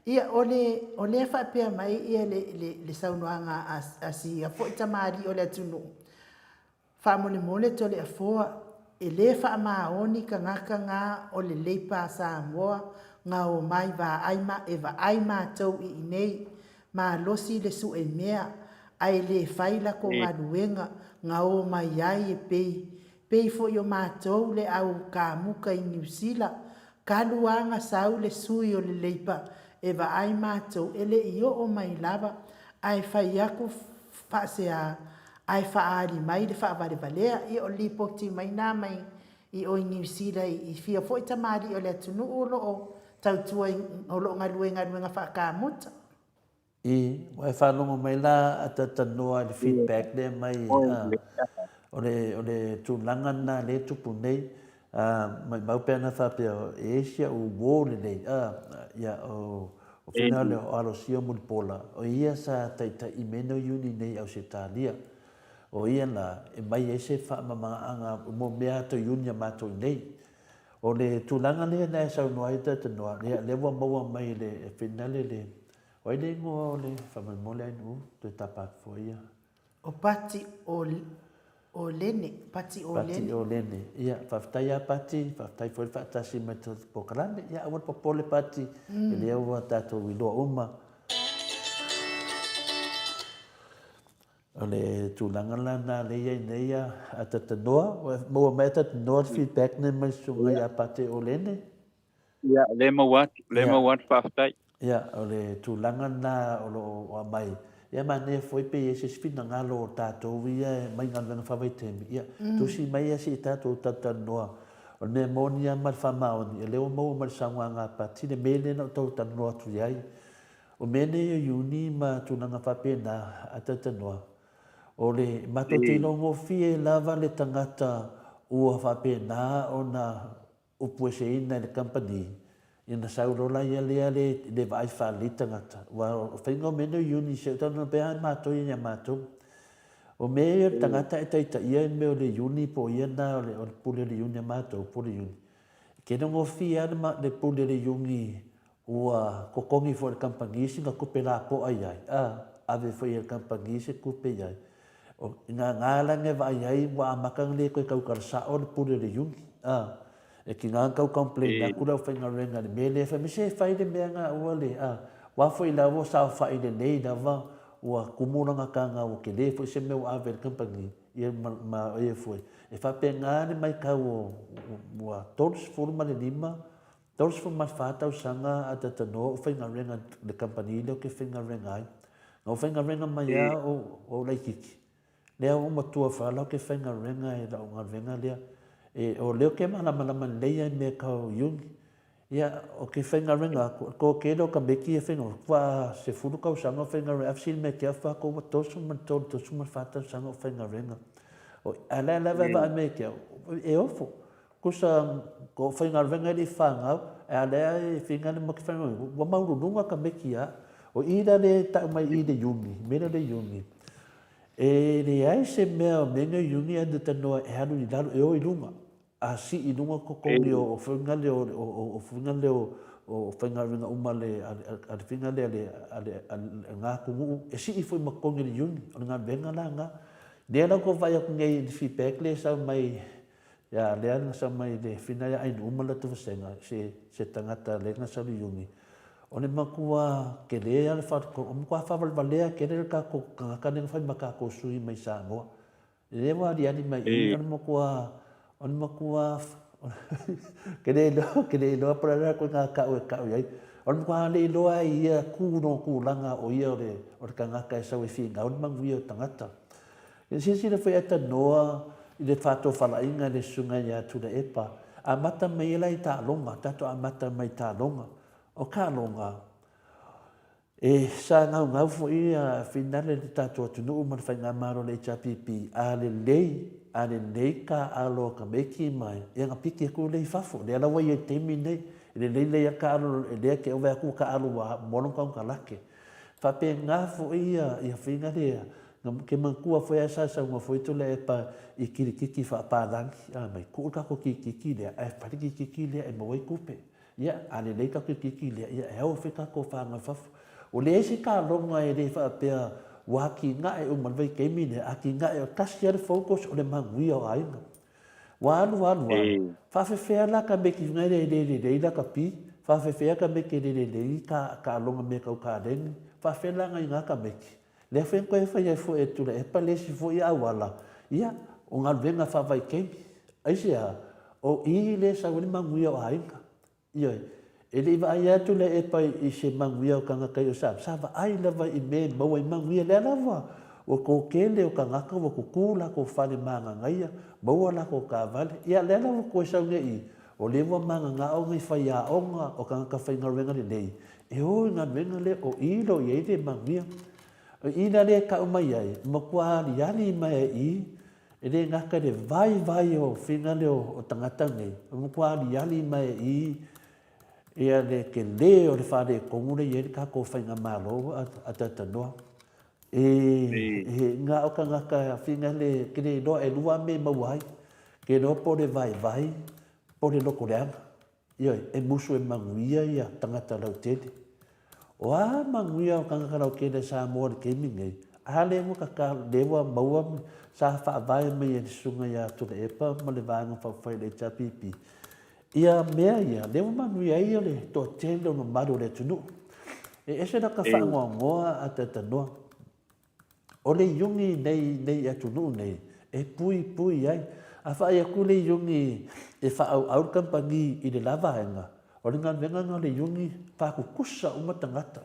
Ia o le whapea mai ia le saunoanga a si a fo i tamari o le atu nuu. Whamole mole tole a foa. E le whaamaoni ka ngaka ngā o le leipa sa moa. Ngā o mai wa aima e wa aima tau i nei. Ma losi le su e mea. Ai le whaila ko ngā luenga. Ngā o mai ai e pei. Pei fo i o mātou le au ka muka i New Zealand. Ka luanga sau le sui o le leipa. E wa ai mātou ele i o mai lava. Ai whai aku whaasea. Ai whaari mai le whaavare valea. I o lipo ti mai nā mai. I o New Zealand i fia fo i tamari o le atunu o lo o. Tautua o lo ngā luenga whaakamuta. I, wai whanongo mai la a tatanoa le feedback le mai. O le tūlanga nā le tupu nei. Mai maupena whapea o Asia o wō le nei. Ia o whina le o Arosia Mulipola. O ia sa taita i meno uni nei au se tālia. O ia la e mai e se whaamamaanga mo mea to uni a mātou nei. O le tūlanga le na e sau noa i tatanoa. Le wa maua mai le whina le. O i le ingoa o le whamamole ainu te tapak fo ia. O pati o lene, pati o lene. Pati o lene. Ia, whaftai a pati, whaftai fo i whaatasi mai tō pokarane. Ia, awan popole pati. E le awa tātou i loa uma. O le tūlanga la nā leia i neia a tatanoa. Maua mai tatanoa feedback ne mai sunga i a pati o lene. Ia, le mawat whaftai. Ia, o le tūlanga nā o mai. Ia mane foi pe ese spina ngalo o tātou ia mai ngalo whawaitemmi. Ia, tusi mai esi i tātou tatanoa. O ne monia mar whamaoni. E leo mau mar sangwa ngā pati. Ne mele na tau tatanoa tu iai. O mene i uni ma tūlanga whapena a tatanoa. O le mato tino ngofie lava le tangata ua whapena o na upueseina le company. Ina saurola ia lea le vai whalita ngata. Wa o whainga o meno uni se tano pēa mātou i nia mātou. O mea tangata e taita ia e meo le uni po ia na o le pule le uni a mātou, pule uni. Kena ngofi ana le pule le uni ua kokongi fo le kampangisi nga kupe la po ai ai. Ave fo i le kampangisi kupe ai. O ngā ngālange wa ai ai wa amakang le koe kaukarasa o le pule le uni. E ki ngā kau complain na kura whainga renga ni mele e whamise whaide mea ngā ua le wafo i lawa sa whaide nei na wa ua kumuranga ka ngā o ke le fo i se mea awe le kampani i ma e fwoi e whape ngā ni mai kau ua toros furuma le lima toros furuma whātau sanga a tatano o whainga renga le kampani leo ke whainga renga ai ngā whainga renga mai a o laikiki lea o matua whalau ke whainga renga e la o ngā renga lea e o leo ke malama leia me kau yungi ia o ke whainga renga ko ke lo ka beki e whainga kwa se furu kau sanga o whainga renga afsil me kia wha ko tosu man tolu tosu man whata sanga o whainga renga o ala va me kia e ofo kusa ko whainga renga li whangau e ala e whinga ni maki whainga wa maurununga ka beki a o ira le tau mai i le yungi mena le yungi e le ai se mea menga yungi anda tanoa e hanu i lalo e o i lunga a si i lunga kokongi o whingale o whingale o whaingaringa umale a whingale a ngā kungu e si i fwoi makongi ni yungi o ngā venga la ngā nera ko vai aku ngai i feedback le sa mai ya lea nga sa mai le whinaya ainu umala tu wasenga se tangata le nga sa ni yungi o ne makua ke lea le whatako o mkua whawalwalea ke lea ka ko kangakane ngawhai maka ko sui mai sa ngoa le wari ani mai i o ne makua ke le loa parara ko ngā kau iai o ne makua le loa i ia kūno kūlanga o ia o le kangaka e sau e whinga o ne mangu ia o tangata e sisi le whai ata noa i le whato whalainga le sunga ia tuna epa a mata mai ela i tā longa tato a mata mai tā longa o ka longa E sa ngau fo ia finale le tatou atunuu ma le whainga maro le HRPP a le lei ka alo ka meki mai ia ngā piki aku lei fafo le ala wai e temi nei le lei ka alo le ke ove aku ka alo wa mono ka lake fa pe ngā fo ia whinga le ke mankua foi asa sa uma foi to le pa I kiki fa pa dangi mai ku ka ko kiki le ai pa kiki le e mo wai kupe ia ale lei ka kiki le ia e o fe ka ko fa ngā fafo o le ese ka longa e le fa pe wa ki nga e o malvei ke mine a ki nga e o kasi ale focus o le mangui o ainga wa alu fa fe la ka me ki nga le la ka pi fa fe ka me ke le ka longa me ka den fa fe la nga ka me ki le fe ko e fa ia fo e tu le pa le si fo ia wala ia o nga venga fa vai ke ai sia o I le sa le mangui o ainga ia ele va ia tu le e pai I se manguia o kanga kai o sa va ai lava I me mo I manguia le lava o ko kele o kanga ka o ko kula ko fale manga ngaia mo la ko ka vale ia le lava ko sa ngai o le wa manga nga o ngai fa ia onga o kanga ka fa ngai ngai nei e o nga venga le o I lo ye de manguia o ina le ka o mai ai mo kwa li ali mai I ele nga ka de vai o finga le o tangata nei mo kwa li ali mai I ia le ke le o le whare kongure i e ka ko whainga malo a tatanoa. Ngā o ka ngaka whinga le kene no e lua me mawai, ke no po le vai, po le loko leanga. Ioi, e musu e manguia ia tangata lau tene. O a manguia o ka ngaka lau kene sa moa le kemi ngei. A le mo ka lewa maua sa wha vai me e sunga ia tule epa ma le vanga whawhai le tapipi. Ia mea ia, lewa manguia ia le to tele no maru le tunu. E ese na ka whangoa ngoa a tatanoa. O le yungi nei atunu nei, e pui ai. A whaia ku le yungi e whaau au kampangi I le lavaenga. O le ngan venga le yungi whakukusa umatangata.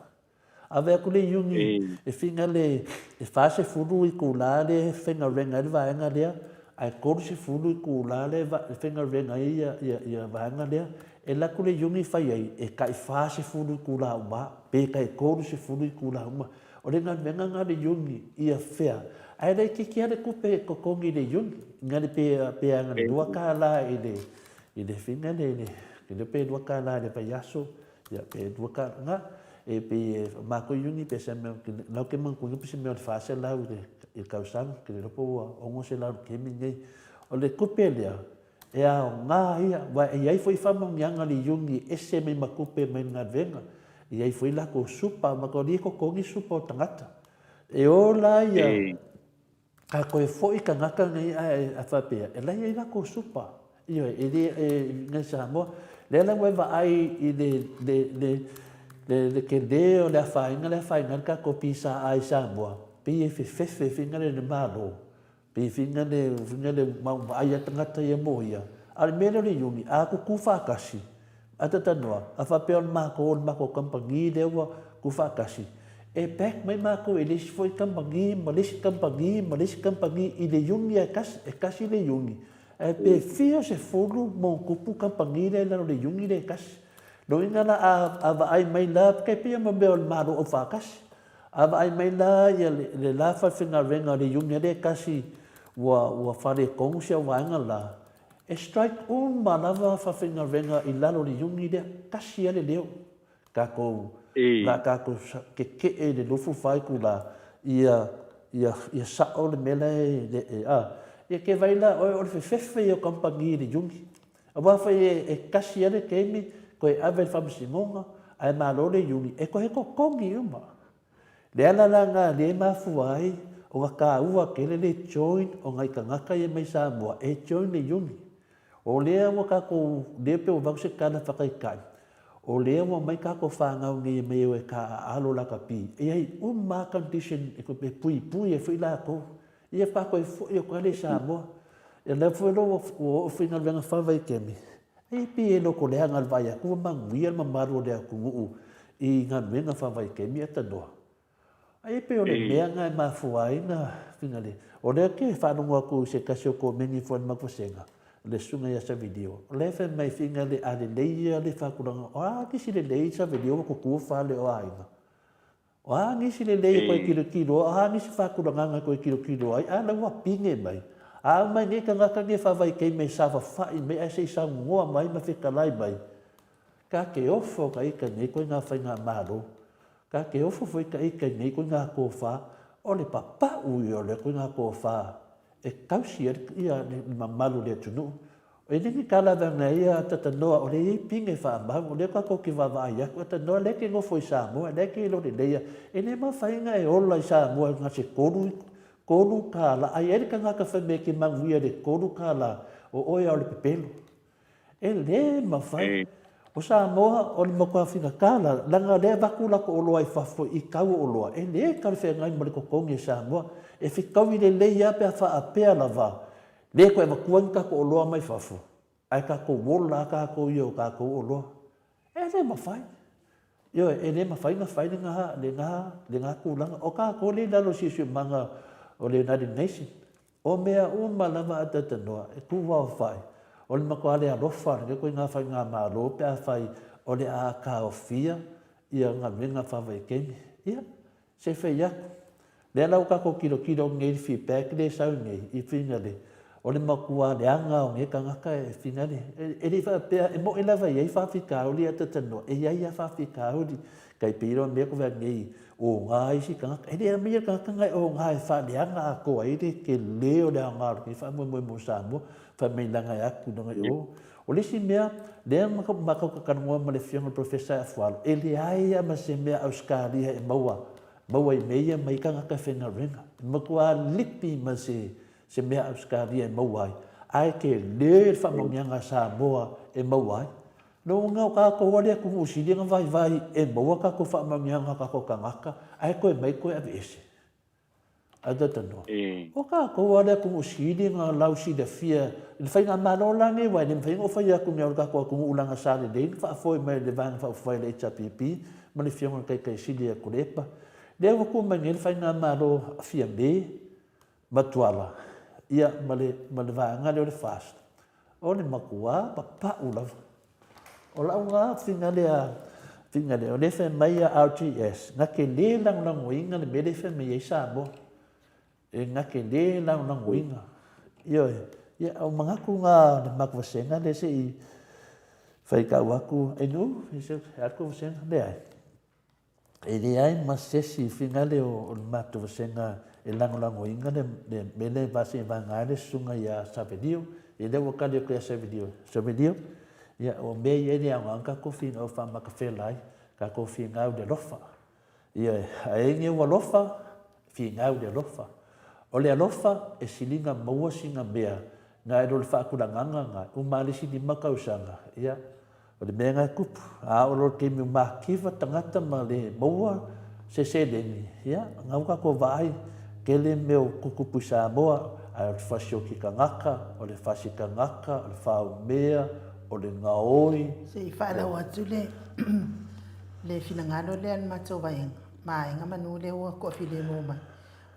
A wea ku le yungi e whinga le e whase furu I kula le whenga renga le vaenga lea. Ai kōru se fulu I kūla le whenga renga ia vahanga lea. E laku le yungi whai ai, e kai wha se fulu I kūla uma, pe kai kōru se fulu I kūla uma. O le ngā venga ngā le yungi ia whea. Ai rei ki kia le kupe kokongi le yungi, ngā le pe anga le lua kā la I le whinga le pe lua kā la le pai aso, ia pe lua kā ngā, e pe mako yungi pe se meo, lau ke mangkunga pe se meo le whase lau I kausang ke le ropo ongo se lau kemi nei o le kupe lea e a o ngā ia wa e ai foi whamongianga li yungi ese me makupe mai ngā venga e ai foi lako supa ma ko li ko kongi supa o tangata e o la ia ka koe foi ka ngaka ngai a whapea e lai ai lako supa ia e ngai sa moa le la wa ai I le ke leo le whainga ka ko pisa ai sa moa pe fefe finga le malo pe finga le mau ai tangata ia moia al mele le yungi a ku kufa kasi atata noa a fa pe on mako kampangi le wa kufa kasi e pek mai mako ele foi kampangi I le yungi e kasi le yungi e pe fia se fulu mo kupu kampangi le le yungi le kasi no ingana a va ai mai la ke pe ma be on malo o fa kasi ava ai mai la ia le la fa finga renga le yunga le kasi wa fare kongsia wanga la e strike ma lava fa finga renga I lalo le yungi le kasi ale leo ka ko la ka ko ke le lofu fai ku la ia sa o le mele ia ke vai la o le fefe o kampangi le yungi ava fa e kasi ale kemi ko e ave fa msingonga ai malo le yungi e ko he ko kongi uma le ala langa le mafuai o ka ua kele le join o ngai ka ngaka e mai sa moa e join le yungi o le mo ka ko le pe o va se kana whakai kai o le mo mai ka ko whanga ngi me o ka alo la ka pi e ai ma condition e ko pe pui e fui la ko e pa ko e ko le sa moa e le foi lo o final venga fa vai kemi e pi e lo ko le ngal vai ku manguia ma maru le ku I ngan venga fa vai kemi ata doa ai pe o le mea ngai mafuai na finale o le ke whanonga ku se kasio ko mengi fon makusenga le sunga ia sa video le fe mai finale ale leia le whakuranga o a kisi le leia sa video ko ku whale o aina O ngisi le lei koe kilo, ngisi whakuranganga koe kilo ai, a laua pinge mai. A mai ne ka ngaka ne whawai kei me sawa whai, me a se sa ngoa mai, ma whikalai mai. Ka ke ofo ka ika nei koe ngā whai ngā maro. Ka ke ofo foi ka ika nei koe ngā kōwha, o le papa ui o le koe ngā kōwha. E kausi ia ni mamalu le tunu. O ni kala vanga ia tata noa o le i pinge wha mahu, o le kako ki wawai aku, o ta noa leke ngofo i Samoa, leke i lo le leia. E ne ma whainga e ola i Samoa, ngā se koru kāla, ai ere ka ngaka whame ki manguia le koru kāla, o oia o le pepelo. E le ma whai. O Samoa, o le makua whina kāla, langa le waku lako oloa i whafo i kau oloa. E le kare whea ngai ma le kokongi i Samoa, e whikau i le leia pe a wha a pea lava. Le koe makuang kako oloa mai whafo. Ai kako wola kako i o kako oloa. E le mawhai. Io e le mawhai na whai le ngā kūlanga. O kako le lalo sisu manga o le United Nations. O mea uma lama atata noa. E kuwa o whai. O le makua le alofa. Le koe ngā whai ngā mālo. Pe a whai o le a ka o fia. Ia ngā menga whawai kemi. Ia. Se whai aku. Le lau kako kilo ngei fi pēk le sau ngei. I whina le. O le makua le anga o nge kangaka e whingane. E le whapea, e mo e lawa iei whawhikauli a tatano. E iei a whawhikauli. Kai piro mea ko ngei o ngā isi kangaka. E le a mea kangaka ngai o ngā e wha le anga a koa i le ke leo le anga o ke wha mo Samoa. Wha mei langa e aku nanga i o. O le si mea, le a makau kakanua ma le whianga professor a whalo. E le aia ma se mea Australia e maua. Maua i meia mai kangaka whenga ringa. Makua lipi ma se mea Australia e mauai. Ai ke le whamamianga Samoa e mauai. No ngau kako wale aku usilinga vai e maua kako whamamianga kako kangaka. Ai koe mai koe awe ese. Adata no. O kako wale aku usilinga lausi da fia. Ile whainga malolange wai. Ile whainga o whai aku mea kako aku ulanga sāle leini. Whaafoi mai le vanga whaafoi le HRPP. Mani whionga kai sili a kurepa. Lea waku mai ngel whainga malo fia me. Matuala. Ia male vanga le o le fast. O le makua papa ulawa. O lau ngā whina le o le wha mai a RTS. Ngā ke le lang inga le mele wha mai e Samoa. E ngā ke le lang inga. Ia au mangaku ngā le makwasenga le se i whaikau aku. E nu, e se aku wasenga le ai. E le ai masesi whina le o le matu wasenga e lango inga le mele vase vangare sunga ia Savedio e le wakale ko ia Savedio ia o me ia ni anga ka kofi no fa makafela ka kofi ngau de lofa ia ai ni wa lofa fi ngau de lofa o le lofa e silinga maua singa mea nga e le fa kulanganga nga o malisi di makausanga ia o le menga kup a o lo ke mi makiva tangata ma le maua se deni ia ngau ka ko vai kele meu kukupu Samoa, ai o le whasio ki kangaka, o le whasi kangaka, o le whao mea, o le ngaoi. Se i whaalau atu le whinangalo le an matou vaenga. Maenga manu le ua kua while mōma.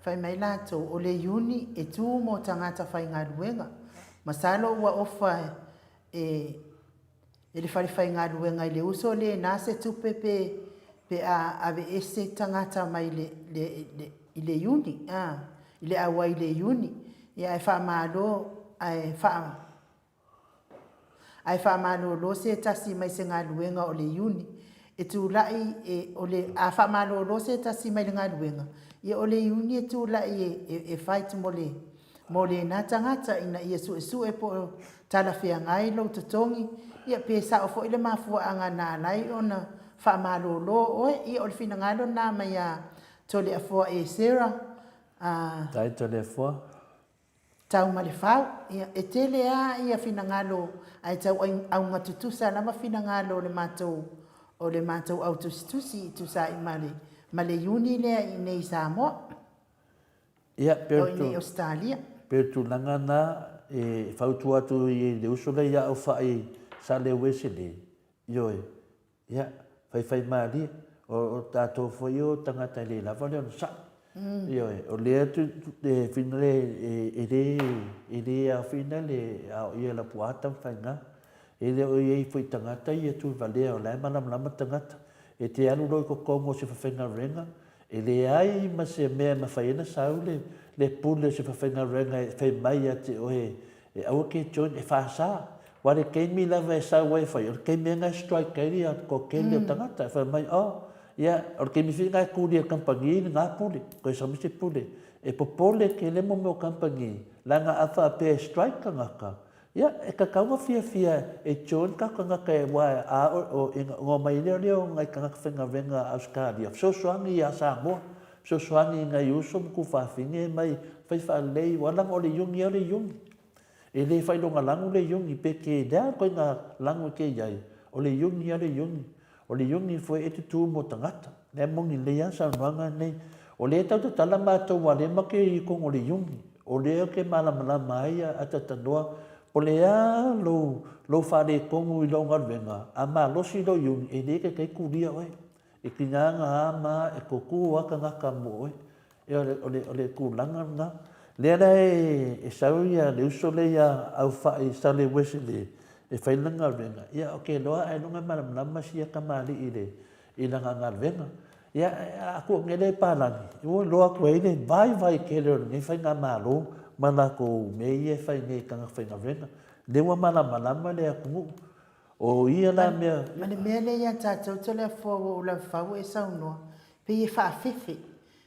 Whai mai lātou o le iuni e tū mō tangata whai ngā ruenga. Masalo ua ofa e le whare whai ngā ruenga i le uso le nase tupe pe a ave ese tangata mai i le iuni, i le awa i le iuni, ia e whaamalo, ai whaamalo lo se tasi mai se ngā luenga o le iuni, e tū lai, a whaamalo lo se tasi mai le ngā luenga, ia o le iuni e tū lai e whaiti mo le nā tangata ina ia su e po tala whea ngai lo tutongi, ia pe sa o fo i le mafua anga nā lai ona whaamalo lo oe, ia o le whina ngalo nā mai a tole a fua e Sarah. Tai tole a fua. Tau ma le whau. E tele a ia whina ngalo. Ai tau au ngatutusa nama whina ngalo o le mātou au tusitusi tu sa i male iuni lea i nei Samoa. Ia, o i nei Australia. Pertu langa na e whautu atu i le usole ia au whai sa le wesele. Ioi. Ia, whai maari. O tātou foi o tangata le lava le sa. O le atu e finale e le a finale a ia la puata whainga. E le o iei foi tangata i atu valea o lai malama tangata. E te anu roi ko kongo se whawhenga renga. e le ai ma se mea ma whaina sau le pule se whawhainga renga e whai mai ate o e au ke join e whaasa. Ware kei mi lawa e sau wai whai, or kei mea ngai strike kei a ko kei leo tangata, e whai mai, or kei mi whi ngai kuri a kampangi ni ngā pule, ko e samisi pule. E popole ke le mo meo kampangi, la ngā awha a pēr strike ka ngaka. Ia, e ka kaunga fia e join ka ngaka e wae a o ngō mai leo ngai ka ngaka whenga venga Australia. So soangi a Samoa, so soangi ngai uso mku whawhinge mai whai whalei, walang o le yungi. E le whailonga langu le yungi pe ke dea koe ngā langu ke iai. O le yungi a le yungi. O le yungi fwe e te tū mo tangata. Nea mongi lea sa nuanga nei. O le tau te tala mātou wa le make i kong o le yungi. O le o ke malamalama ai a tatanoa. O le a lo whare kongu i longa ruenga. A mā losi lo yungi e le ke kei kuria oe. E ki nganga a mā e koku waka ngaka mo oe. E o le kūlanga ngā. Lea e sau ia le uso le ia au whai sa le wese le e whailanga ruenga. Ia o ke loa ai lunga maramlama si a kamali i langa ngā ruenga. Ia aku ngele pālangi. Iwo loa koe ile vai ke leo ngai whai ngā mālo mana ko me i e whai ngai kanga whainga ruenga. Lewa malama le akungu. O ia la mea. Mane mea le ia tātou te lea fua o la whau e saunoa. Pe i whaafefe.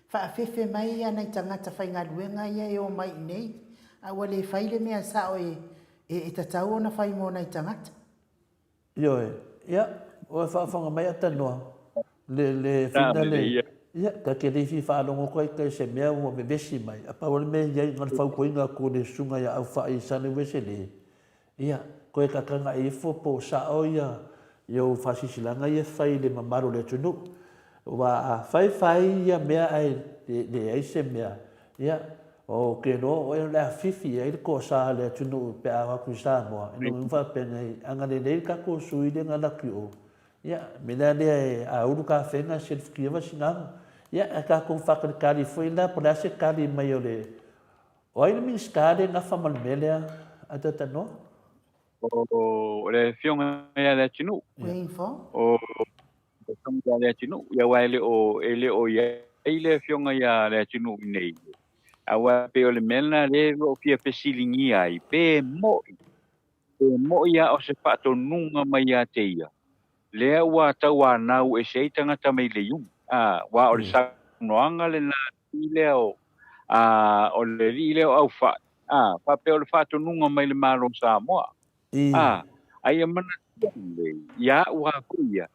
Whaafefe mai ia nei tangata whai ngā luenga ia e o mai nei. A wale whaile mea sa o e tatau ona whai mo nei tangata. Io ia, o e whaafanga mai atanoa. Le whina le. Ia, ka ke reifi whaalongo koe kai se mea ua me vesi mai. A pawale mea iai ngan whau koinga ko le sunga ia au whai sane wese le. Ia, koe ka kanga e po sa o ia. Iau whasisilanga ia whai le mamaru le tunu. Wa fai ia mea ai le aise mea. Ia, o ke no o e lea fifi e ko sa le tunu pe a waku sa moa. Ino mwha penei, anga le leil ka ko sui le ngana ki o. Ia, mena le a uru ka whenga se kiawa singamu. Ia, a ka kong whakarekari fwoi la, pora se kari mai o le. O aina mi skare nga whamalmelea a tata no? O le fionga ia le tunu. Info. O Tanga le tinu ia wa ele o ia ele fionga ia le tinu nei awa pe o le mena le o fia pesilingi ai pe mo ia o se pato nunga mai a te ia le wa tawa nau e se tanga tamai le yum wa o le sa noanga le na ile o le ile o au fa pa pe o le fato nunga mai le malo sa mo ai mana ia wa kuia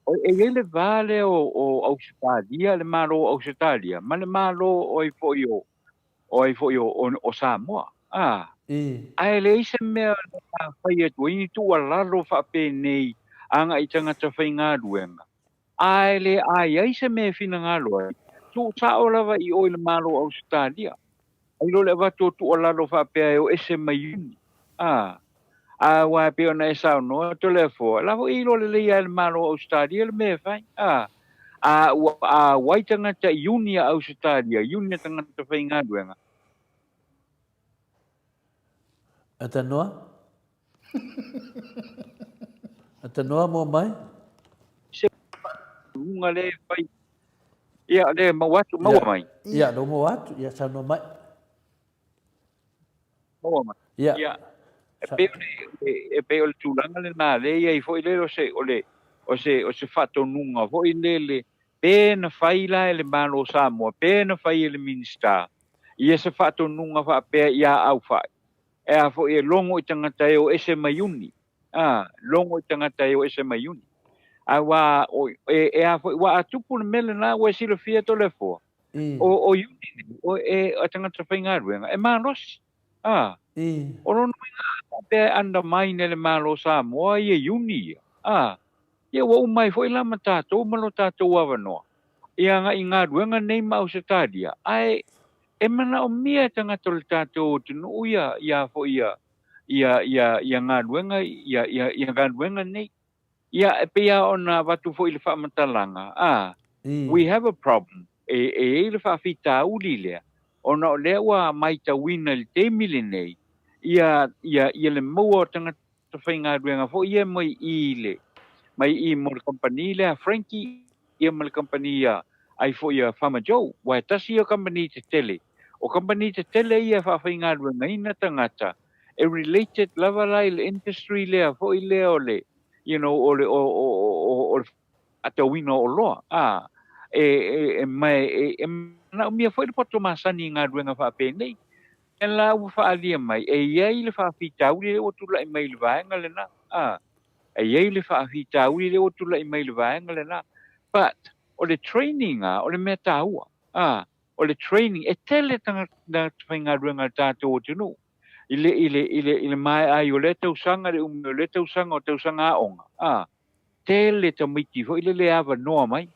o ele vale o Australia le malo Australia ma le malo o Samoa ai le se me fai tu i tu ala ro fa pe nei anga i tanga ta fai nga luenga ai le ai se me fina nga lo tu sa o lava i o le malo Australia ai lo le va tu ala ro fa pe o ese mai wa pe ona esa no to le fo la vo i lo le ia le malo Australia le me fai wai tanga ta unia Australia unia tanga ta fai nga duenga Atanoa mo mai se unga le fai ia le mawatu mai ia lo mo watu ia sa no mai ia pe o tulanga le na le ia foi le o se fato nunga foi le pe na faila le malo Samoa pe na fai le minista ia se fato nunga fa pe ia au fai e a foi longo i tangata o ese mayuni longo i tangata o ese mayuni wa e a foi wa tupu mele na wa silo fia to le fo o yuni o a tangata fai ngaruenga e manos o no pe undermine le malo Samoa ia uni ia wa mai foi la matato malo tato wa no ia nga inga ruenga nei mau se tadia ai e mana o mia tanga tol tato tunu ia fo ia nga ruenga ia nga ruenga nei ia pe ia ona watu foi le fa matalanga we have a problem e le fa fita ulile ona le wa mai ta wina le te milenei ia le mo tanga to fainga ruenga fo ia mai i mo company le Frankie ia mo company ai fo ia fama jo wa tasi o company te tele o company te tele ia fa fainga ruenga ina tangata e related lava lai le industry le fo ile ole you know ole o ata wino o loa mai na mia foi poto masani nga ruenga fa pe nei en la u fa alia mai e ia ile fa fitau le o tula i mai le vaenga le na e ia ile fa fitau le o tula i mai le vaenga le na but o le training o le meta ua o le training e tele tanga na whainga ruenga tātou o tunu ile mai ai o le tau sanga le le tau sanga o tau sanga aonga tele ta miti fo ile le ava noa mai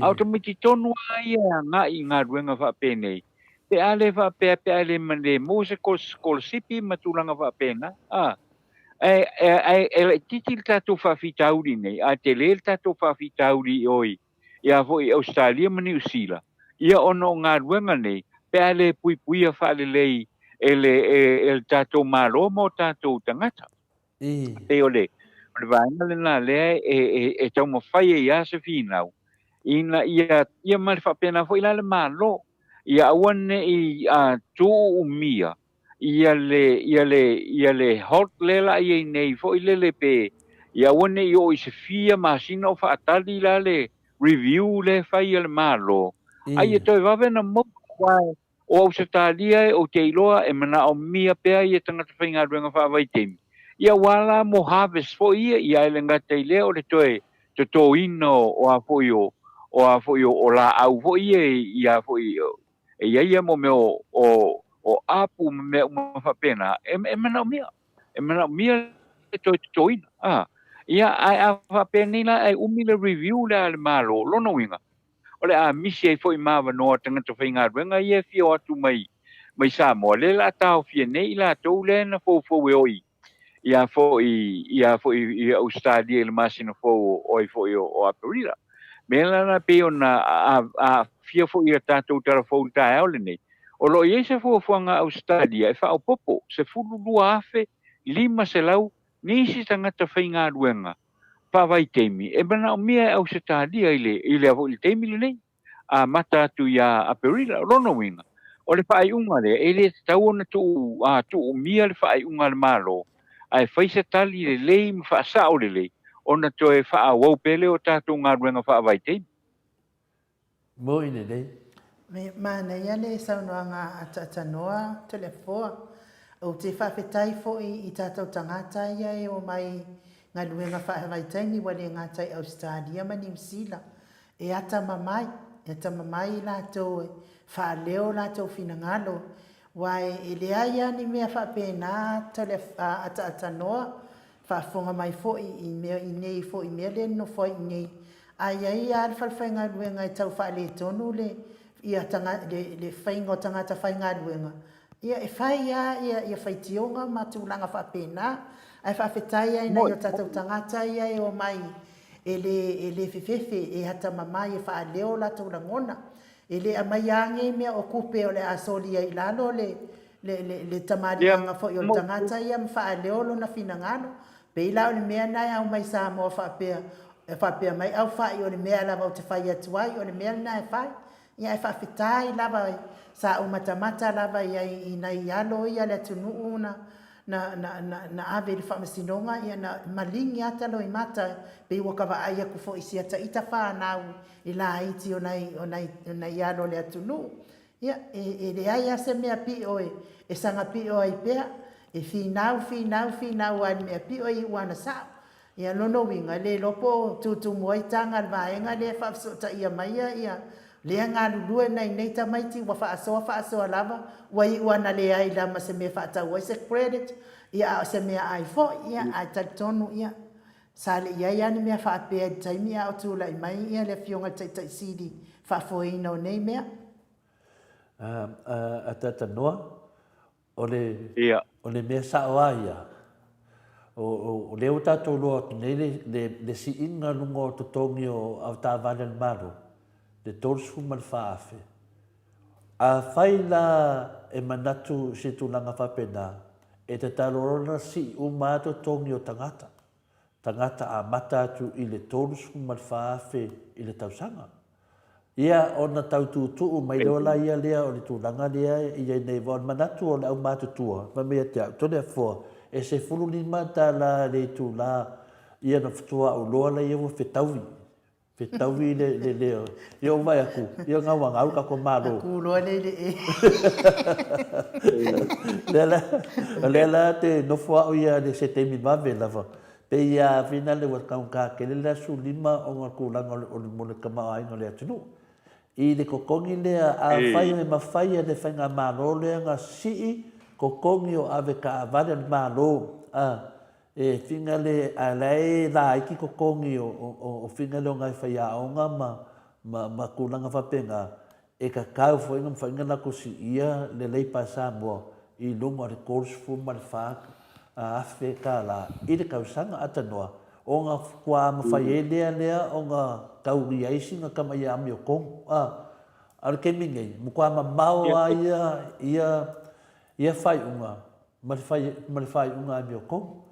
au te miti tonu ai nga i ngā ruenga wha penei pe ale wha pe ale mande mo se kol sipi matulanga wha pena e titil tātou wha fitauri nei a te leel tātou wha fitauri oi ia fo i Australia mani usila ia ono ngā ruenga nei pe ale pui a wha le lei ele tātou malo mo tātou tangata pe ole le vaenga le nā lea e tau mawhai e ia se whinau ina ia mali whapena fo ila le malo ia awane i tū umia ia le hot lela ia nei fo ile le pe ia awane i o i se fia masina o whaatali la le review le whai le malo ai e toi wawe na mo o au se tālia o te iloa e mana o mia pea i e tangata whainga ruenga whaavai temi ia wala mo harvest fo ia ele ngata i leo le toe te tō ino o a fo i o la au fo ia fo i e ia mo me o apu me o whapena e mana o mia le toe te tō ina ia ai a whapena ina ai umile review le malo lono winga o le a misi ai fo i mawa noa tangata whainga ruenga ia fio atu mai Samoa le la tau fia nei la tau le na fo e oi ia fo i Australia le masina fo oi fo i o Aperira me la pe ona a fia fo i tātou tara fo ta ole nei o lo ia se fo nga Australia e fa o popo se fulu lua afe lima se lau nisi tangata whainga ruenga pa vai temi e bana o mia au se tādia ile fo i temi le nei a mata tu ia Aperira rono winga o le whaai unga le e le tau ona tu mia le whaai unga le malo ai faisa tali le lei ma fa sa o le lei ona toe fa wo pele o tātou ngā ruenga fa vai te mo ine dei me mana ia le saunoanga atanoa telefoa o te whawhetai fo i tātou tangata ia e o mai ngā ruenga whaavai taini wale ngātai Australia ma New Zealand e ata mamai lātou whaaleo lātou finangalo wai e lea ia ni mea whapena atanoa whafonga mai fo i mea i nei fo i mea le no fo i nei ai ai al whalwhainga ruenga i tau whaale tonu le whaingo tangata whainga ruenga ia e whai ia whaitionga matulanga whapena ai whawhetai ai nei o tātou tangata ia e o mai e le fefefe e hata mamai e whaaleo lātou rangona ele amai ange mea o kupe o le asoli ai lalo le tamarianga fo i o tangata ia mwhaaleolo na finangalo pe ila o le mea nai au mai Samoa whapea mai au whai o le mea lava o te whai atuai o le mea nai whai ia e whawhetai lava sa o matamata lava ia i nai alo ia le tunu na ave le whamasinonga ia na malingi ata lo i mata pe iwa kawa aia ku fo isi ata ita whanau i la iti o nai alo le atunu ia e le aia se mea pi oe e sanga pi oe i pea e finau ai mea pi oe i wana sao ia lono winga le lopo tutu muai tanga al vaenga le whafsota ia maia ia lea ngā lulue nei tamaiti wa whaasoa lava wa i wana le ai lama se mea whaatau se credit ia se mea ai fo ia ai tatonu ia sale ia ni mea whaapea taimi a o tūla i mai ia le fionga tai sidi whaafoina o nei mea a tata noa o le mea saoa ia o leo tātou loa nei le si inga lunga o totongi o au tā vale al maro le tolsu mal faafe a faila e manatu se tulanga whapena e te talorona si umato tongi o tangata a mata atu i le tolsu mal faafe i le tausanga Ia ona tau tutu mai leo la ia lea o le tūlanga lea ia nei von manatu o le au mātutua. Ma mea te au tone fua. E se fulu ni mata la le tūla ia na futua au loa la ia wa whetauwi. Whetauwi le leo. Ia o mai aku. Ia ngā wanga au kako mālo. Aku loa nei le e. Lela te nofua o ia le se teimi mawe lava. Pe ia vina le wakau ka kele la su lima o ngā kūlanga o le mole kama ainga le atunu. I le kokongi lea a whai me mawhai le whainga mālo lea ngā sii kokongi o ave ka avare le mālo. E whinga le a lei la iki kokongi o whinga leo ngai whai a onga ma kūlanga whapenga. E ka kau whainga lako si ia le leipa Samoa i lunga le kōrusfu ma le whāka. A afe ka la i le kausanga atanoa. O ngā kua mawhai e lea o ngā kauri aisi ngā kama ia ami o kongu. Ar ke mingei, mukua mamau a ia whai unga. Ma le whai unga ami o kongu.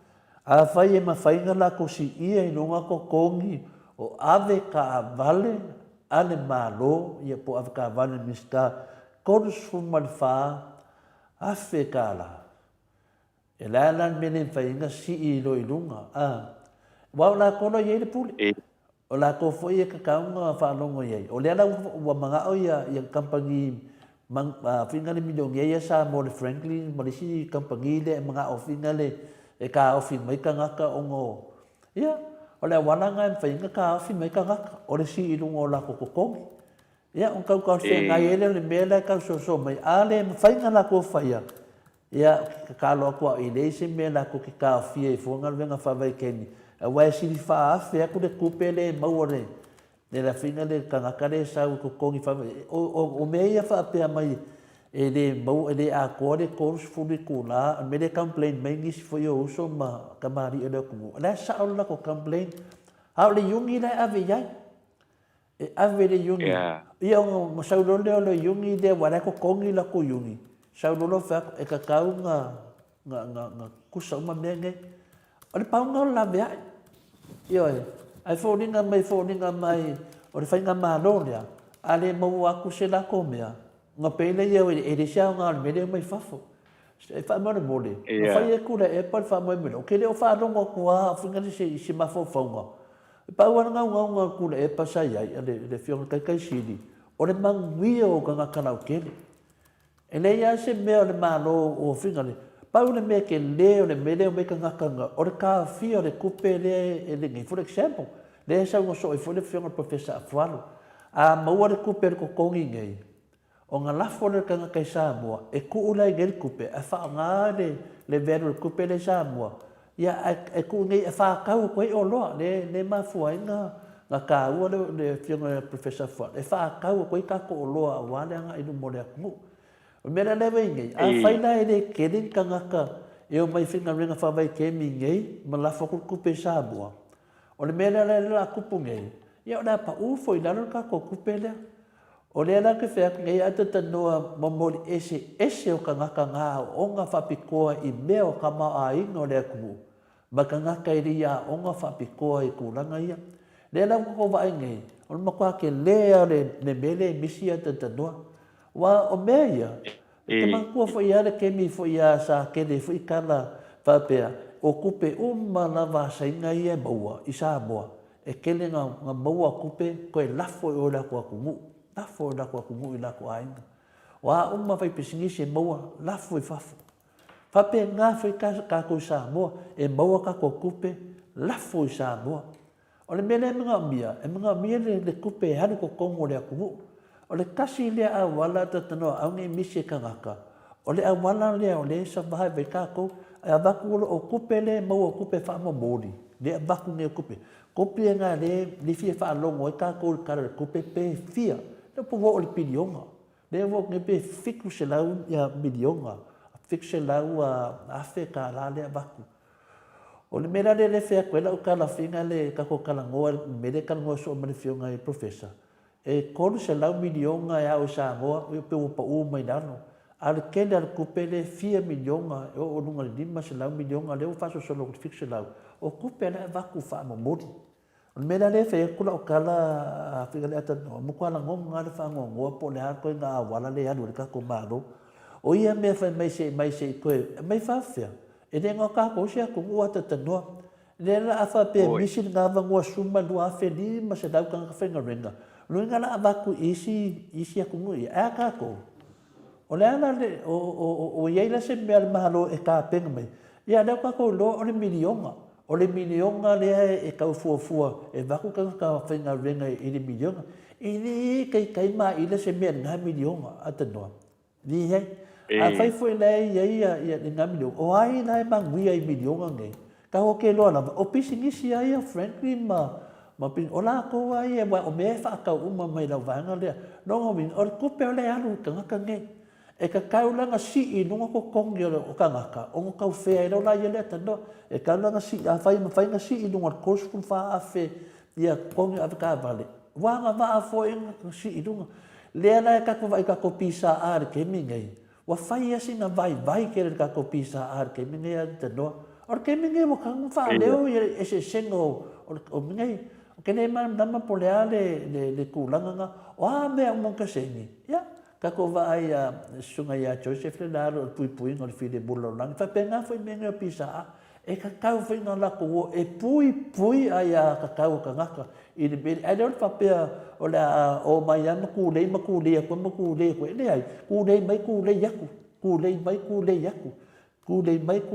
A whai e mawhainga lako si ia i lunga ko kongi o ave ka avale ale mālo ia po ave ka avale miska kōrusfu ma le whā afe ka la. E lan mene whainga si i lo i lunga. Wau la kono iei le pule. O la ko foi e kakaunga whanongo iei. O lea la ua mga o ia kampangi whingale miliong iei sa mo le Franklin, mo le si kampangi le mga o whingale e ka ofi mai ka ngaka o ngō. Ia, o lea wananga e whainga ka ofi mai ka ngaka. O le si i lunga o la kokokongi. Ia, on kau se ngai ele le mea kau so mai. A le whainga la ko whaia. Ia, ka loa kua i le se mea la ko ki ka ofi e fuanga venga whawai keni. A wai siri wha awhi aku le kupe le mauare. Le la whina le kangakare sau ko kongi whawai. O mea ia wha apea mai e le mau e le a koa le kōrus fuli kūla. A me le complain mai ngisi fo yo uso ma kamari e le kungu. Le sao la ko complain. Hau le yungi le ave iai. E ave le yungi. Ia o saulole o le yungi le wale ko kongi la ko yungi. Saulolo wha e kakau nga kusa uma mea ngai. O le pau ngau la mea. Ia e. Ai fōringa mai. O le whainga mālo lea. A le mau aku se la ko mea. Ngā pēle ia e le siao ngā mele mai whafo. E wha mara mole. O whai e kura e pari wha mai mele. O ke leo whāronga kua whinga se mafo whaunga. E pau ana ngā kura e pasai ai. Le whionga kai siri. O le manguia o ka ngakana o kele. E le ia se mea o le mālo o whinga le. Pau le mea ke leo le mele o meka ngakanga. O le ka whio le kupe le e le ngai. For example, le sa unga so e fo le whionga professor Afualo. A maua le kupe le kokongi ngai. O ngā lafo le kanga kai Samoa. E kuulai ngai le kupe. E wha ngā le veru le kupe le Samoa. Ia e ku ngai e wha kau koe o loa. Le mafua ngā ka ua le whionga professor Afualo. E wha kau koe kako o loa. Wale anga inu mo le akungu. O mera lewe ngai, a whaina e le kering ka ngaka e o mai whinga ringa whawai kemi ngai ma la whakukupe Samoa. O le mera le la kupu ngai, ia o la pa ufo i lalo ka ko kupe lea. O le ala ke whea ngai ata tanoa mamori ese o ka ngaka ngā o ngā whapikoa i mea o ka maa inga o lea kumu. Ma ka ngaka i ria o ngā whapikoa i kūranga ia. Le ala ko vai ngai, o le makua ke lea le mele misi ata tanoa. Wa o mea ia, te mangkua fo ia le kemi fo ia sa kele fo i kala whapea o kupe uma lava sainga ia maua i Samoa. E kele ngā maua kupe koe lafo i o lako akungu. Lafo i lako akungu i lako ainga. Wa uma fai pisingisi e maua lafo i fafo. Whapea ngā fo i kako i Samoa e maua kako kupe lafo i Samoa. O le mele e mga mia le kupe e hanu ko kongo le akungu. O le kasi lea a wala tatanoa au ngai misi e kangaka. O le a wala lea o le sa vahai vei kako. A waku o kupe le mau o kupe whaama mōri. Le a waku ngai o kupe. Kupe e ngā le fia wha longo e kako o le kara kupe pe fia. Le po o le pilionga. Le o ngai pe fiku se lau ia milionga. Fiku se lau a afe ka la le a waku. O le mera le fea koe lau kala whinga le kako kala ngoa mele kala ngoa so mani whionga e professor. E kolu se lau milionga e au Samoa, e pe upa mai nano. A le kele al kupe le 4 milionga, e o nunga le 5 se lau milionga, le o faso solo fik se lau. O kupe le vaku wha mamori. Mena le fe kula o kala figa le ata no mo kwala ngom ngale fa ngo po le har ko nga wala le anu ka ko malo o ia me fa mai se ko mai fa fe e de ngo ka ko sia ko o ata no le la afa pe mission nga va ngo suma lu a fe ni ma se dau ka fe nga renga lu nga la va ku isi ku ngo ia ka ko o le ala le o ia la se me al malo e ka pe mai ia da ka ko lo o le milionga o le milionga le e kau fuafua e vaku ka whainga renga i le milionga i ni kai ma i le se mea ngā milionga ata noa ni hei a whai fwoi le ia ngā milionga o ai nai manguia i milionga ngai ka hoke loa lava o pisi ngisi ai a frankly ma pin o la ko ai e o me whaakau uma mai lau vanga lea nonga win o le kupe o le alu ka ngaka ngai e ka kaulanga si i nunga ko kongi o ka ngaka o ngo kau whea e lau la ia lea tanoa e kaulanga si a whainga si i nunga kos kun wha a whe ia kongi a ka vale wanga wa a fo si i nunga lea la e kako vai kako pisa aare ke mingai wa whai asi na vai ke re kako pisa aare ke mingai a tanoa o ke mingai mo kang wha leo e se sengo o mingai o ke ne nama polea le kulanga nga o a mea umonga sengi ia kako vai a sunga ia Joseph le laro pui ngol fide bulo lang fa penga foi menga pisa e ka kau foi ngala ko e pui ai a ka kau ka ngaka i de be I don't fa pe o la o mai am ku le ko le ai ku le mai ku le yaku ku le mai ku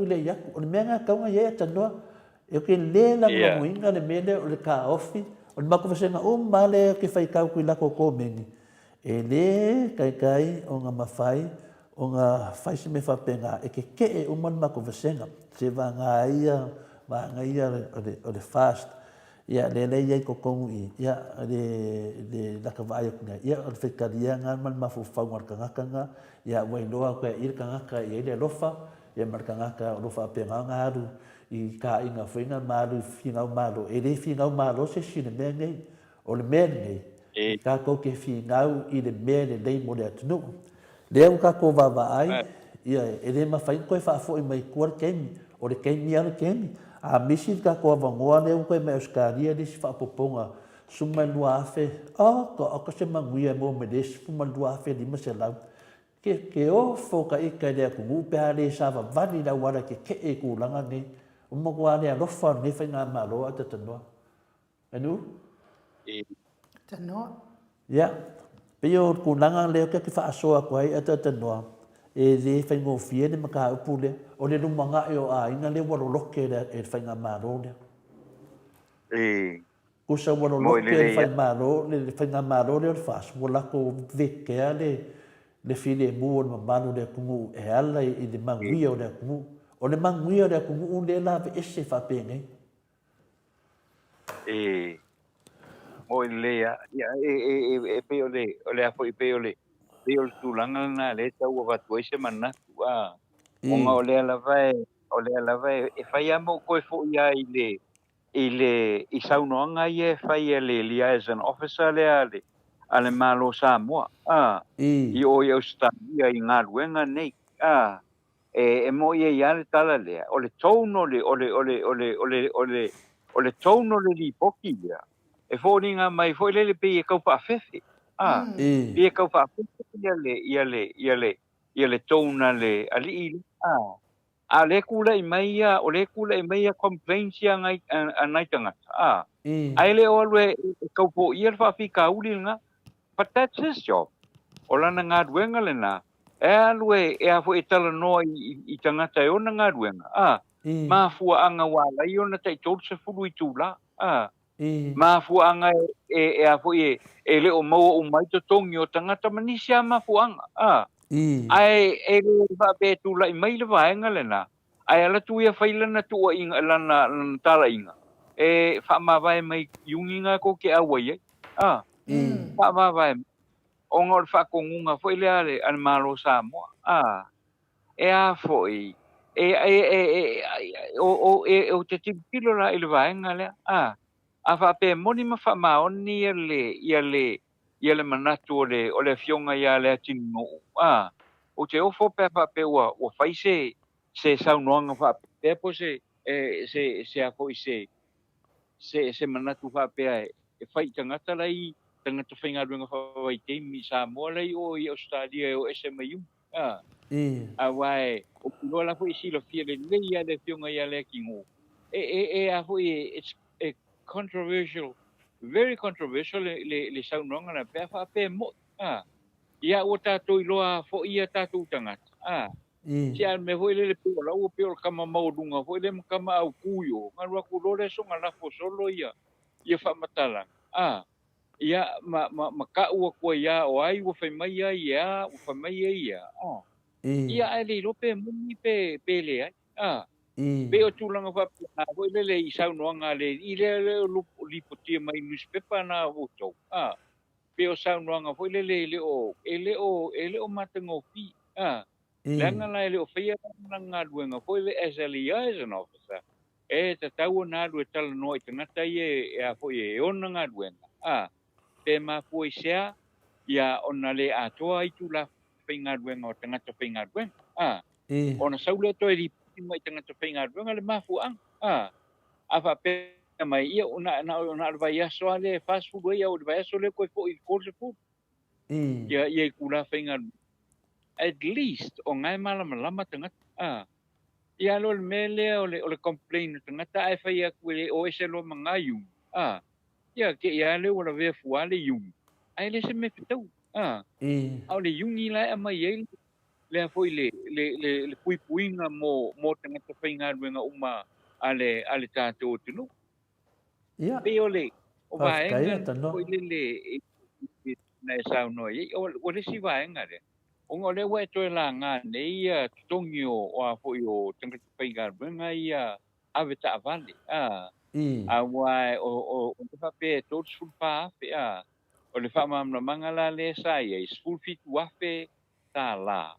le yaku o menga ka nga ye tano e ke le la mo inga le mele o le ka ofi o ma ko senga o male ke fai kau ku la ko mengi e le kai o nga mawhai o nga whai se me whapenga e ke e uman mako vasenga se vanga ia o le fast ia le iai ko kongu i ia le laka vai o nga ia o le whekaria ngā man mafu whaungar ka ngakanga ia wai loa koe i ka ngaka i le lofa ia marka ngaka o lofa penga ngā aru i ka inga whainga malu whingau malo e le whingau malo se sine mea ngai o le mea ngai ka ko ke whingau i le mea le lei mo le atunu leo ka ko ai ia e le mawhai koe whaafo i mai kuar kemi o le kemi anu kemi a misi ka ko avangoa leo koe mai Australia le si whaapoponga suma lua afe ko se manguia mo me le suma lua afe lima se lau ke o foka i ka lea kungu pēha le sawa vani la wara ke e kulanga nei umo kua lea lofa ne whainga malo ata tanoa anu? Tanoa? Ia peo kulanga leo ke whaasoa koe ata tanoa e le whaingo fie ne maka upu le o le lumanga e o a inga le waroloke e whainga malo le kusa waroloke e whainga malo le o le whaasua lako vekea le file mua o mamano le kungu e ala i le manguia o le kungu o le manguia o le kungu le lave ese whapenge o lea e pe ole a foi pe ole tulanga na le tau wa tu se mana wa o nga ole la vai e fai amo ko fo ia ile i sauno nga ye fai le liaison officer le ale malo Samoa i o ia sta i nga ruenga nei e mo ia ia le tala le ole tono le tono le li poki ia e fōringa mai foi le pe e kau pa fefe pe kau pa fefe ia le tona le ali a le kula i mai ia o le kula i mai ia complaints ia ngai anai tanga ai le o le kau po ia fa fika uli nga but that's his job o lana ngā ruenga le na e alue e a fo e tala noa i tangata e ona ngā ruenga ma fua anga wala i ona tai tōru se furu i tūla ma fuanga e a foi e le o mo o mai to tongi o tangata manisia ma fuanga ai e va be tu la mai le vaenga lena ai ala tu ia faila na tu inga lana tala inga e fa ma vai mai yunginga ko ke awai fa ma vai o ngor fa ko ngunga foi le ale al malo Samoa e a foi o te tipilo la il vaenga le a fa pe moni ma fa ma oni ia le manatu o le fionga ia le tino o te ofo pe fa pe o fai se saunoanga fa pe po se a foi se manatu whapea e whai tangata lai tangata whaingaruenga whawai teimi Samoa lai o i Australia o SMU. A wai o kuloa la hui silo fia le leia le fionga ia le kingo. A hui it's a controversial, very controversial le saunonga na pea whapea mo. Ia o tātou iloa fo ia tātou tangata. Si al me hui le peo lau o peo kama maurunga hui le kama au kuyo. Ngarua kulore so ngala fo solo ia. Ia whamatala. Ia ma ka ua kua ia o ai ua whai mai ia ua whai mai ia. Ia ai le lope muni pe le ai. Pe o tūlanga whapea hui le i saunoanga le i le lipotia mai newspaper na o tau. Pe o saunoanga hui le o matangofi. Langa lai le o whaia ngā ruenga hui le as a liaison officer. Te tau nā rue tala noi tangata e a hui e ona ngā ruenga. Pe mā pui sea, ia ona le atoa i tū la whai ngā ruenga o tangata whai ngā ruenga. Ona saule to e ripi mai tangata whai ngā ruenga le mafu ang. A whapea mai ia ona alwai aso ale fast food ia o alwai aso le koe fo i kōse food. Ia i kula whai ngā ruenga. At least o ngai malama tangata. Ia lo le mele o le complain tangata ai whai aku o ese lo mangayu. Ia ke ia le ora ve fuale yung. Ai le se me pitau. Au le yungi lai ama ye le foi le puipuinga mo tangata whainga ruenga uma ale tātou tunu. Pe ole o vaenga foi le na e sao noi. O le si vaenga le. Onga le wa to la nga nei tongi o a foi o tangata whainga ruenga ia aveta avali. A wai o te pape tot sulpa pe o le whamam na mangala le sai e spulfit wafe tā la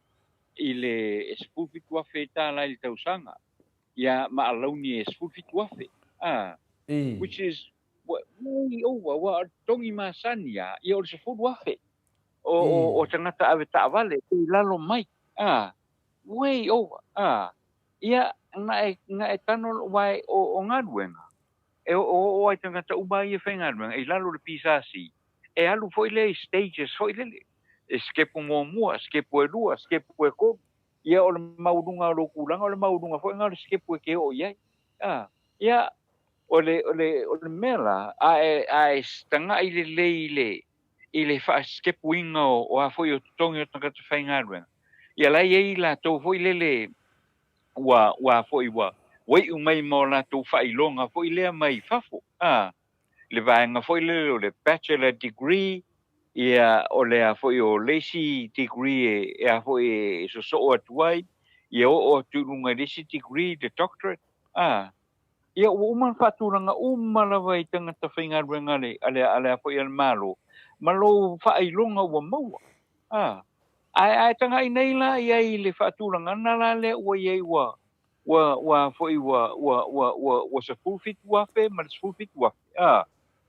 i le spulfit wafe tā la i tausanga ia maalauni e spulfit wafe which is way over wa tongi masani ia o le spulfit wafe o tangata ave ta'avale i lalo mai way over ia nga e tano wai o ngaruenga o ai tangata ubai e whaingaruenga i lalo le pisasi e alu foi le stages foi le skepu mua skepu e lua skepu e ko ia o le maurunga o lo kulanga o le maurunga foi ngā skepu e ke o iai ia o le mela a stanga i le fa skepu inga o a foi o tongi o tangata whaingaruenga ia lai e la tau foi le wa foi wa wei umai mo la tau whailonga foi lea mai fafo le vaenga foi le bachelor degree ia o le a foi o lacy degree e a foi so atuai ia o tulunga lacy degree the doctorate ia o man faturanga la vai tangata whainga ruenga ale a foi al malo whailonga ua maua ai tanga i nei la ia i le faturanga na la le ua iei wa foi wa sa fulfit wafe ma fulfit wafe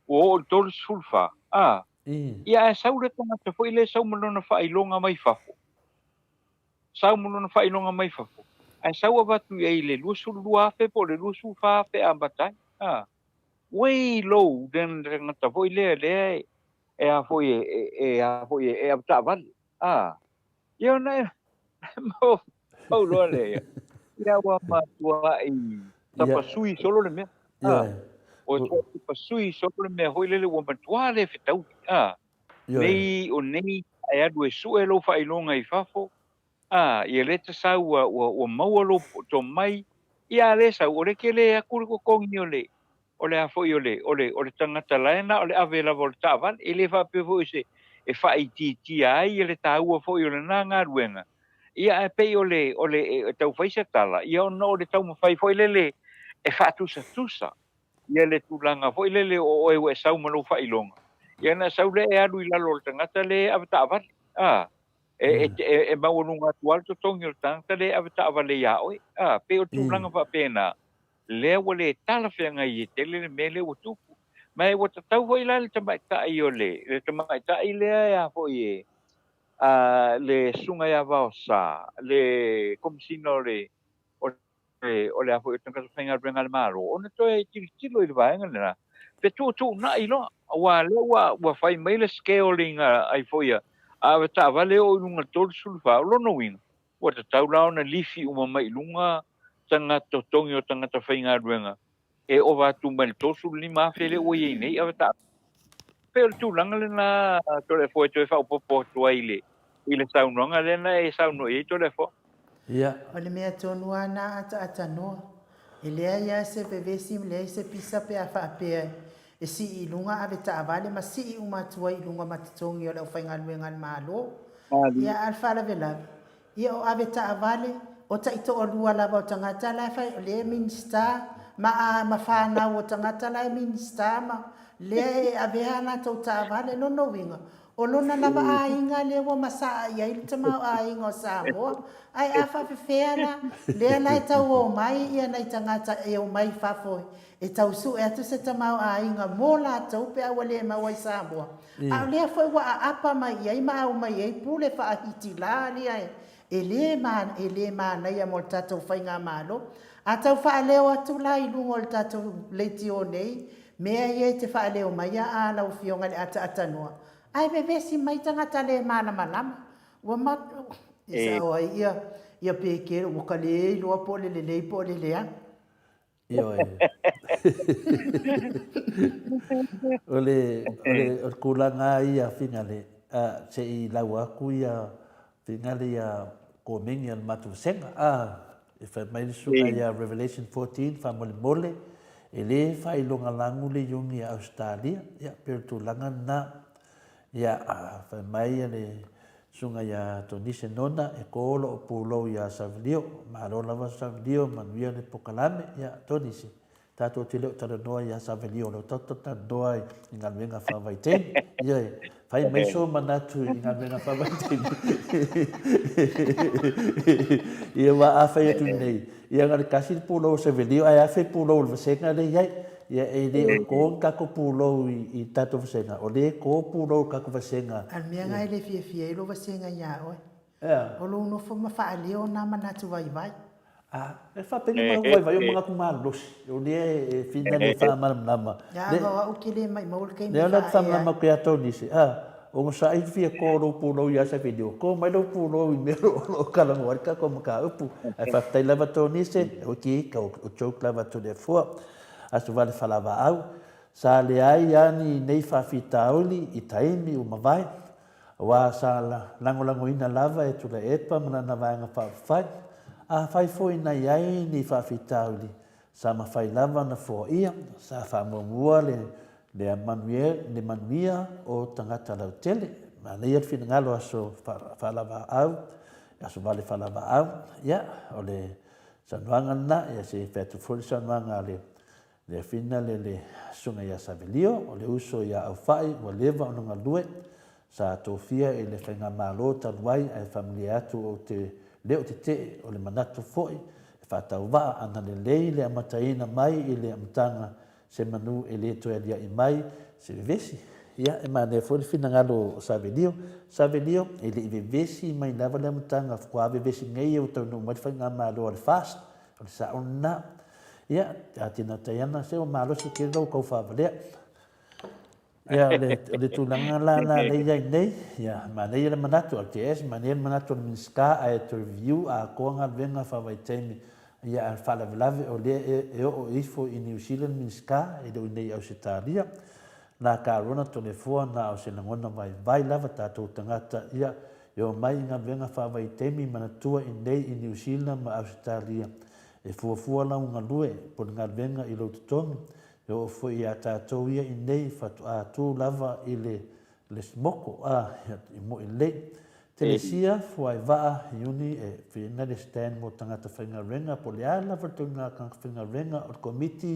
o tol sulfa ia saure tangata foi le sau malona whailonga mai fafo sau malona whailonga mai fafo ai sau avatu e le lusul wafe po le lusul fafe ambatai way low den tangata foi le e a foi e abta vale ia na mo lo le ia wa ma tua i tapasui solo le me o tapasui solo le me hoi le wa matua le fitau nei o nei ai adu e su e lo whailonga i fafo ia le te sau o maua lo to mai ia le sau o le ke le akuri ko kongi o le a foi o le tangata laena o le avela vol tavan e le fa pe foi se e fai ti ai le taua foi o le nanga ruenga ia e pe o le tau faisa tala ia o no le tau mawhai foi le e whatusa tusa ia le tūlanga foi le o e sau malo whailonga ia na sau le e alu i lalo le tangata le avata avale e maununga tual to tongi o tangata le avata avale ia oi pe o tūlanga wha pena le wale tala whianga i te le mele o tupu mai o tau foi la le tamaitai o le tamaitai le a foi le sunga ya vaosa le komsino le o le afo tanga whainga renga le maro ona toi tilo I le vaenga na pe tu na ilo wa le wa fai mai le scaling ai foia a ta vale o lunga tol sulfa lo no win wa ta taula na lifi uma mai lunga tanga to tongi o tanga ta whainga renga e o va tu mal to sul lima fele o ye nei a ta pe tu langa le na to le foi to fa po to ile sa unonga le na e sa no e to le fo ia O le mea tonu ana ata noa. E lea ia se vevesi lea se pisa pe a whaapea. E si I lunga ave ta avale ma si I umatua I lunga matitongi o leo whaingalue ngal malo. Ia alfala vela. Ia o ave ta avale o ta ito o lua lava o tangata la fai o lea minista ma a mawhana o tangata la minista ma lea e ave ana tau ta avale no no winga. O lona lava a inga le wa masa ia I tama a inga o Samoa. Ai a whawhiwhena, lea lai tau o mai, ia nei tangata e o mai whawhoi. E tau su e atu se tamau a inga mō la tau pe awa lea mawai Samoa. A lea whai wa a apa mai, ia ma au mai ei pule wha ahiti la lea e. E le ma nei a mo tatou whainga malo. A tau wha leo atu la I lungo le tatou leiti o nei. Mea ie te wha leo mai a lau fionga le ata noa. Ai bevesi mai tangata le mana malama. Wa mat Isa o ia peke o ka le loa po le po le lea. Io o kulanga ia fingale se I lau aku ia fingale ia ko mingi al matu senga e fa mai suka ia Revelation 14 fa mole e le fa I longa langu le yungi a Australia ia per tu langa na ia fa mai le sunga ia tonise nona e kolo o pulo ia savilio ma lo lava savilio manuia le pokalame ia tonise tato tele o tala noa ia savilio lo toto ta doa I ngā wenga whawaite ia fai mai so manatu I ngā wenga whawaite ia wa awhai atu nei ia ngā kasi pulo o savilio ai awhai pulo o vasenga le iai ia e le o ko kako pulo I tato vasenga o le ko pulo kako vasenga Al mea ngai le fia ilo vasenga ia oe. O lo no fo ma wha leo na manatu vai vai. E fa peni ma vai o mga kumalos o le e fina le fa nama Ya wa o kile mai maul kai le ona fa nama ko ato dise o ngo sai fia ko ro pulo ia sa video ko mai lo pulo I mero o kala mo ka ko maka upu e fa tai lava to nise o ki ka o chok lava to de fo asu vale falava au sa le ai ani nei fa fitauli I taimi o mavai wa sa lango ina lava e tula epa mana na vanga fa fai a fai foi na ai ni fa fitauli sa ma fai lava na fo ia sa fa mo le manuia o tangata lau tele ma nei al fina ngalo aso fa lava au aso vale fa lava au ia o le sanuanga na ia se fetu fo sanuanga le fina le sunga ia savilio o le uso ia au fai o leva o nga lue sa tofia e le whainga malo taluai ai familia atu o te leo te o le manatu foi e whatau waa ana le lei le amataina mai I le amatanga se manu e le toa lia I mai se vesi ia e mane foi le fina ngalo o savilio e le I vesi mai lava le amatanga fukua vesi ngai o tau no mai whainga malo o le fast o le sa ona ia tina taiana se o malo se ke ro ko fa vale ia le tulanga la le ia nei ia ma nei le manatu al ts ma nei manatu min ska a to review a ko nga venga fa vai temi ia al fa la o le e o ifo in New Zealand min ska e do nei Australia na karona to le fo na o se ngona vai lava ta to tangata ia yo mai nga venga fa vai temi manatu in nei in New Zealand ma Australia e fuafua la unga lue po nga venga I lo tonu e o fo ia tātou ia I nei fatu a tū lava I le smoko I mo I le telesia fuai waa iuni e whina le stand mo tangata whainga renga po le ala fatu ngā kanga whainga renga o komiti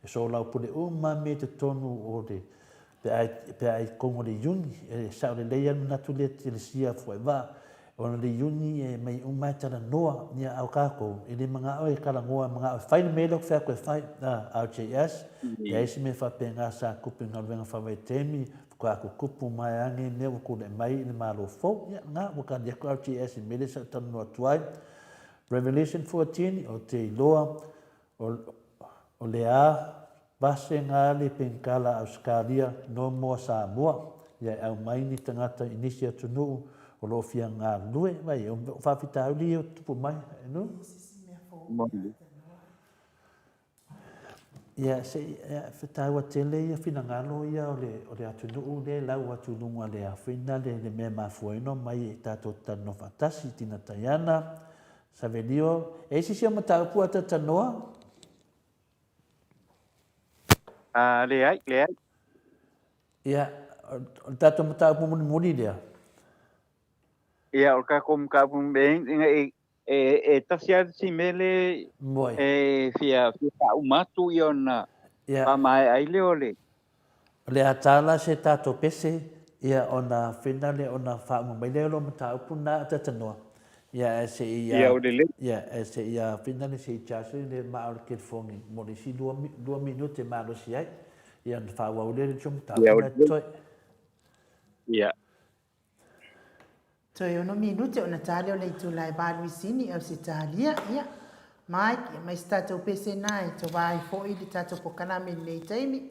e so lau po le uma me te tonu o le pe ai kongo le iuni e sao le leia natu le telesia fuai waa ona le iuni e mai umai tala noa nia au kako I le mga oe kala ngoa mga oe whaina mele o whea koe whai au JS e aisi me whapenga sa kupi ngā wenga whawai temi kua aku kupu mai ange me o kule mai le malo fo ia ngā waka lia ko au JS e mele sa tanu noa tuai Revelation 14 o te iloa o le a vase ngā le penkala Australia no mua Samoa. Ia au mai ni tangata inisi atunuu o lo fia ngā lue. Vai, o whawhitau li o tupu mai, no? Ia se whetau a tele ia whina ngalo ia o le atunuu le lau atununga le a whina le mea mafuaino mai e tātou tano whatasi tina taiana. Savelio, e si sia matau pua ta tanoa? Le ai. Ia, o tātou matau pua muni lea? Ia, o ka pum beng, e tasia si mele fia umatu i ona mai ai leo le. Le atala se tātou pese, ia ona whina le ona whaamu mai leo lo matau puna ta tanoa. Ia se ia se ia finale se chase le maor ke fongi mo le si 2 minute malo si ai ia na fa wa le chum ta na toi ia toi ono minute ona tale o le tu lai ba Luisini au se talia ia mai stato pese nai to vai foi di tato pokana me le taimi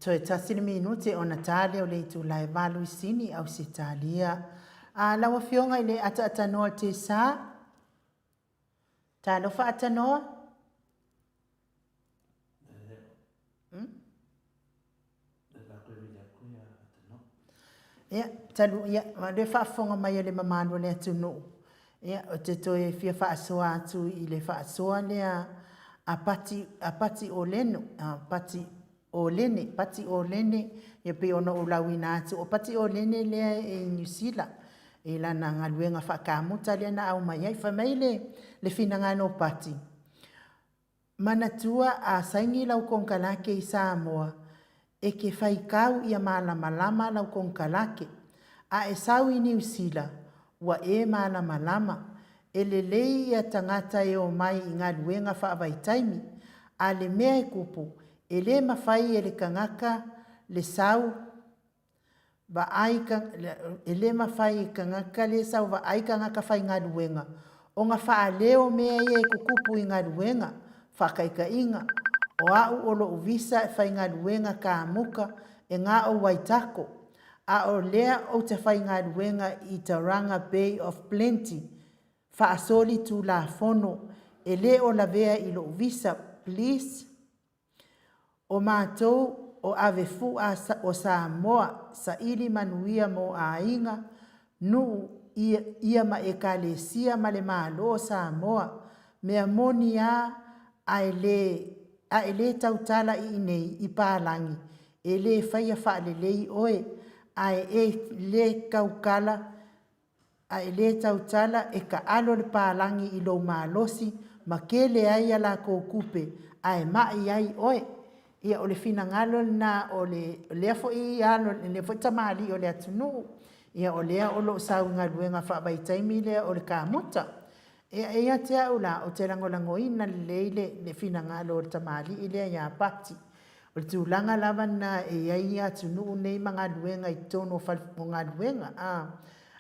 Toe tasini minuti ona tale o le itulai valu isini au se talia. A lawa fionga ile ata atanoa te sa. Talo fa atanoa? Ia, talu ia, ma le whaafonga mai le mamano le atunu. Ia, o te toe fia whaasoa atu i le whaasoa lea a pati o leno, a pati o lene, ia pe ona o lawina atu, o pati o lene lea e New Zealand, e lana ngaluenga whakamuta lea na au mai, ai whamai le finangano pati. Manatua a saingi lau konkalake i Samoa, e ke whaikau ia malama lau konkalake, a e sau i New Zealand, wa e malama, e le lei ia tangata e o mai i ngaluenga whaavaitaimi, a le mea e kupu, e le mawhai e le kangaka le sau va aika e le mawhai e kangaka le sau va aika ngaka whai ngā ruenga. O ngā wha leo mea e kukupu i ngā ruenga, whakaika inga, o au o lo uvisa e whai ngā ruenga ka muka e ngā o waitako, a o lea o te whai ngā ruenga i Tauranga Bay of Plenty, wha asoli tu la fono, e le o la vea i lo uvisa, please. O mātou o avefu o Samoa sa ili manuia mo a inga nu ia ma e kalesia ma le malo o Samoa mea moni a ele tautala i nei i pālangi e le whaia wha le lei oe a e le kaukala a ele tautala e ka alo le pālangi i lo malosi ma ke le ai ala ko kupe a e mai ai oe. Ia o le finangalo na o le afo i ano le fo tamali o le atunu ia o le o lo sau nga luenga fa bai taimi le o le kamuta ia te aula o te lango ina le finangalo o le tamali i le ia pati o le tūlanga lava na e ia atunu nei mga luenga i tono nga luenga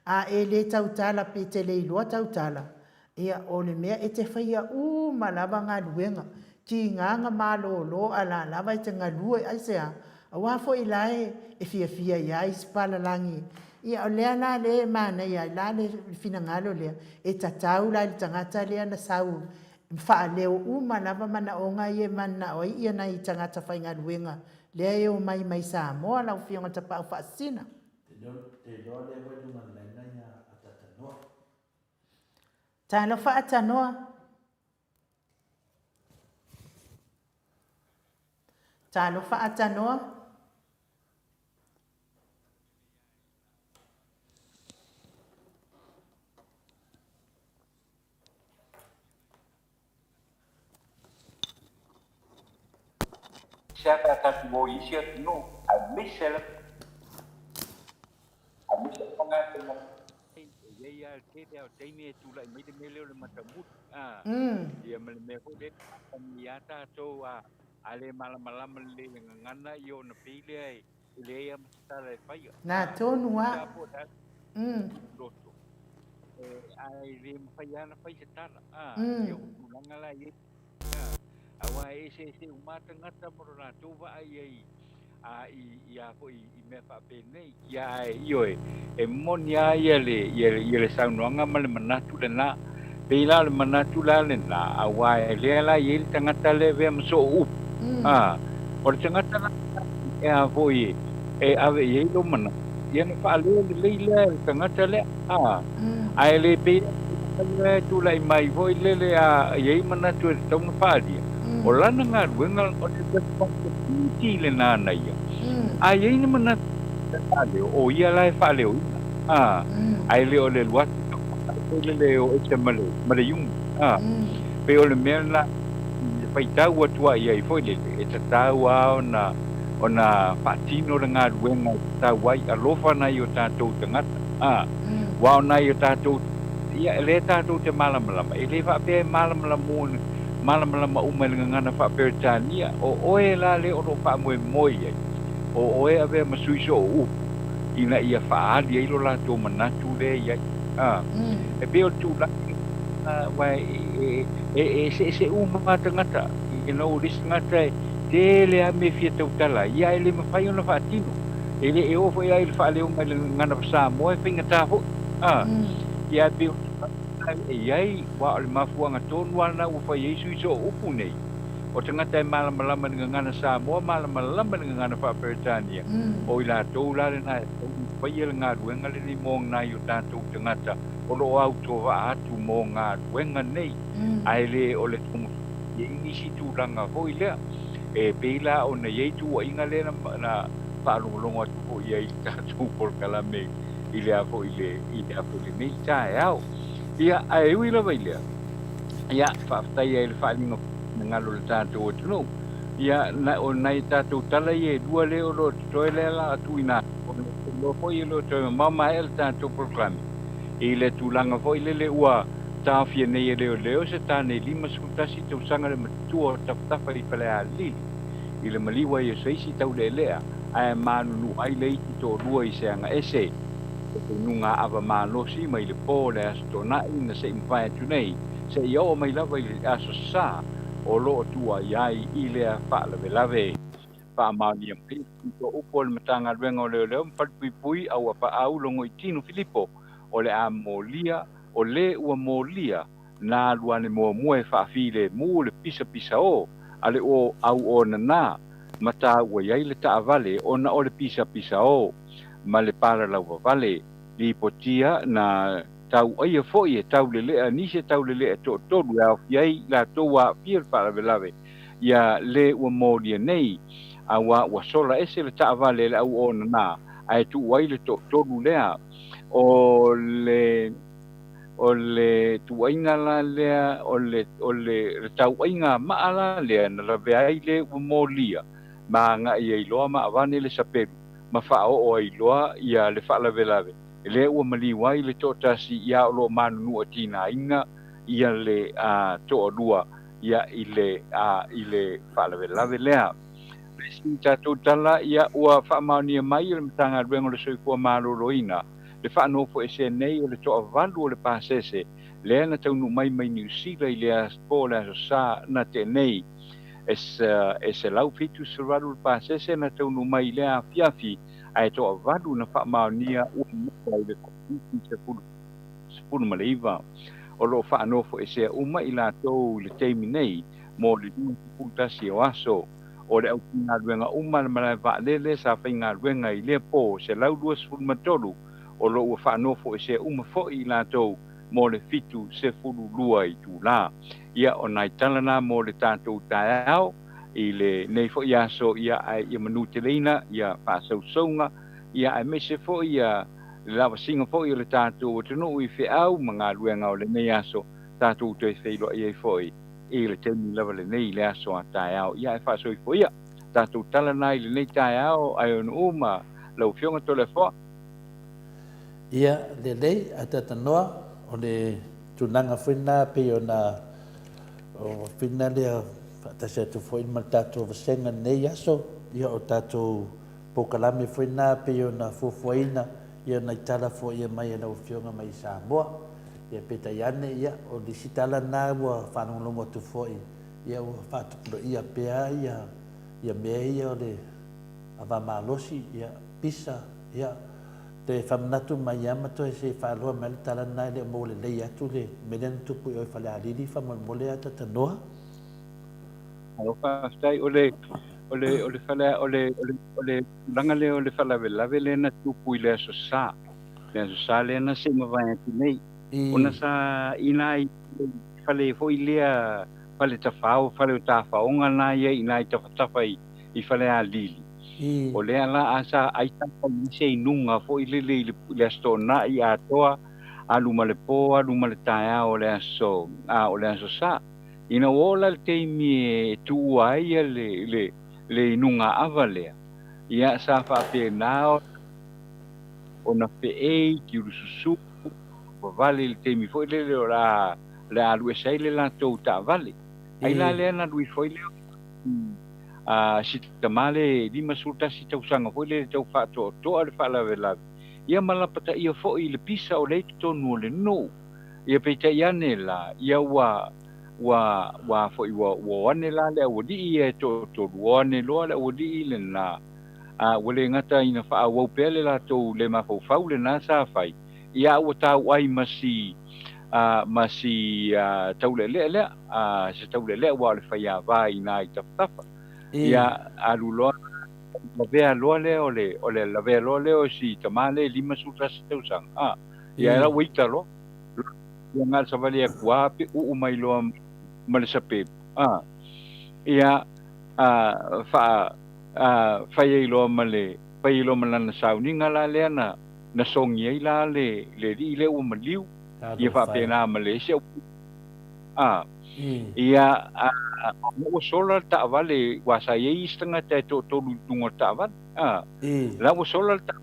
a e le tautala pe te le iloa tautala ia o le mea e te whaia malava nga luenga ki nganga malo lo ala lava i te ngalua ai sea a wafo i lae e fia ia i spala langi ia o lea la le mana ia la le finangalo lea e tatau la le tangata lea na sau faa leo lava mana o ngai e mana o ia na i tangata whai ngaluenga lea e o mai Samoa lau fionga tapau whaasina te loa lea wai luman lena ia atatanoa talo wha atanoa talo wha atanoa. Siapa akan mau isi no, misal pengakuan ya kita tadi tu lah mesti melihat macamut dia melihat dia nyata tu ale malam le ngana yo na pile le ya mstare fai na tonua doto ai rim fai na fai setara yo ngala ye awa ese umata ngata morona tu va ai ia ko i me fa pene ia yo e monia ia le saunga male manatu na pila le manatu la na awa le la ye tangata le ve mso up o tangata na e foi e ave ye lo mana ye na fa le tangata le ai le pe tu lai mai voi le ye manatu tong fa dia o lana nga wengal o te ti le na na ia ai ai ni mana ale o ia lai fa le ai le o le luat le o e male yung pe o le mena pai tau atua ia I foi le e ta tau a ona patino le ngā ruenga tau wai alofa na I o tātou tangata wa ona I o tātou ia le tātou te malamalama e le whapea malamalama uma le ngana whapea tānia o oe la le o no whamoe moi ai o oe ave masuiso o upu ina ia whaali ai lo la tō manatu le iai e peo tū la wai se uma tangata I no ris ngata te le a me fia tau tala ia ele mawhai ona whaatino ele e ofo ia ele whaale unga le ngana pasa moe whinga tāho ia peo e ai wa ole mafuanga tonu ana ua whai eisu iso o upu nei o tangata e malamalama nga ngana sa moa malamalama nga ngana whaperetania o I la tau la le na whai ele ngā ruenga le ni mō ngā I o tātou tangata o lo au tō wa atu mō ngā ruenga nei ai le o le tumu e inisi tūranga hoi lea e peila o na iei tu inga le na whaalongolongo atu ho iei tātou porkalame I le afo I le nei tae au ia ai ui la vai lea ia whaftai e le whaalinga na ngalo le tātou atu ia o nei tātou tala I e dua le o lo toi le la atu ina o lo hoi lo toi mama e le tātou porkalame I le tūlanga hoi le ua tāwhia nei e leo se tāne lima skutasi tau sanga le matua o tawhatafa I pale a lili I le maliwa I seisi tau le lea ai manunu ai le iti tō rua I se anga ese e nunga awa manosi mai le pō le asto nai na se imwhai atu nei se I o mai lava I le aso sa o lo tua iai I le a whaalawe wha maani am pei tō upo le matanga ruenga o leo mpalpui pui au a wha au longo I tino Filipo o le a molia o le ua molia na luane mua mue whaafile mu le pisa o ale o au o na mata ua iai le taavale o na o le pisa o ma le para lau vale li potia na tau aia foi e tau lelea nise tau lelea to toru au iai la toa fiel para velave ia le ua molia nei awa ua sola ese le taavale le au o na ai tu wai le to toru lea o le tuainga la lea o le tauainga maa la lea na la vea ai le umolia ma nga I loa ma avane le saperu ma wha o loa ia le wha lawe le ua maliwai le tōtasi ia o lo manunu a tina inga ia le to rua ia I le wha lawe lea le si tātou tala ia ua wha maonia mai le matanga ruengo le soifua maroroina le whanofo e se nei o le toa valu o le pasese le na taunu mai New Zealand I le aspo le aso sa na te nei e se lau fitu se valu le pasese na taunu mai le a fiafi a e toa valu na whamaonia ua mua I le kopiti se punu maleiva o lo whanofo e se uma I la tou le teimi nei mo le dua putasi o aso o le au ngā ruenga uma le malai vaalele sa whai ngā ruenga I le po se lau dua se punu matolu o lo ua whanofo e se uma fo'i I lātou mo le fitu se furu lua I tū la. Ia o nai talana mo le tātou tae au I le nei fo'i aso ia ai I manu te leina ia whaasau saunga ia ai mese fo'i ia le lawa singa fo'i o le tātou o tunu I whi au ma ngā ruenga o le nei aso tātou te wheilo I fo'i I le temi lawa le nei le aso a tae au ia ai whaasau I fo'i ia tātou talana I le nei tae au ai onu uma lau fionga to le fo'a. Ia le lei a tatanoa o le tunanga whina pe o na o whina lea whatase atu whoin ma tātou vasenga nei aso ia o tātou pokalame whina pe o na fufuaina ia na itala fo ia mai ana o fionga mai Samoa ia peta iane ia o disitala na ua whanonglongo atu fwoi ia ua whātukuro ia pea ia mea ia o le avamalosi ia pisa ia te whamanatu mai amato e se whāloa mai le tala nai le mo le lei atu le menen tupu i oi whale alili whamamole ata tanoa. Alo whaastai o le whale o le langa le o le whalawe lawe le na tupu i le aso sā. Le aso sā le na se mawai ati nei. Ona sa ina I whale fo I lea whale ta whao, whale o ta whaonga nā ia ina I ta whatafa I i whale a lili. I. O lea la asa aitaka i se inunga fo i le stona i atoa aluma le po aluma le tae o le aso o le aso sa ina ola le teimi e tu ai le inunga ava lea ia sa fa pe na o na pe e ki ususu o vale le teimi fo le ora le alu e sai le la tau ta vale ai la le na lui foi le si tamale di masulta si tau sanga foi le tau fa to le fa la vela ia malapata ia fo i le pisa o le tonu le no ia pe te iane la ia wa fo i wa ane la le o di ia to wane lo le o di le na wale ngata ina fa wa pele la to le ma fo fa le na sa fai ia o ta wai masi tau le se tau le wa le fa ia vai na i tafa ia alulo la vea lole ole la vea lole o si tamale lima sutra si tau sang ia era wita lo ia ngal sa vale kwa pe u mai lo male sape ia fa ye lo male fa ye lo mala na sauni ngala le na songi ai la le le u maliu ia fa pe na Malaysia ia o solar ta vale wa sa ye istanga te to lungo ta van la o solar ta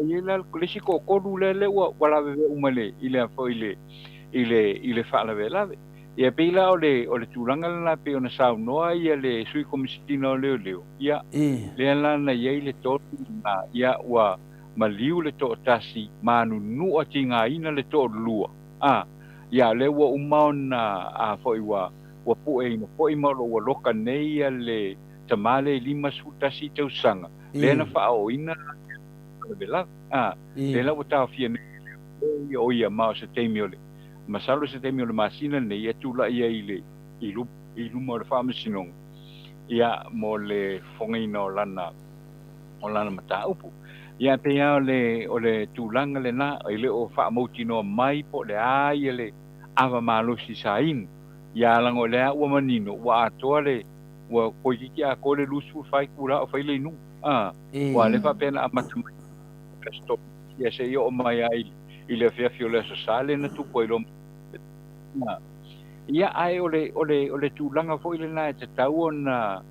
ia la kulisi ko le wala ve umale ile fo ile fa la vela ia pila o le tulanga la pe ona sa no ia le sui komistino le ia le la na ye le to na ia wa maliu le to tasi manu nu o tinga ina le to lua ia le wa umauna fo iwa wa pu e no foi malo wa loka nei le tamale lima suta si tau sanga le na fa o ina bela le la wata fia nei o ia ma se temiole masalo se temiole masina nei e tula ia ile ilu mo le fa masinong ia mo le fongina o lana mata upu ia pe ia o le tulanga le na ile o fa motino mai po le ai le ava malosi sain ia lango le wa manino wa atole wa koiki a kole lusu fai kura o fai le nu wa le fa pena amatu stop ia se yo mai ai ile fia fiole so sale na tu koilo ia ai ole tu langa foi le na te tau na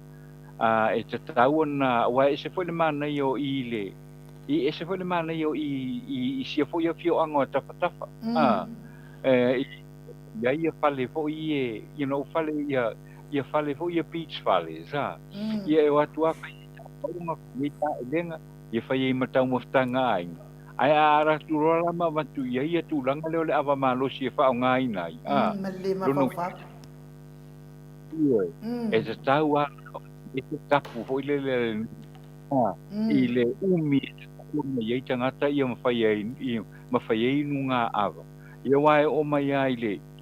wa se foi le mana yo ile e se foi le mana yo i se foi yo fio ango tafa ia fale fo fale ia fale fo ia beach fale ia e watu apa uma mita lenga ia fai mata mo stanga ai ara tu rola ma watu ia tu langa le ava malo si fa nga ina male ma fa e se tau e se tapu fo ile ile umi ia tangata ia ma fai nunga ava ia wae o mai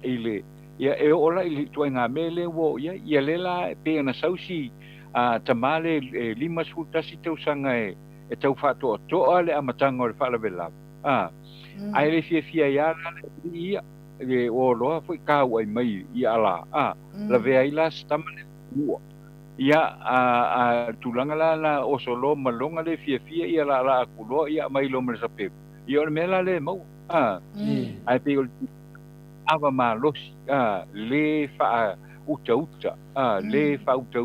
ile ia e ola ile tuenga mele wo ia lela pe na sausi tamale lima suta si tau sanga e tau fato to ale amatanga o fala bela ai le fia ia ia e o lo foi ka wai mai ia la la ve ai la stamane ia tulanga la o solo malonga le fia ia la kulo ia mai lo mer sape ia o mela le mau ai pe ava malosi le fa uta le fa uta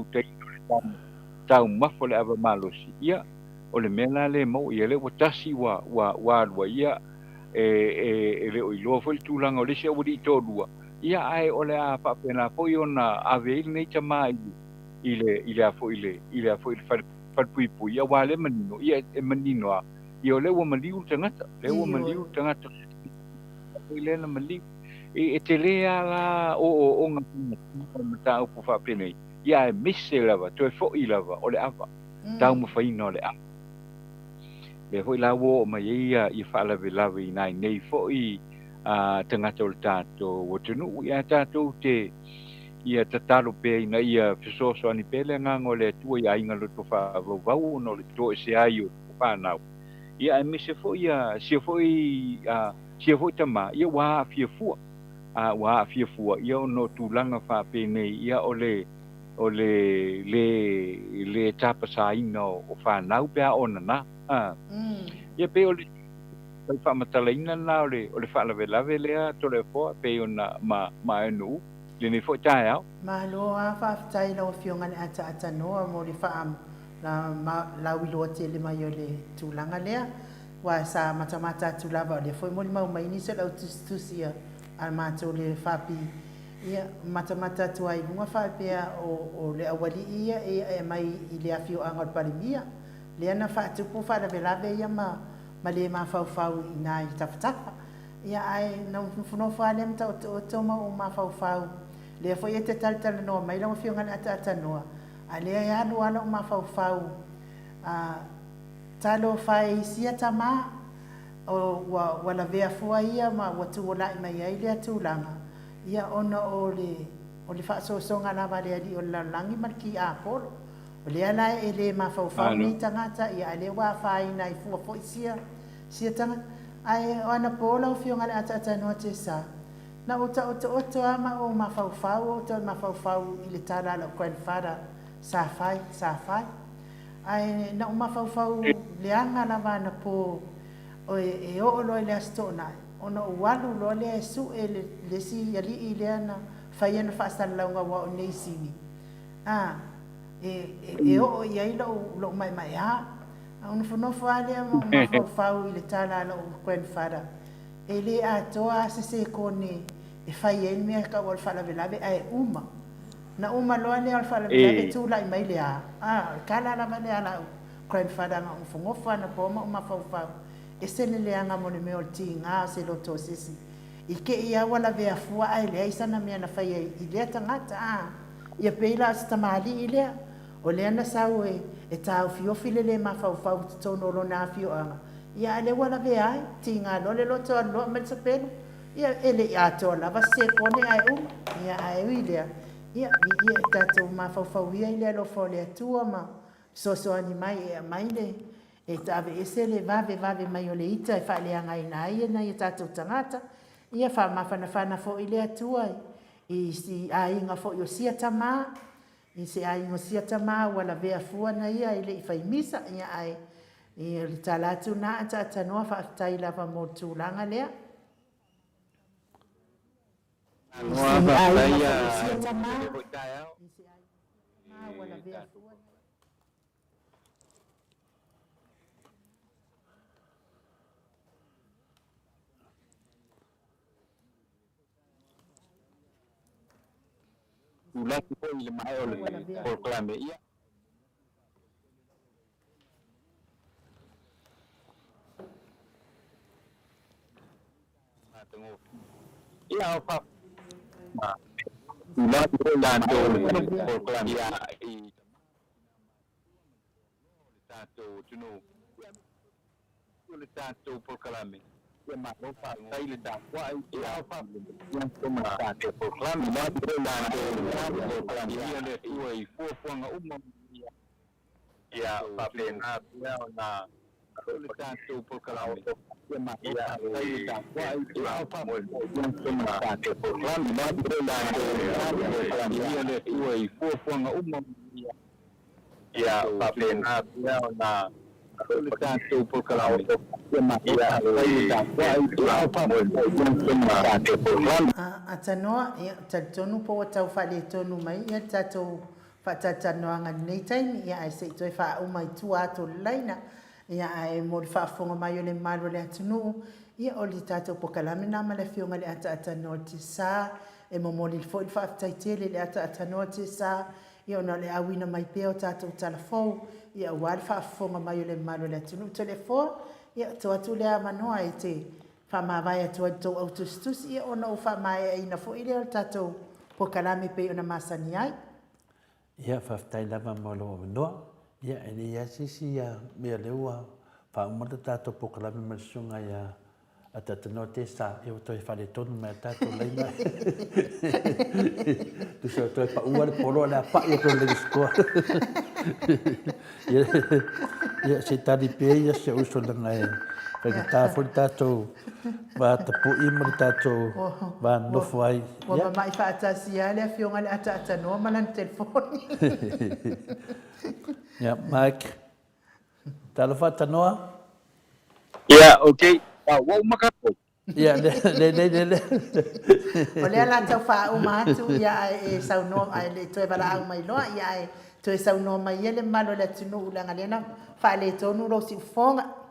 tau mafo le ava malosi ia o le mena le mo ia le watasi wa ia e le o ilo fo tulanga o le se o di tolua ia ai o le a pa pena po ona ave nei tamai ile a fo fa pui ia wale manino ia e manino ia le o maliu tangata ile na maliu e te lea la o nga mata o fa pene ia e misse lava to fo i lava o le ava tau mo fai no le ava le foi la wo ma ia i fa la lava i nai nei fo i tangata o tato o tunu ia tato te ia tatalo pe ina ia fisoso ani pele nga ngole tu ia inga lo to fa vau no le to se aio fa na ia e misse fo ia se foi tama ia wa fia fu wa fia fu ia no tulanga fa pe nei ia ole o le tapasaina o whanau pea ona na. Ia pe o le whamatalaina na o le whaalavelave lea tole foa pe ona ma enu. Le ne fo tae au. Mahaloa whaafitai lau whionga le ata noa mo le whaam la wiloa te le mai o le tūlanga lea. Wa sa matamata tūlava o le foi mo le mau mai nisa lau tusia al mātou le whaapi. Ia matamata tua i bunga whaapea o le awali ia e mai i le awhio anga o parimia. Le ana whaatupu whaalavelave ia ma le ma whau i nā i tawhatafa. Ia ai na whunofa le mta o toma o ma whau. Le foi e te talitala noa mai lau whionga le ata noa. A lea e anu ana o ma whau. Talo whai sia tama o wala vea fua ia ma watu o lai mai ai lea tūlanga. Ia ona o le whaasosonga la wale ali o la langi marki a polo. O lea lai e le ma whau ni tangata ia a le wa whai na i fua fo isia tangata. Ai o ana polo o whionga le ata noa te sa. Na o ama o ma whau o ma whau i le tala la grandfather sa whai. Ai na o ma whau leanga la wana po o e o lo le astona. Ona o walu lo le su e le si ali i le ana whai ana whaasana launga wa o nei siwi. E o i lo mai ha. Ona whanofo alea ma whau i le tala la o grandfather. E le atoa se kone e whai e mea ka wal whalavelave ai uma. Na uma loa lea al whalavelave tūla i mai lea. Kala la vale ala grandfather nga umfongofa ana poma uma whau. E sene leanga mo le mea o ti ngā se loto sisi. I ke ia wala vea fua ai lea isana mea na whai i lea tangata. Ia peila as tamali i lea. O lea na sau e tau fiofile le ma whau tono lo na fio anga. Ia ale wala vea ai ti ngā lo le loto aloa mai sa pelu. Ia ele i ato lava se kone ai ia ai uilea. Ia tatou ma whau ia i lea lo fole atua ma soso ani mai e mai le. E tawe ese le vave mai o le ita e whaaleanga i nā ia na i tatou tangata. Ia wha mawhanawhana fo i lea tua i si a inga fo i o sia tama. I se a inga sia tama wala vea fua na ia i le i whaimisa ia ai. I le talatu na ata noa whaafitai lava mo tūlanga lea. Noa whaafitai wala vea fua. Ulaki po ile mai o le proclame ia. Ia apa? Ulaki po dan do proclame ia i tato tunu. Le tato proclame. Ia ma o fa sai le da wa ia apa? Yang toma tato proclame ma do dan do proclame ia le tuai fuanga umma ia pa pena na le tato proclame ia ma ia sai le da wa ia apa? Yang toma tato proclame ma do dan do proclame ia le tuai fuanga umma ia pa pena na le tato proclame Atanoa ia tatonu po tau whale tonu mai ia tatou whatatanoanga nei taimi ia ai se toi wha umai tua ato laina ia ai mori whaafonga mai o le malo le atunu ia o li tatou pokalame na ma le whionga le atanoa te sa e momoli fo il whaaftaitele le atanoa te sa ia ona le awina mai peo tatou talafou ia wale whaafonga mai o le malo le atunu telefo ia to atu le manoa e te whamawai atu atu autustus ia ona o whamai e ina fo i leo tatou po kalame pe ona masani ai. Ia whaftai lava malo o noa, ia e ni asisi ia mea leua whaumata tatou po kalame malisunga ia a tatano te sa e o toi whale tonu mea tatou leina. Tu sa toi pa ua le polo le apa ia toi le skoa. Ia se tari pe ia se uso langa e Whaikata fo tātou wa tapu'i mo le tātou wa nofo ai. Wa mama i whaatasia le a fionga le ata noa malan telefoni. Ia, Mike. Talo whatanoa? Ia, okay. Wa umakapo. Ia, le. O lea la tau wha o mātu ia e saunoa ai le toe wala au mai loa ia e toe saunoa mai ia le malo le tunu ulanga lena wha le tonu rosi ufonga.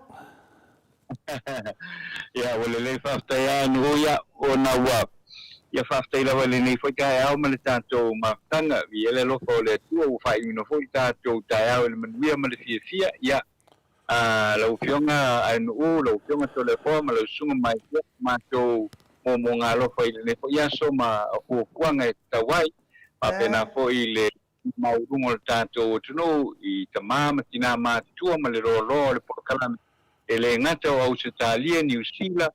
Ia, wale le whaftai anu ia o na wap. Ia whaftai lawa le nei whai kai au ma le tātou maftanga. Ia le lofo le tua u whai ino whai tātou tai au le manuia ma le fia ia. Lau fionga anu lau fionga to le fo ma lau sunga mai ia mātou mo ngā lofo i le nei whai aso ma huakuanga e tawai. Pa pena fo i le maurungo le tātou o tunu i ta māma tina mātua ma le rolo le pokalame. Ele ngata o Australia, New Zealand,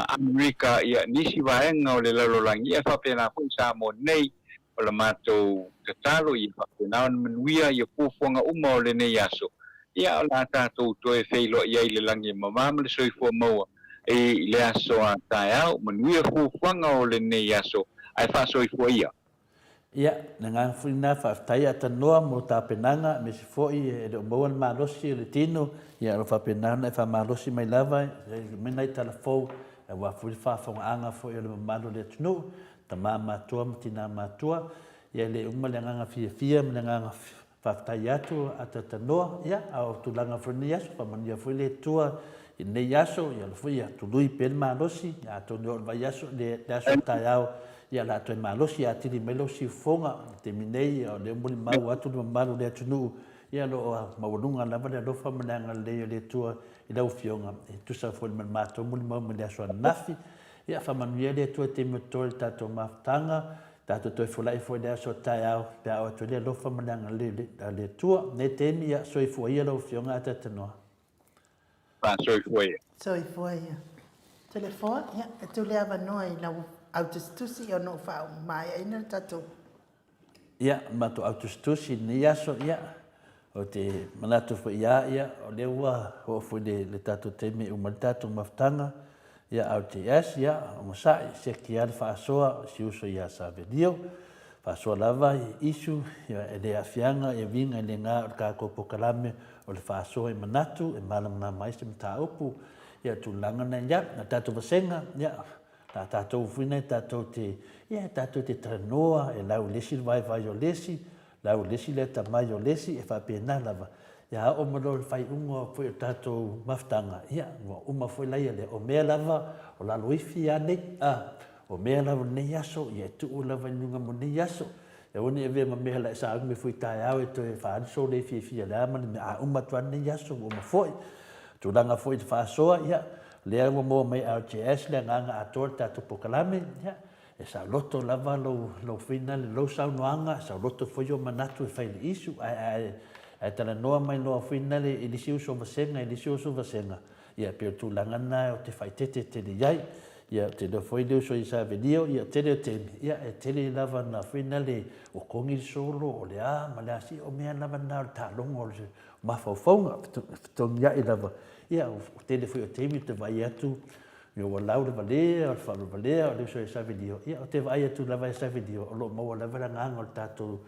Amerika ia nisi vaenga o le lalolangi ia whapena pun sa mo nei o le mātou katalo i whapena o manuia ia pufonga uma o le nei aso. Ia o la tātou toe wheilo ia i le langi mamama le soifua maua i le aso a tae au manuia pufonga o le nei aso ai wha soifua ia. Ia, na ngā whina whaftai ata noa mo tā penanga me se foi e le umauan mālosi le tino ia ro whapenana e whamālosi mai lava mena i tala fau e wa furi whawhonga anga foi e le mamalo le tunu ta mā mātua ma tina mātua ia le uma le nganga fia me le nganga whaftai atu ata ta noa ia au tulanga furni aso whamania fui le tua i nei aso ia le fui a tului pen mālosi ia ato neo vai aso le aso tai au ia la toe malosi a tiri melo si fonga te minei o le muli mau atu le malu le atunu ia lo maulunga lava le lofa mananga le tua i lau fionga e tusa fo le mato muli mau me le aso nafi ia whamanuia le tua te motore tato maftanga tato toe fulai fo le aso tai au pe au atu le lofa mananga le tua ne temi ia soifua ia lau fionga ata tanoa Soifua ia. Soifua ia. Telefone, ia, e tu le ava noa i lau autostusi o no whao mai aina tatou. Ia, mato autostusi ni aso ia, o te manatu fo ia, o le ua ho fo le tatou teme o tatou maftanga, ia au te as, ia, o masai, se ki ale whaasoa, si uso ia sa vedio, whaasoa lava i isu, ia e le afianga, e vinga le ngā o kako pokalame, o le whaasoa i manatu, e malamana mai se mta upu, ia tu langana ia, na tatou vasenga, ia, ta tatou fina tatou te tranoa e lau lesi vai o lesi lau lesi le tamai o lesi e whapena lava ia o malo fai ungo foi tatou maftanga ia uma foi lai le o mea lava o la loifi ane o mea lava nei aso ia tu o lava nunga mo nei aso e oni e ve ma mea la sa me foi tai au e to e fa so le fi la man a uma tu nei aso o ma foi tu langa foi te fa soa ia le mo mai LGS le nganga ator tatou pokalame ia e sa loto lava lo fina le lo sa noanga sa loto foi o manatu e fai isu ai tala noa mai lo fina le ilisiu so vasenga ilisiu so vasenga ia pe tu langana o te fai tete te iai ia te lo foi le so isa video ia te ia e te lava na fina le o kongi solo o le a malasi o mea lava na ta longo ma fofonga to ia lava ia o tele foi o temi te vai atu yo walau le vale o fa le vale o le so esa video ia o te vai atu lava esa video o lo mo lava la nganga o tatu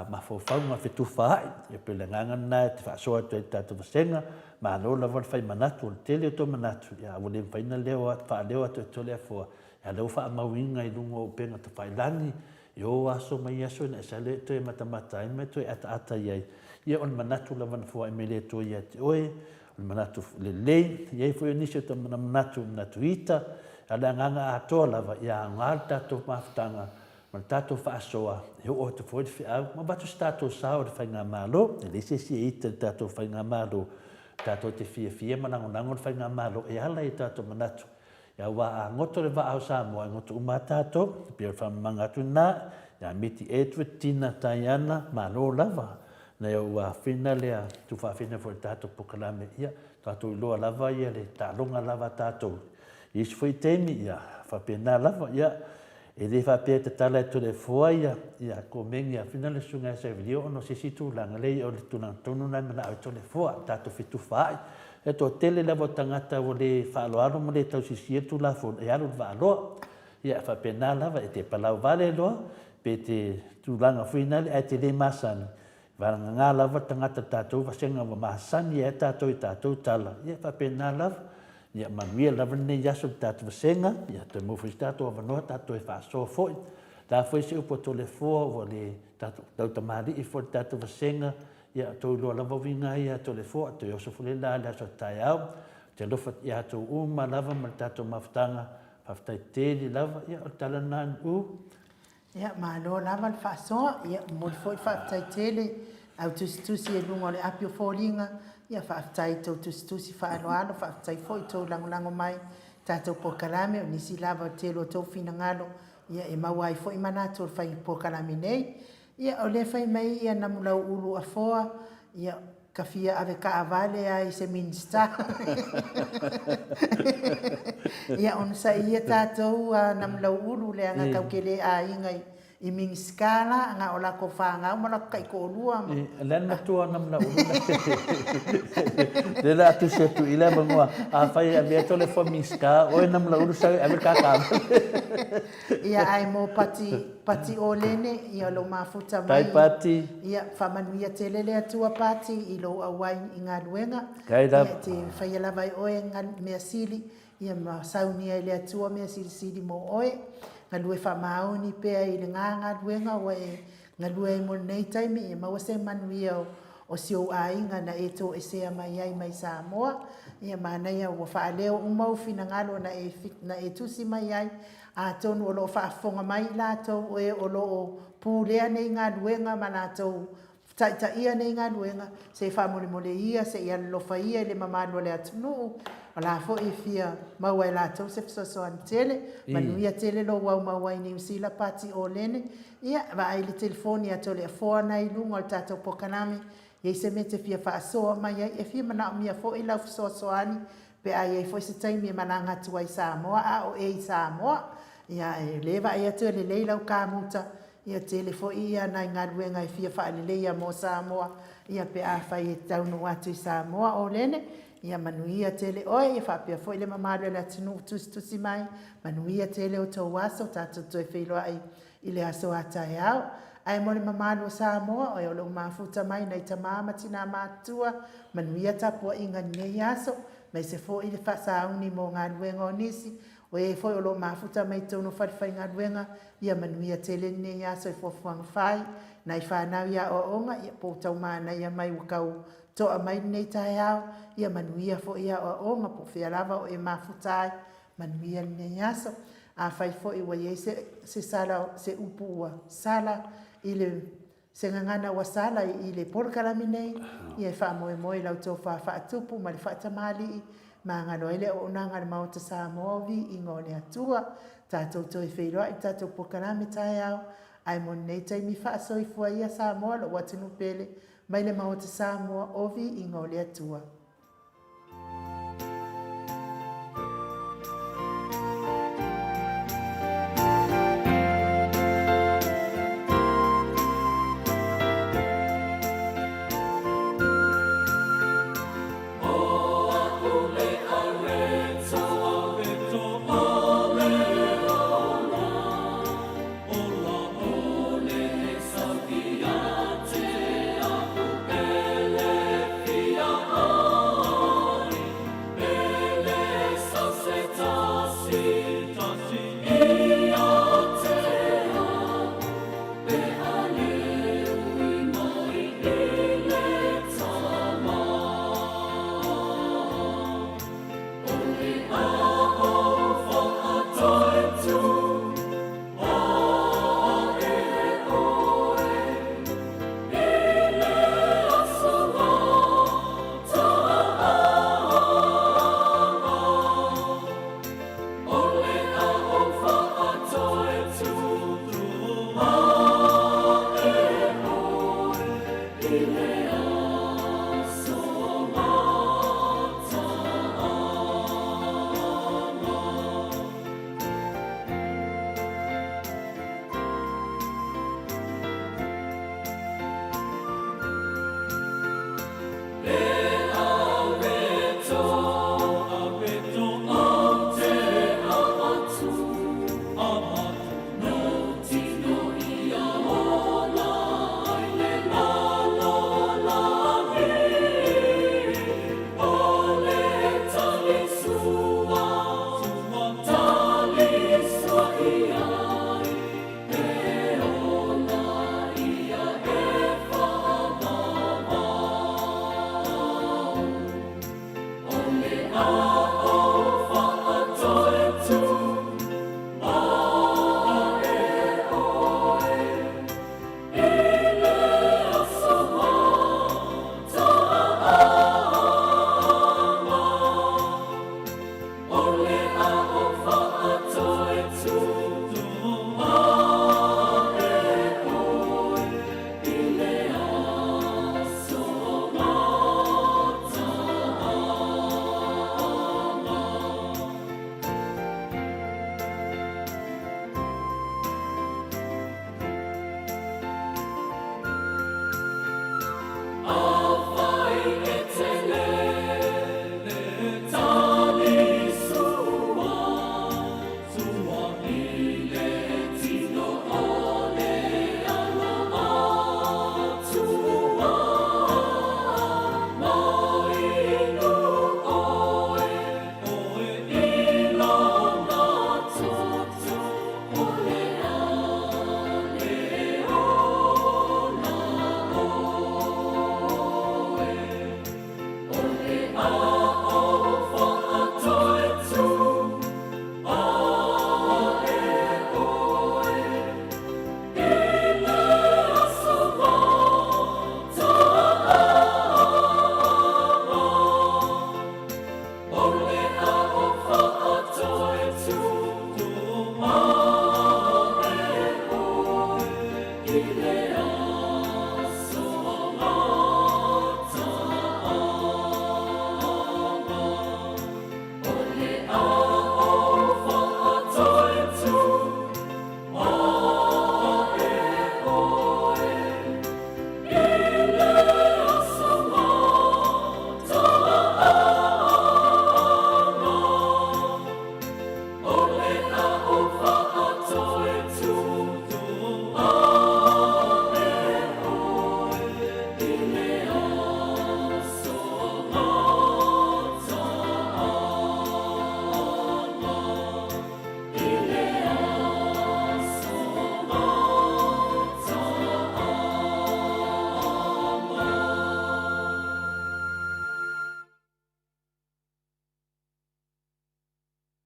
ma fofau ma fetu fai e pe la nganga na te fa so te tatu vasenga ma lo lava fai manatu o tele to manatu ia o le fai na leo fa leo to le fo ia lo fa mawinga i lungo o penga te fai lani yo aso mai aso na sa le to matamata i me to ata ia on manatu lava fo e mele to ia oe manatu le ia foi inisio to manatu ita ala nganga atoa lava ia ngalta to maftanga man tato faasoa e o te foi fa ma batu stato sa o fa nga malo le se ita tato fa nga malo tato te fia manango fa nga malo e ala tato manatu ia wa ngoto le va au sa mo ngoto umatato pe fa mangatu na ia miti tina tayana malo lava na ua fina lea tu whawhina fo tātou pokalame ia tātou iloa lava ia le tālonga lava tātou isi fo i temi ia whapena lava ia e le whapea te tala e tole fua ia ko mengi a fina le sunga e sa video ono se situ langa lei o le tunang tonu nai mana au tole fua tātou fitu whai e to tele lava tangata o le whaaloalo mo le tau sisia tu la fo e alu whaaloa. Ia whapena lava e te palau vale loa, pe te tūlanga whina e te le masani. Varanga ngā lava tangata tātou wasenga wa mahasani e tātou i tātou tala. Ia whapena lava, ia manuia lava nei yaso tātou wasenga, ia te mawhis tātou awanoa tātou e whaasoa foi. Tā foi se upo tole fōa o le tātou tamari i fo tātou wasenga, ia tau loa lava winga ia tole fōa, te oso fule la le aso tai au, te lofa ia tau uma lava ma tātou mawhtanga, whaftai tēri lava, ia o tala nān u. Ia, malo lava le whaasoa, ia mo le fōi whaftai tēle, au tusi e lunga le apio fōringa, ia whaftai tau tusi whaaloalo, whaftai fōi tau langolango mai, tātou pokalame, o nisi lava tēlo tau whina ngalo, ia e mawai fōi manatu o whai pokalame nei, ia o le whai mai ia namulau ulu a fōa, ia kafia ave ka avale ai se minsta. Ia on sa ia tātou namulau ulu le anga kaukele a ingai i mingiskala, nga o lako whanga, o malako kai ko olua. Len matua namulau ulu. Le la atu se tu ila bangua, a whai a mea tole fo mingiska, o e namulau ulu sa ave ka kāwale. Ia ai mo pati o lene, ia lo mafuta mai. Tai pati. Ia whamanuia te lele atua pati, i lo awai i ngā luenga. Ia te whaialawai oe ngā mea sili, ia ma saunia i le atua mea sili mo oe. Ngā lue whamaoni pēa i le ngā luenga o e ngā lue i mo nei taimi, ia maua se manuia o sio a inga na e tō e sea mai ai mai Samoa. Ia mānaia ua whaaleo umau whina ngalo na e tusi mai ai. A tonu o loo whaafonga mai lātou o e o loo pūlea nei ngā luenga ma lātou taita ia nei ngā luenga. Se whamole mole ia, se ia lofa ia le mamalo le atunu. O la fo e fia maua e lātou se fisosoan tele. Manuia tele lo wau maua i New Zealand pati o lene. Ia, wa ai le telefoni ato le afoa nei lunga o tātou pokanami. Ia se me te fia whaasoa mai ai. E fia mana o mia fo i lau fisosoani. Pe ai e fo i se taimi e mananga tua i Samoa. A o e i Samoa. Ia e lewa e atu le leilau kāmuta. Ia telefo ia nai ngā ruenga e fia wha le leia mo Samoa. Ia pe a whai e taunu atu i Samoa o lene. Ia manuia tele oe, ia whapea fo i le mamaro le atinu tusi mai. Manuia tele o tau waso, tātou toi whailoa i le aso atai au. Ai mo le mamaro o Samoa, oe o lo mafuta mai nei tamama tina mātua. Manuia tapua inga nei aso. Mai se fo i le whasauni mo ngā ruenga o nisi. O e foi o lo mafuta mai tono whai ngā ruenga, ia manuia tele nei aso i fofuang whai, nai whanau ia o onga, ia pōtau mana ia mai wakau toa mai nei tae au, ia manuia fo ia o onga, po whia lava o e mafutai, manuia nei aso, a whai fo i wai se sala, se upu ua sala, i le se ngangana wa sala i le porkalami nei, ia wha moe moe lau tō wha tupu, ma le wha tamali i, ma ngā loele o unanga le mauta Samoa i ngō le atua, tātou toi wheiroa i tātou pokarame tae au, ai mon nei taimi whaasoi fua ia Samoa lo watinu pele, mai le mauta Samoa i ngō le atua.